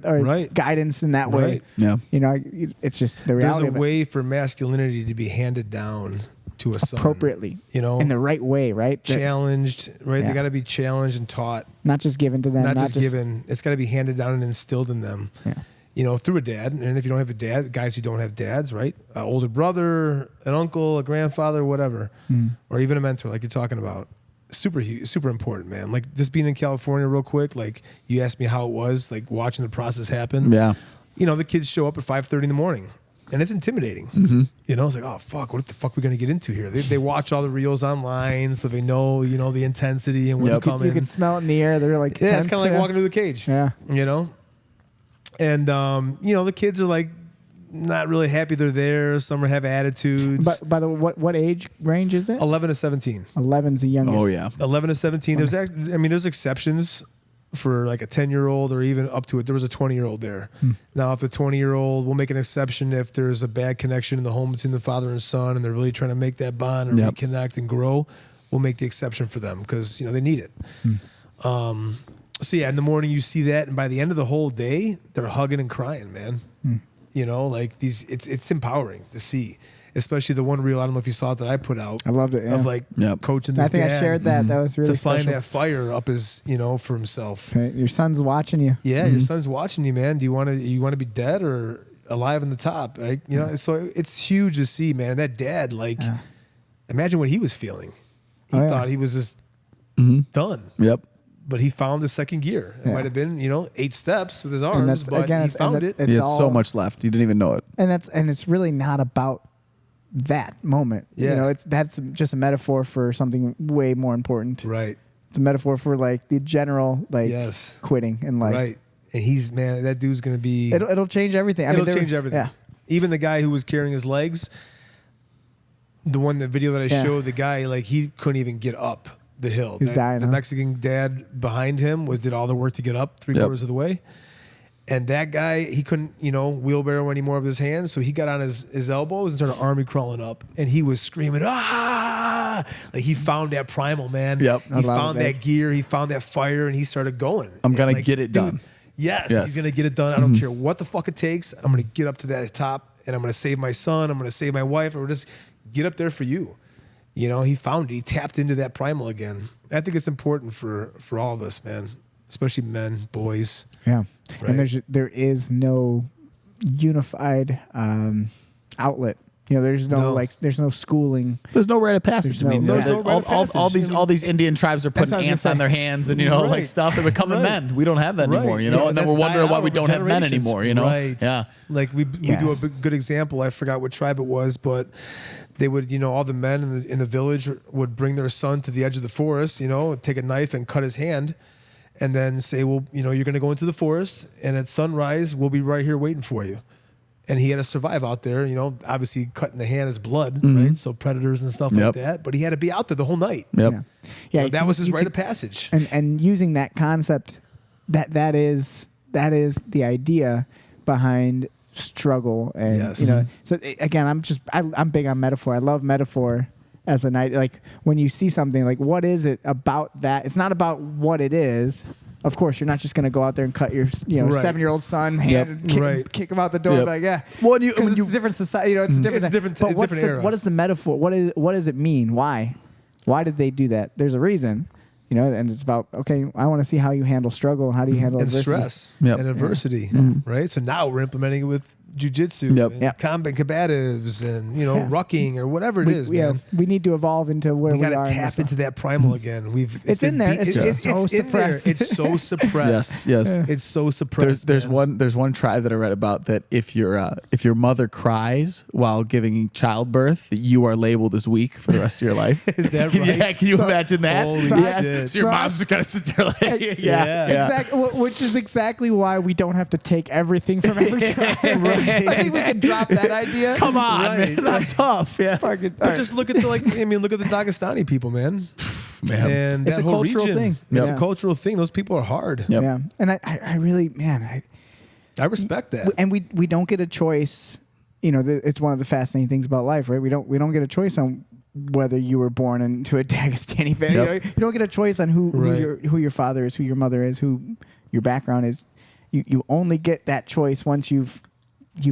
guidance in that way. Yeah. It's just the reality. There's a way for masculinity to be handed down to a son appropriately, in the right way, right? Challenged, right? They got to be challenged and taught, not just given to them. Not just given. It's got to be handed down and instilled in them. Yeah. Through a dad. And if you don't have a dad, guys who don't have dads, right? An older brother, an uncle, a grandfather, whatever, or even a mentor, like you're talking about. Super important, man. Just being in California real quick, you asked me how it was, watching the process happen. Yeah. The kids show up at 5:30 in the morning and it's intimidating. It's like, oh fuck, what the fuck are we gonna get into here? They watch all the reels online, so they know, the intensity and what's coming. You can smell it in the air. They're like, yeah, it's kind of like walking through the cage. Yeah. And the kids are not really happy they're there. Some have attitudes. But by the way, what age range is it? 11 to 17. 11's the youngest. Oh yeah. 11 to 17. There's exceptions for a 10-year-old or even up to it. There was a 20-year-old there. Now, if the 20-year-old, we'll make an exception if there's a bad connection in the home between the father and son, and they're really trying to make that bond and reconnect and grow. We'll make the exception for them because they need it. So yeah, in the morning you see that, and by the end of the whole day, they're hugging and crying, man. It's empowering to see, especially the one reel. I don't know if you saw it that I put out. I loved it. Of coaching this I think dad I shared that. That was really to special. find that fire up his, for himself. Okay. Your son's watching you. Yeah, your son's watching you, man. Do you want to be dead or alive in the top? Right? So it's huge to see, man. That dad, imagine what he was feeling. He thought he was just done. Yep. But he found the second gear. It might have been, 8 steps with his arms, but he found it. He had so much left. He didn't even know it. And it's really not about that moment. Yeah. That's just a metaphor for something way more important. Right. It's a metaphor for like the general like quitting in life. Right. And that dude's going to be... It'll change everything. It'll change everything. Yeah. Even the guy who was carrying his legs, the video that I showed, the guy, like, he couldn't even get up the hill. He's dying. The Mexican dad behind him did all the work to get up 3/4 of the way. And that guy, he couldn't, wheelbarrow any more of his hands. So he got on his elbows and started army crawling up. And he was screaming, ah! Like, he found that primal, man. Yep. He found that gear. He found that fire. And he started going. I'm going to get it done. Yes, he's going to get it done. I don't care what the fuck it takes. I'm going to get up to that top. And I'm going to save my son. I'm going to save my wife. Or just get up there for you. He found it. He tapped into that primal again. I think it's important for all of us, man. Especially men, boys. Yeah. Right? And there is no unified outlet. There's no schooling. There's no rite of passage. All these Indian tribes are putting ants on their hands and like stuff. They're becoming men. We don't have that anymore. And then we're wondering why we don't have men anymore. Right. Yeah. Like we do a good example. I forgot what tribe it was, but they would, all the men in the village would bring their son to the edge of the forest. Take a knife and cut his hand. And then say, well, you're going to go into the forest, and at sunrise, we'll be right here waiting for you. And he had to survive out there, obviously cutting the hand is blood, right? So predators and stuff like that. But he had to be out there the whole night. Yep. Yeah. That was his rite of passage. And using that concept, that is the idea behind struggle. And so again, I'm big on metaphor. I love metaphor. As a night, like when you see something, like what is it about that? It's not about what it is. Of course, you're not just going to go out there and cut your 7-year-old son hand and kick him out the door. And be like, yeah, well, it's a different society. It's different. It's different. But Era. What is the metaphor? What does it mean? Why did they do that? There's a reason. And it's about, okay, I want to see how you handle struggle and how do you handle adversity. Stress and adversity, right? So now we're implementing it with Jiu-Jitsu, and combatives, and rucking or whatever it is. Man. We need to evolve into where we are. We got to tap into that primal again. It's in there. It's so suppressed. It's so suppressed. Yes. It's so suppressed. There's one tribe that I read about that if your mother cries while giving childbirth, you are labeled as weak for the rest of your life. Is that right? Yeah. Can you imagine that? Holy shit. So your mom's just gonna sit there like, Exactly. Which is exactly why we don't have to take everything from every tribe. I think we can drop that idea. Come on, man. I'm tough. Yeah. But just look at look at the Dagestani people, man. And it's that a whole cultural region. thing. It's a cultural thing. Those people are hard. Yep. Yeah. And I really, man, I respect that. And we don't get a choice. It's one of the fascinating things about life, right? We don't get a choice on whether you were born into a Dagestani family. You don't get a choice on who your father is, who your mother is, who your background is. You only get that choice once you've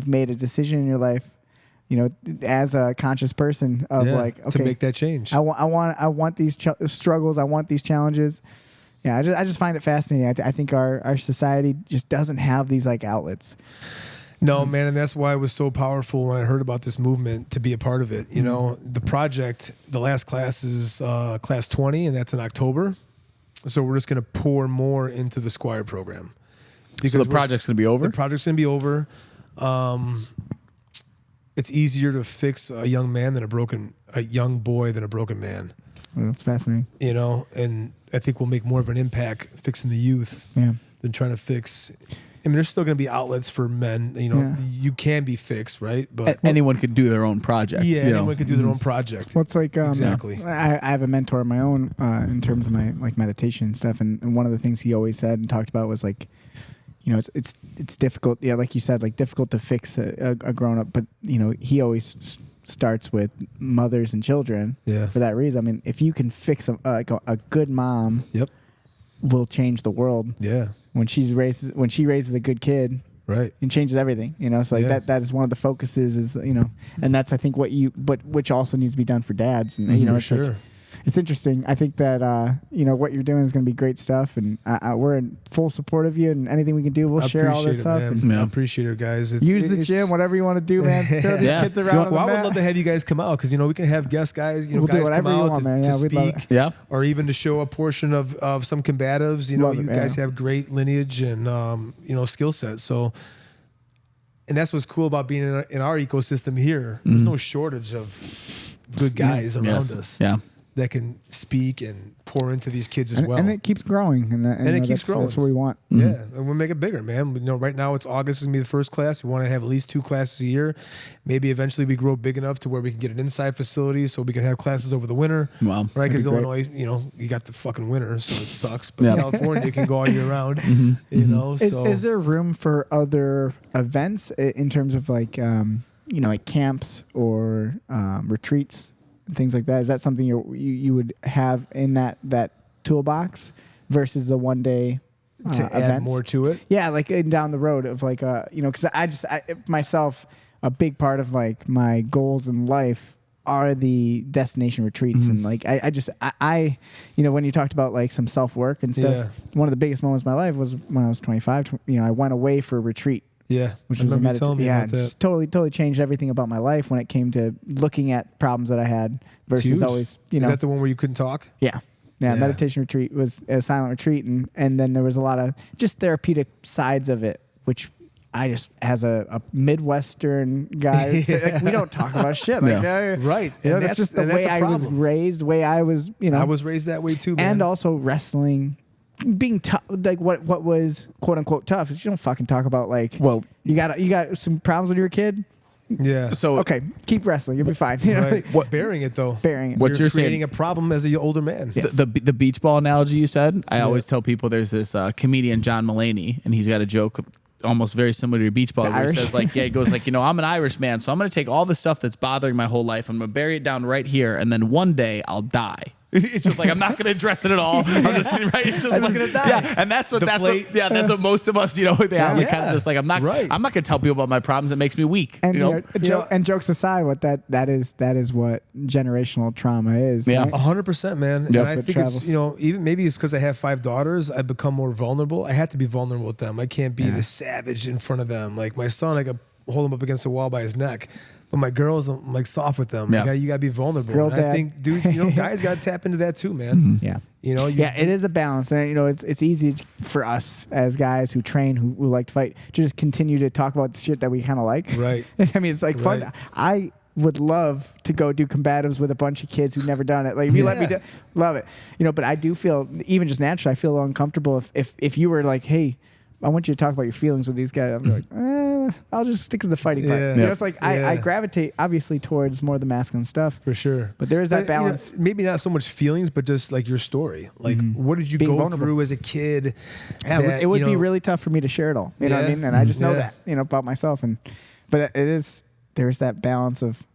made a decision in your life, as a conscious person of like, okay, to make that change. I want these struggles. I want these challenges. Yeah. I just find it fascinating. I think our society just doesn't have these like outlets. No, man. And that's why it was so powerful when I heard about this movement to be a part of it. The project, the last class is class 20, and that's in October. So we're just going to pour more into the Squire program. Because the project's going to be over? The project's going to be over. It's easier to fix a young boy than a broken man. Well, that's fascinating. And I think we'll make more of an impact fixing the youth than trying to fix. I mean, there's still going to be outlets for men. You can be fixed, right? But anyone could do their own project. Yeah, anyone could do their own project. Well, it's like exactly. I have a mentor of my own in terms of my like meditation and stuff, and one of the things he always said and talked about was like, it's difficult. Yeah, like you said, like difficult to fix a grown up, but he always starts with mothers and children. Yeah. For that reason, I mean, if you can fix a good mom, will change the world. Yeah. When she raises a good kid, right, it changes everything. So like that is one of the focuses is and that's I think which also needs to be done for dads. And it's sure. like, it's interesting. I think that what you're doing is going to be great stuff, and we're in full support of you. And anything we can do, we'll share all this stuff. Man. I appreciate it, guys. Use the gym, whatever you want to do, man. Throw these kids around. I would love to have you guys come out because we can have guest guys. We'll guys do whatever come you out want, man. to We'd love speak, it. or even to show a portion of some combatives. You guys have great lineage and skill set. So. And that's what's cool about being in our ecosystem here. There's no shortage of good guys around us. Yeah. that can speak and pour into these kids as well. And it keeps growing. And it keeps growing. That's what we want. Yeah, and we'll make it bigger, man. You know, right now it's August is gonna be the first class. We want to have at least 2 classes a year. Maybe eventually we grow big enough to where we can get an inside facility so we can have classes over the winter. Wow. Right? Because Illinois, you know, you got the fucking winter, so it sucks. But California, you can go all year round. You know, Is there room for other events in terms of like, you know, like camps or retreats? Things like that. Is that something you would have in that toolbox versus the one day to add events? more to it? Yeah, like down the road of like you know, because I myself, a big part of like my goals in life are the destination retreats. And like I you know, when you talked about like some self work and stuff, one of the biggest moments of my life was when I was 25. You know, I went away for a retreat. Yeah, which was a meditation. Yeah, just totally changed everything about my life when it came to looking at problems that I had versus always, you know. Is that the one where you couldn't talk? Yeah. Meditation retreat was a silent retreat, and then there was a lot of just therapeutic sides of it, which I just, as a Midwestern guy, like, we don't talk about shit like that. Right. You know, that's just the way I was raised, the way I was, you know. I was raised that way too, man. And also wrestling. Being tough, like what was quote unquote tough is you don't fucking talk about like, well, you got some problems when you were a kid. Yeah. So okay, keep wrestling, you'll be fine. You know? Right. What bearing it though? Bearing it. What you're creating saying, a problem as an older man. Yes. The beach ball analogy you said. I always tell people there's this comedian John Mulaney, and he's got a joke almost very similar to your beach ball where he says like, he goes like, you know, I'm an Irish man, so I'm gonna take all the stuff that's bothering my whole life, I'm gonna bury it down right here, and then one day I'll die. It's just like, I'm not going to address it at all. I'm just going to die. Yeah, and that's what most of us, you know, they have kind of just like, I'm not going to tell people about my problems. It makes me weak. And you know? And jokes aside, what that is what generational trauma is. Yeah, right? 100%, man. Yep. And I think it's, you know, even maybe it's because I have 5 daughters, I become more vulnerable. I have to be vulnerable with them. I can't be the savage in front of them. Like my son, I could hold him up against the wall by his neck. But my girls, I'm like soft with them. Yeah. You gotta be vulnerable. Girl and dad. I think, dude, you know, guys gotta tap into that too, man. Yeah. You know, it is a balance, and you know, it's easy for us as guys who train, who like to fight, to just continue to talk about the shit that we kind of like. Right. I mean, it's like fun. I would love to go do combatives with a bunch of kids who've never done it. Like, if you let me do, love it. You know, but I do feel, even just naturally, I feel a little uncomfortable if you were like, hey, I want you to talk about your feelings with these guys. I'm like, I'll just stick to the fighting part. You know, it's like I gravitate obviously towards more of the masculine stuff. For sure. But there is that balance. You know, maybe not so much feelings, but just like your story. Like, what did you go through as a kid? Yeah, it would be really tough for me to share it all. You know what I mean? And I just know that, you know, about myself. But there's that balance of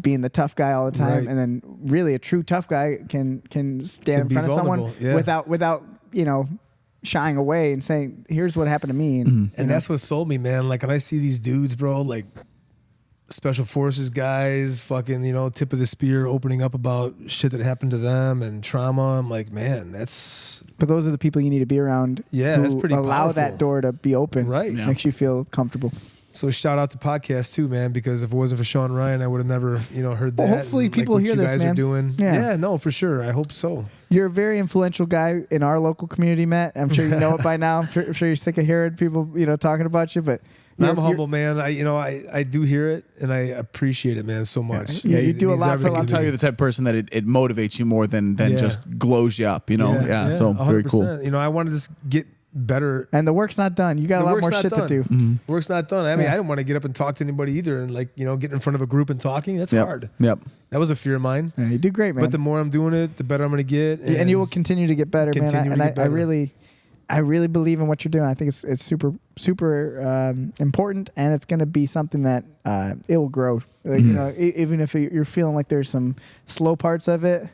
being the tough guy all the time, and then really a true tough guy can stand in front of someone without you know, shying away and saying, here's what happened to me. And that's what sold me, man. Like, when I see these dudes, bro, like special forces guys, fucking, you know, tip of the spear, opening up about shit that happened to them and trauma, I'm like, man, but those are the people you need to be around. Yeah, that's pretty allow powerful. that door to be open. Right. Yeah. Makes you feel comfortable. So shout out to podcasts too, man, because if it wasn't for Sean Ryan, I would have never, you know, heard that. Well, hopefully people hear this, man. You guys are doing. Yeah, no, for sure. I hope so. You're a very influential guy in our local community, Matt. I'm sure you know it by now. I'm sure you're sick of hearing people, you know, talking about you, but I'm humble, man. I do hear it, and I appreciate it, man, so much. Yeah, you do a lot for a lot. I can tell you're the type of person that it motivates you more than just glows you up, you know? Yeah, so 100%. Very cool. You know, I want to just get better. And the work's not done. You got a lot more shit to do. Work's not done. I mean, I didn't want to get up and talk to anybody either, and like, you know, get in front of a group and talking. That's hard. Yep. That was a fear of mine. Yeah, you do great, man. But the more I'm doing it, the better I'm going to get. And you will continue to get better, man. I really believe in what you're doing. I think it's super important, and it's going to be something that it will grow. Like, you know, even if you're feeling like there's some slow parts of it,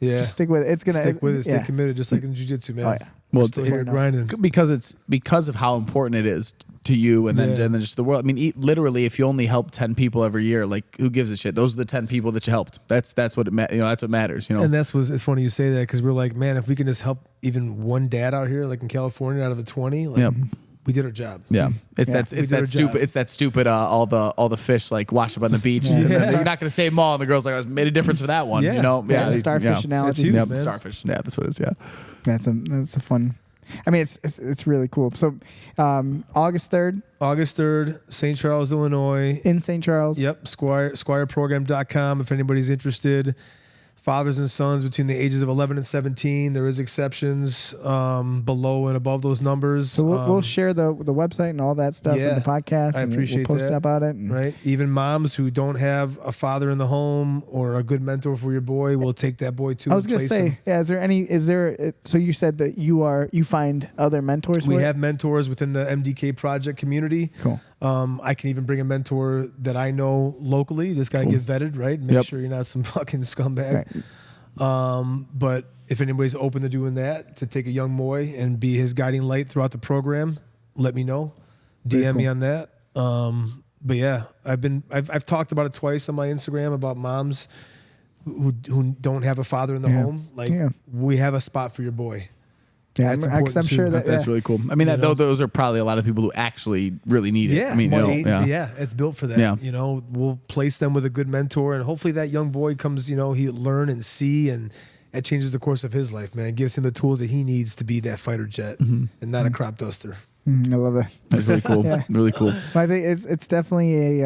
just stick with it. It's gonna stick with it. Stay committed, just like in jiu-jitsu, man. Oh yeah. Well, it's here grinding because of how important it is to you, and then just the world. I mean, literally, if you only help 10 people every year, like, who gives a shit? Those are the 10 people that you helped. That's what that's what matters. You know, and it's funny you say that, because we're like, man, if we can just help even one dad out here, like in California, out of the 20, like, we did our job. Yeah, it's that stupid. All the fish like wash up on the beach. You're not going to save them all. And the girl's like, I made a difference for that one. You know, starfish analogy. That's huge, starfish. Yeah, that's what it is. Yeah, that's a fun. I mean, it's really cool. So, August 3rd, St. Charles, Illinois. In St. Charles. Yep, squireprogram.com if anybody's interested. fathers and sons between the ages of 11 and 17. There is exceptions below and above those numbers. So we'll share the website and all that stuff in the podcast. I appreciate we'll post that. about it. Right. Even moms who don't have a father in the home or a good mentor for your boy will take that boy too. I was going to say, so you said that you find other mentors? We have mentors within the MDK project community. Cool. I can even bring a mentor that I know locally. This guy get vetted, right? Make sure you're not some fucking scumbag. Right. But if anybody's open to doing that, to take a young boy and be his guiding light throughout the program, let me know. DM me on that. But yeah, I've talked about it twice on my Instagram about moms who don't have a father in the home. Like we have a spot for your boy. Yeah, I'm sure that's really cool. I mean, those are probably a lot of people who actually really need it. Yeah, I mean, it's built for that. Yeah. You know, we'll place them with a good mentor, and hopefully that young boy comes. You know, he learn and see, and it changes the course of his life. Man, it gives him the tools that he needs to be that fighter jet and not a crop duster. I love it. That's really cool. Really cool. I think it's definitely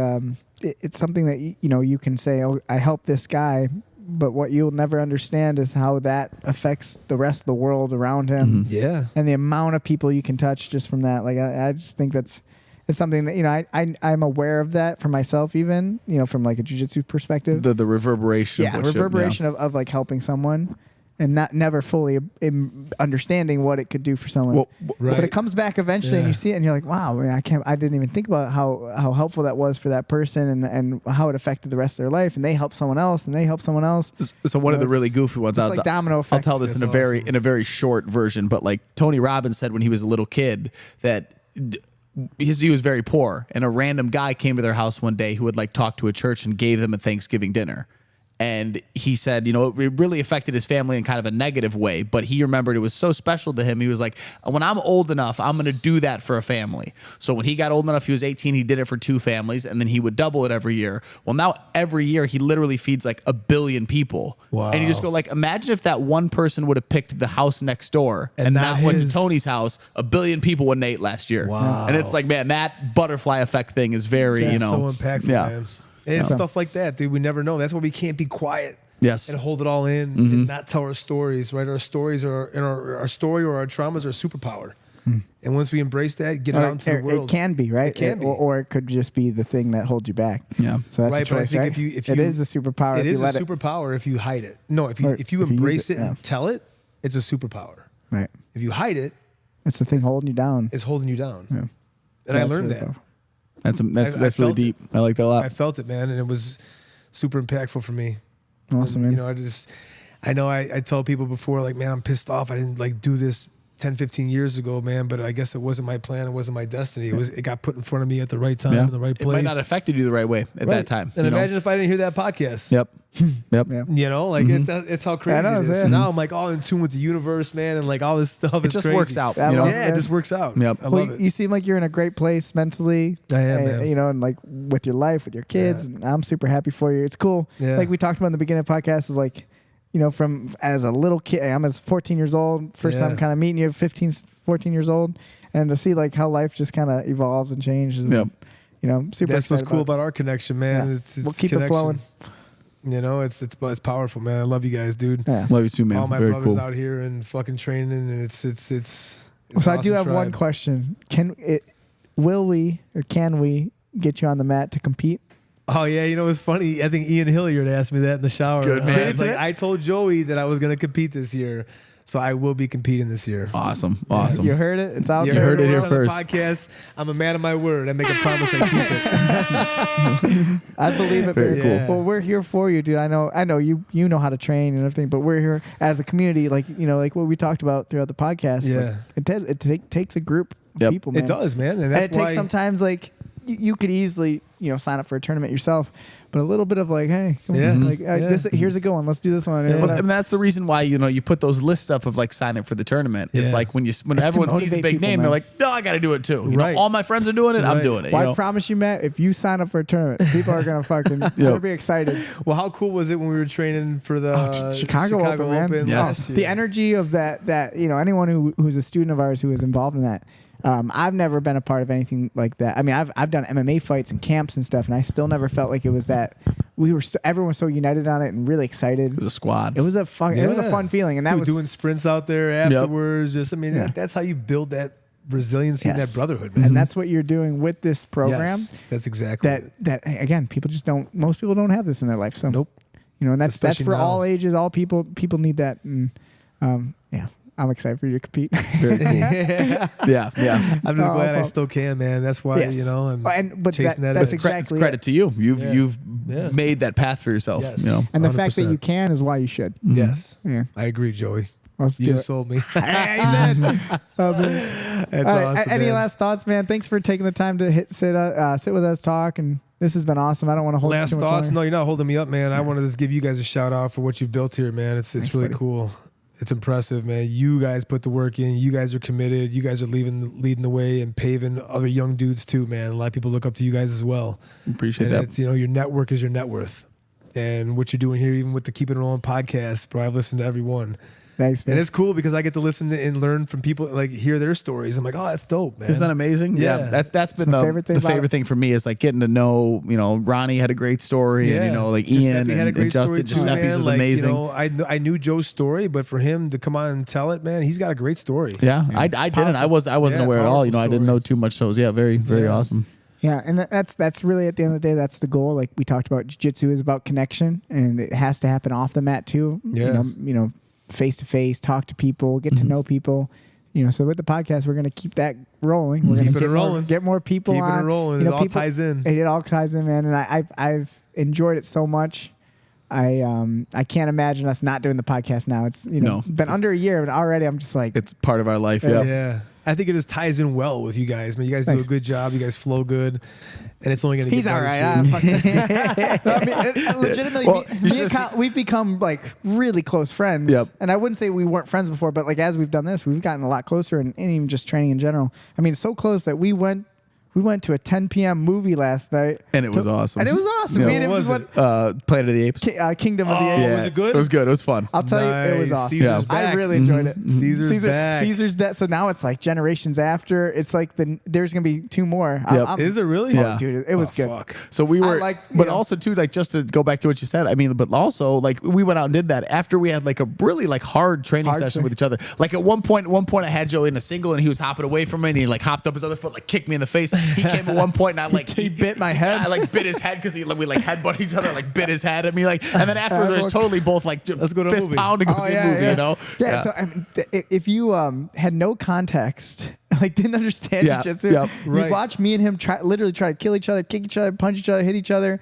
it's something that you can say, oh, I helped this guy. But what you'll never understand is how that affects the rest of the world around him. Yeah. And the amount of people you can touch just from that. Like, I just think it's something that, I'm aware of that for myself, even, from like a jiu-jitsu perspective. The reverberation. Yeah, reverberation of like helping someone and never fully understanding what it could do for someone. But it comes back eventually and you see it and you're like, wow, man, I didn't even think about how helpful that was for that person and how it affected the rest of their life. And they help someone else and they help someone else. So one of the really goofy ones, it's like domino effect. I'll tell this in a very short version, but like Tony Robbins said when he was a little kid that he was very poor and a random guy came to their house one day who would like talk to a church and gave them a Thanksgiving dinner. And he said, it really affected his family in kind of a negative way, but he remembered it was so special to him. He was like, when I'm old enough, I'm going to do that for a family. So when he got old enough, he was 18, he did it for 2 families, and then he would double it every year. Well, now every year he literally feeds like 1 billion people. Wow. And you just go like, imagine if that one person would have picked the house next door and not went to Tony's house, 1 billion people wouldn't ate last year. Wow. And it's like, man, that butterfly effect thing is very, so impactful, man. And stuff like that, dude. We never know. That's why we can't be quiet. Yes. And hold it all in and not tell our stories, right? Our stories are our story or our traumas are a superpower. And once we embrace that, get it out into the world. It can be, right? It can be. Or it could just be the thing that holds you back. Yeah. So that's right, a choice, but I right? think if you, it is a superpower. It is a superpower if you hide it. No, if you embrace it and tell it, it's a superpower. Right. If you hide it, it's the thing holding you down. It's holding you down. Yeah. And I learned that. That's really deep. I like that a lot. I felt it, man, and it was super impactful for me. Awesome, man. I tell people before, like, man, I'm pissed off. I didn't like do this 10, 15 years ago, man, but I guess it wasn't my plan. It wasn't my destiny. It got put in front of me at the right time, in the right place. It might not have affected you the right way at that time. And imagine if I didn't hear that podcast. Yep. It's how crazy it is. So now I'm like all in tune with the universe, man, and like all this stuff. It just crazy. works out. It just works out. Yep. I love it. You seem like you're in a great place mentally. I am, man. And like with your life, with your kids. And I'm super happy for you. It's cool. Yeah. Like we talked about in the beginning of the podcast is like, from as a little kid, I'm as 14 years old, first time kind of meeting you, 15, 14 years old, and to see like how life just kind of evolves and changes. Yep. And, super That's what's cool about about our connection, man. Yeah. It's We'll keep connection. it flowing. It's powerful, man. I love you guys, dude. Yeah. Love you too, man. All my Very brothers cool. out here and fucking training, and it's So awesome I do have tribe. one question. Can we get you on the mat to compete? Oh yeah, it's funny. I think Ian Hilliard asked me that in the shower. Good man. I told Joey that I was going to compete this year, so I will be competing this year. Awesome. You heard it. It's out You there. heard it here on first. The podcast. I'm a man of my word. I make a promise, I keep it. I believe it. Very cool. cool. Well, we're here for you, dude. I know you know how to train and everything, but we're here as a community, like like what we talked about throughout the podcast. Yeah. Like, it takes a group of people, man. It does, man, and that's it takes sometimes like you could easily sign up for a tournament yourself, but a little bit of like, hey, come on, like here's a good one. Let's do this one. Well, and that's the reason why you put those lists up of like sign up for the tournament. It's like when everyone sees a big people, name, man. they're like, no, I got to do it too. Right. All my friends are doing it. I'm doing it. Well, I promise you, Matt, if you sign up for a tournament, people are gonna fucking they'll be excited. Well, how cool was it when we were training for the Chicago Open, man? Yes. The energy of that anyone who's a student of ours who is involved in that. I've never been a part of anything like that. I mean, I've done MMA fights and camps and stuff, and I still never felt like it was that everyone was so united on it and really excited. It was a squad. It was a fun feeling, and that was doing sprints out there afterwards. Just that's how you build that resiliency and that brotherhood, man. And that's what you're doing with this program. Yes, that's exactly that again, most people don't have this in their life. So nope. And that's for all ages, all people. People need that, and I'm excited for you to compete. Very cool. yeah. I'm just glad I still can, man. That's why I'm chasing that. That's exactly it's credit to you. You've made that path for yourself. Yes. And the 100%. fact that you can is why you should. Yes, I agree, Joey. Let's you do just it. sold me. That's awesome. Any man. last thoughts, man? Thanks for taking the time to sit with us, talk, and this has been awesome. I don't want to hold last too much thoughts. longer. No, you're not holding me up, man. I want to just give you guys a shout out for what you've built here, man. It's really cool. It's impressive, man. You guys put the work in. You guys are committed. You guys are leading the way and paving other young dudes too, man. A lot of people look up to you guys as well. Appreciate and that. It's, your network is your net worth. And what you're doing here, even with the Keep It Rolling podcast, bro, I've listened to every one. Thanks, man. And it's cool because I get to listen to and learn from people, like hear their stories. I'm like, oh, that's dope, man. Isn't that amazing? Yeah. That's been the favorite thing for me is like getting to know, Ronnie had a great story and, like Ian and Justin. Giuseppe's was amazing. I knew Joe's story, but for him to come on and tell it, man, he's got a great story. Yeah. I didn't. I wasn't aware at all. I didn't know too much. So it was, very, very awesome. Yeah, and that's really at the end of the day, that's the goal. Like we talked about, jiu-jitsu is about connection, and it has to happen off the mat too. Yeah. Face to face, talk to people, get to know people. So with the podcast, we're going to keep that rolling. We're going to get more people keep on. It rolling. It all ties in. It all ties in, man. And I've enjoyed it so much. I can't imagine us not doing the podcast now. It's been under a year, but already I'm just like it's part of our life. Yeah. I think it just ties in well with you guys. Man, you guys do a good job. You guys flow good. And it's only going to get better. He's all right. Legitimately, me and Kyle, we've become like really close friends. Yep. And I wouldn't say we weren't friends before, but like as we've done this, we've gotten a lot closer, and even just training in general. I mean, so close that we went to a 10 p.m. movie last night. And it was awesome. And it was awesome. Planet of the Apes. Kingdom of the Apes. Yeah. Was it good? It was good. It was fun. I'll tell you, it was awesome. Caesar's back. I really enjoyed it. Caesar's back. Caesar's dead. So now it's like generations after. It's like there's going to be 2 more. Is it really? Yeah. Dude, it was good. Fuck. So we were, also too, like just to go back to what you said, I mean, but also like we went out and did that after we had like a really like hard training session with each other. Like at one point I had Joe in a single and he was hopping away from me and he like hopped up his other foot, like kicked me in the face. He came at one point and I like he bit my head. I like bit his head because we like headbutt each other, like bit his head at me, like, and then after there's totally both like let's go to fist movie. pounding to see a movie, Yeah. So I mean, if you had no context, like didn't understand jiu-jitsu, you'd watch me and him literally try to kill each other, kick each other, punch each other, hit each other.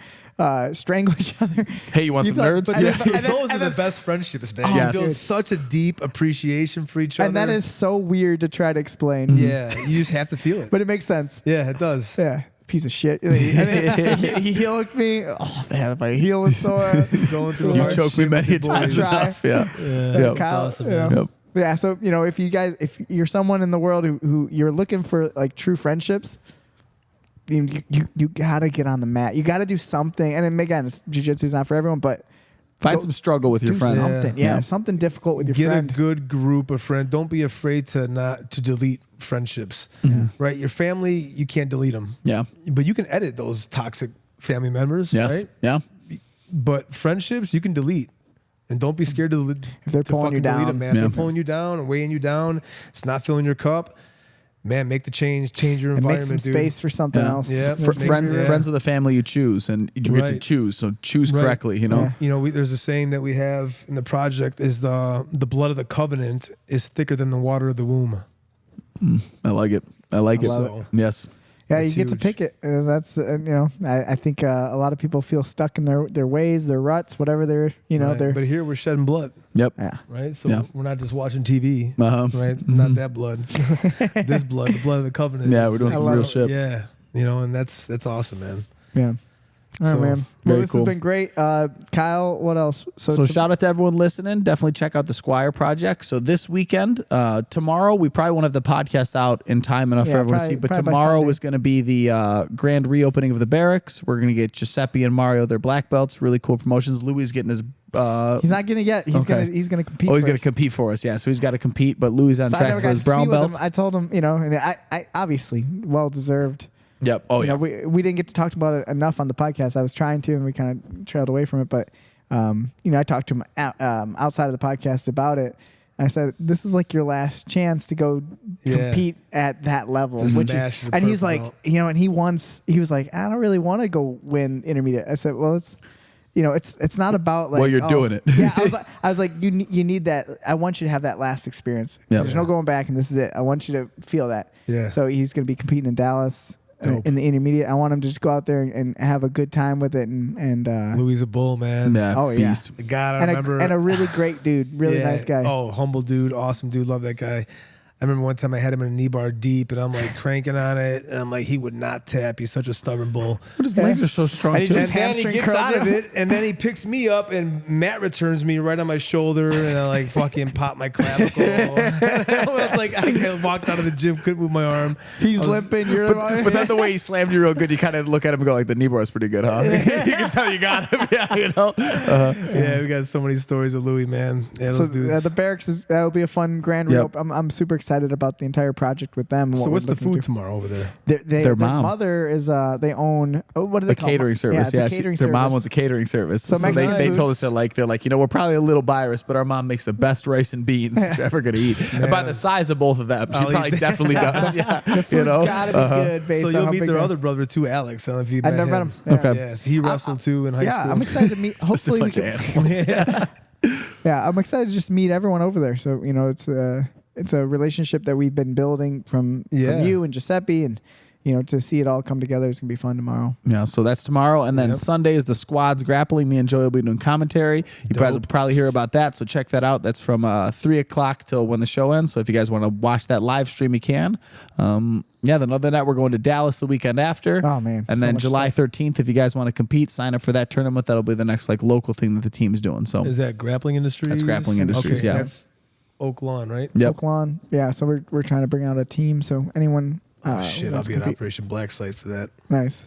Strangle each other. Hey, you want some nerds? But those are the best friendships, man. Yes. You build such a deep appreciation for each other. And that is so weird to try to explain. Yeah, you just have to feel it. But it makes sense. Yeah, it does. Yeah. Piece of shit. And then he heeled me. Oh man, my heel is sore. Going through you choked me many times. Yeah. That's awesome, man. Yeah. So if you're someone in the world who you're looking for like true friendships, you gotta get on the mat. You gotta do something. And then again, jiu-jitsu is not for everyone, but find some struggle with your friends. Something, something difficult with your friend. Get a good group of friends. Don't be afraid to delete friendships. Right? Your family, you can't delete them. Yeah. But you can edit those toxic family members. Yes. Right? Yeah. But friendships, you can delete. And don't be scared to if they're pulling you down, delete them, man. If they're pulling you down and weighing you down, it's not filling your cup. Man, make the change your environment, make some space for something else. Yeah, friends of the family you choose, and you get to choose. So choose correctly. There's a saying that we have in the project is the blood of the covenant is thicker than the water of the womb. I like it. I like it. Yes. Yeah, you get to pick it. That's I think a lot of people feel stuck in their ways, their ruts, whatever they're they're. But here we're shedding blood. Yep. Yeah. Right. So we're not just watching TV. Right. Not that blood. This blood, the blood of the covenant. Yeah, we're doing some real shit. Yeah. And that's awesome, man. Yeah. All right, man. Well, this cool. has been great. Kyle, what else? So shout out to everyone listening. Definitely check out the Squire Project. So this weekend, tomorrow, we probably won't have the podcast out in time enough for everyone to see, but tomorrow is going to be the grand reopening of the barracks. We're going to get Giuseppe and Mario their black belts. Really cool promotions. Louis is getting his... he's not getting it yet. He's gonna compete. Oh, he's gonna compete for us. Yeah, so he's got to compete. But Louis is on track for his brown belt. I told him, and I obviously well deserved. Yep. Oh, you yeah. know, we didn't get to talk about it enough on the podcast. I was trying to, and we kind of trailed away from it. But, you know, I talked to him outside of the podcast about it. I said, this is like your last chance to go compete at that level. And he's like, you know, and he was like, I don't really want to go win intermediate. I said, well, it's not about like, well, you're doing it. Yeah. I was like, you need that. I want you to have that last experience. Yep. There's no going back, and this is it. I want you to feel that. Yeah. So he's going to be competing in Dallas. In the intermediate. I want him to just go out there and have a good time with it. And Louis is a bull, man. Yeah. Oh, yeah. Beast. God, I remember. And a really great dude. Really nice guy. Oh, humble dude. Awesome dude. Love that guy. I remember one time I had him in a knee bar deep, and I'm like cranking on it, and I'm like, he would not tap. He's such a stubborn bull. But his legs are so strong, And too. then he gets out of it, and then he picks me up, and Matt returns me right on my shoulder, and I like fucking pop my clavicle. I was like, I walked out of the gym, couldn't move my arm. He's limping. You're But then the way he slammed you real good, you kind of look at him and go like, the knee bar is pretty good, huh? You can tell you got him. Yeah, you know? Yeah, we got so many stories of Louis, man. Yeah, those dudes. The barracks that'll be a fun grand reopen. I'm super excited about the entire project with them. So what's the food tomorrow over there? Their mom. mother is they own what do they a call catering it? service. Yeah, Yeah, it's a catering their mom service. owns a catering service. So Mexican they food. told us they're like, you know, we're probably a little biased, but our mom makes the best rice and beans that you're ever gonna eat. And by the size of both of them, she probably definitely does. Yeah, The food's gotta be good. Based So on you'll how meet big their they- other brother too, Alex. I don't know if you I've never met him. Yeah. Okay. Yeah, so he wrestled too in high school. Yeah, I'm excited to meet. Just a Hopefully, we bunch of can, animals. yeah, I'm excited to just meet everyone over there. So you know, it's a relationship that we've been building from you and Giuseppe, and you know, to see it all come together is gonna be fun tomorrow. Yeah, so that's tomorrow, and then Sunday is the squads grappling. Me and Joey will be doing commentary. You guys will probably hear about that, so check that out. That's from 3 o'clock till when the show ends. So if you guys want to watch that live stream, you can. Yeah, then other than that, we're going to Dallas the weekend after. Oh, man. And So then much July stuff. 13th, if you guys want to compete, sign up for that tournament. That'll be the next like local thing that the team's doing. So Is that Grappling Industries? That's Grappling Industries, Okay, so yeah. that's Oak Lawn, right? Yep. Oaklawn. Yeah, so we're trying to bring out a team. So anyone. Shit, I'll wants be to at compete. Operation Black Site for that. Nice.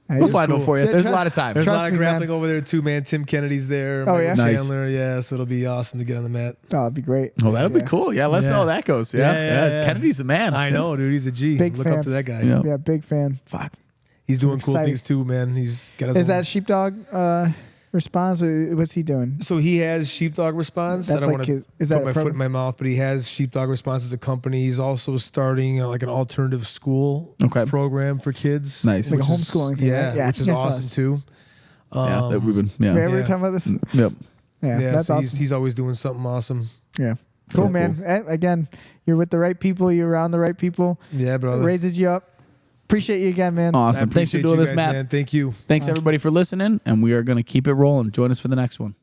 We'll find one for you. Yeah, There's a lot of time. There's a Trust lot of me, grappling man. over there too, man. Tim Kennedy's there. Oh, yeah? Michael Nice. Chandler, yeah. So it'll be awesome to get on the mat. Oh, that'd be great. Oh, that'll be Yeah. cool. Yeah, let's know how that goes. Yeah. Yeah. Kennedy's the man. I know, dude. He's a G. Big Look fan. up to that guy. Yeah. Yeah, big fan. Fuck. He's doing cool exciting. things too, man. He's got his Is own- that Sheepdog response, or what's he doing? So he has Sheepdog Response. That's I don't like want to his- is that put a my foot program? in my mouth, but he has Sheepdog Response as a company. He's also starting like an alternative school program for kids. Nice. Like a which is- homeschooling thing, Yeah, right? Yeah, I which is think I saw awesome this. too. Yeah, that we've been. Yeah, Yeah. we were Yeah. talking about this. Yep. Yeah, that's so awesome. he's always doing something awesome. Yeah, cool, So man. Again, you're with the right people. You're around the right people. Yeah, It brother. raises you up. Appreciate you again, man. Awesome. Thanks for Appreciate doing you this, guys, Matt. man. Thank you. Thanks everybody for listening, and we are going to keep it rolling. Join us for the next one.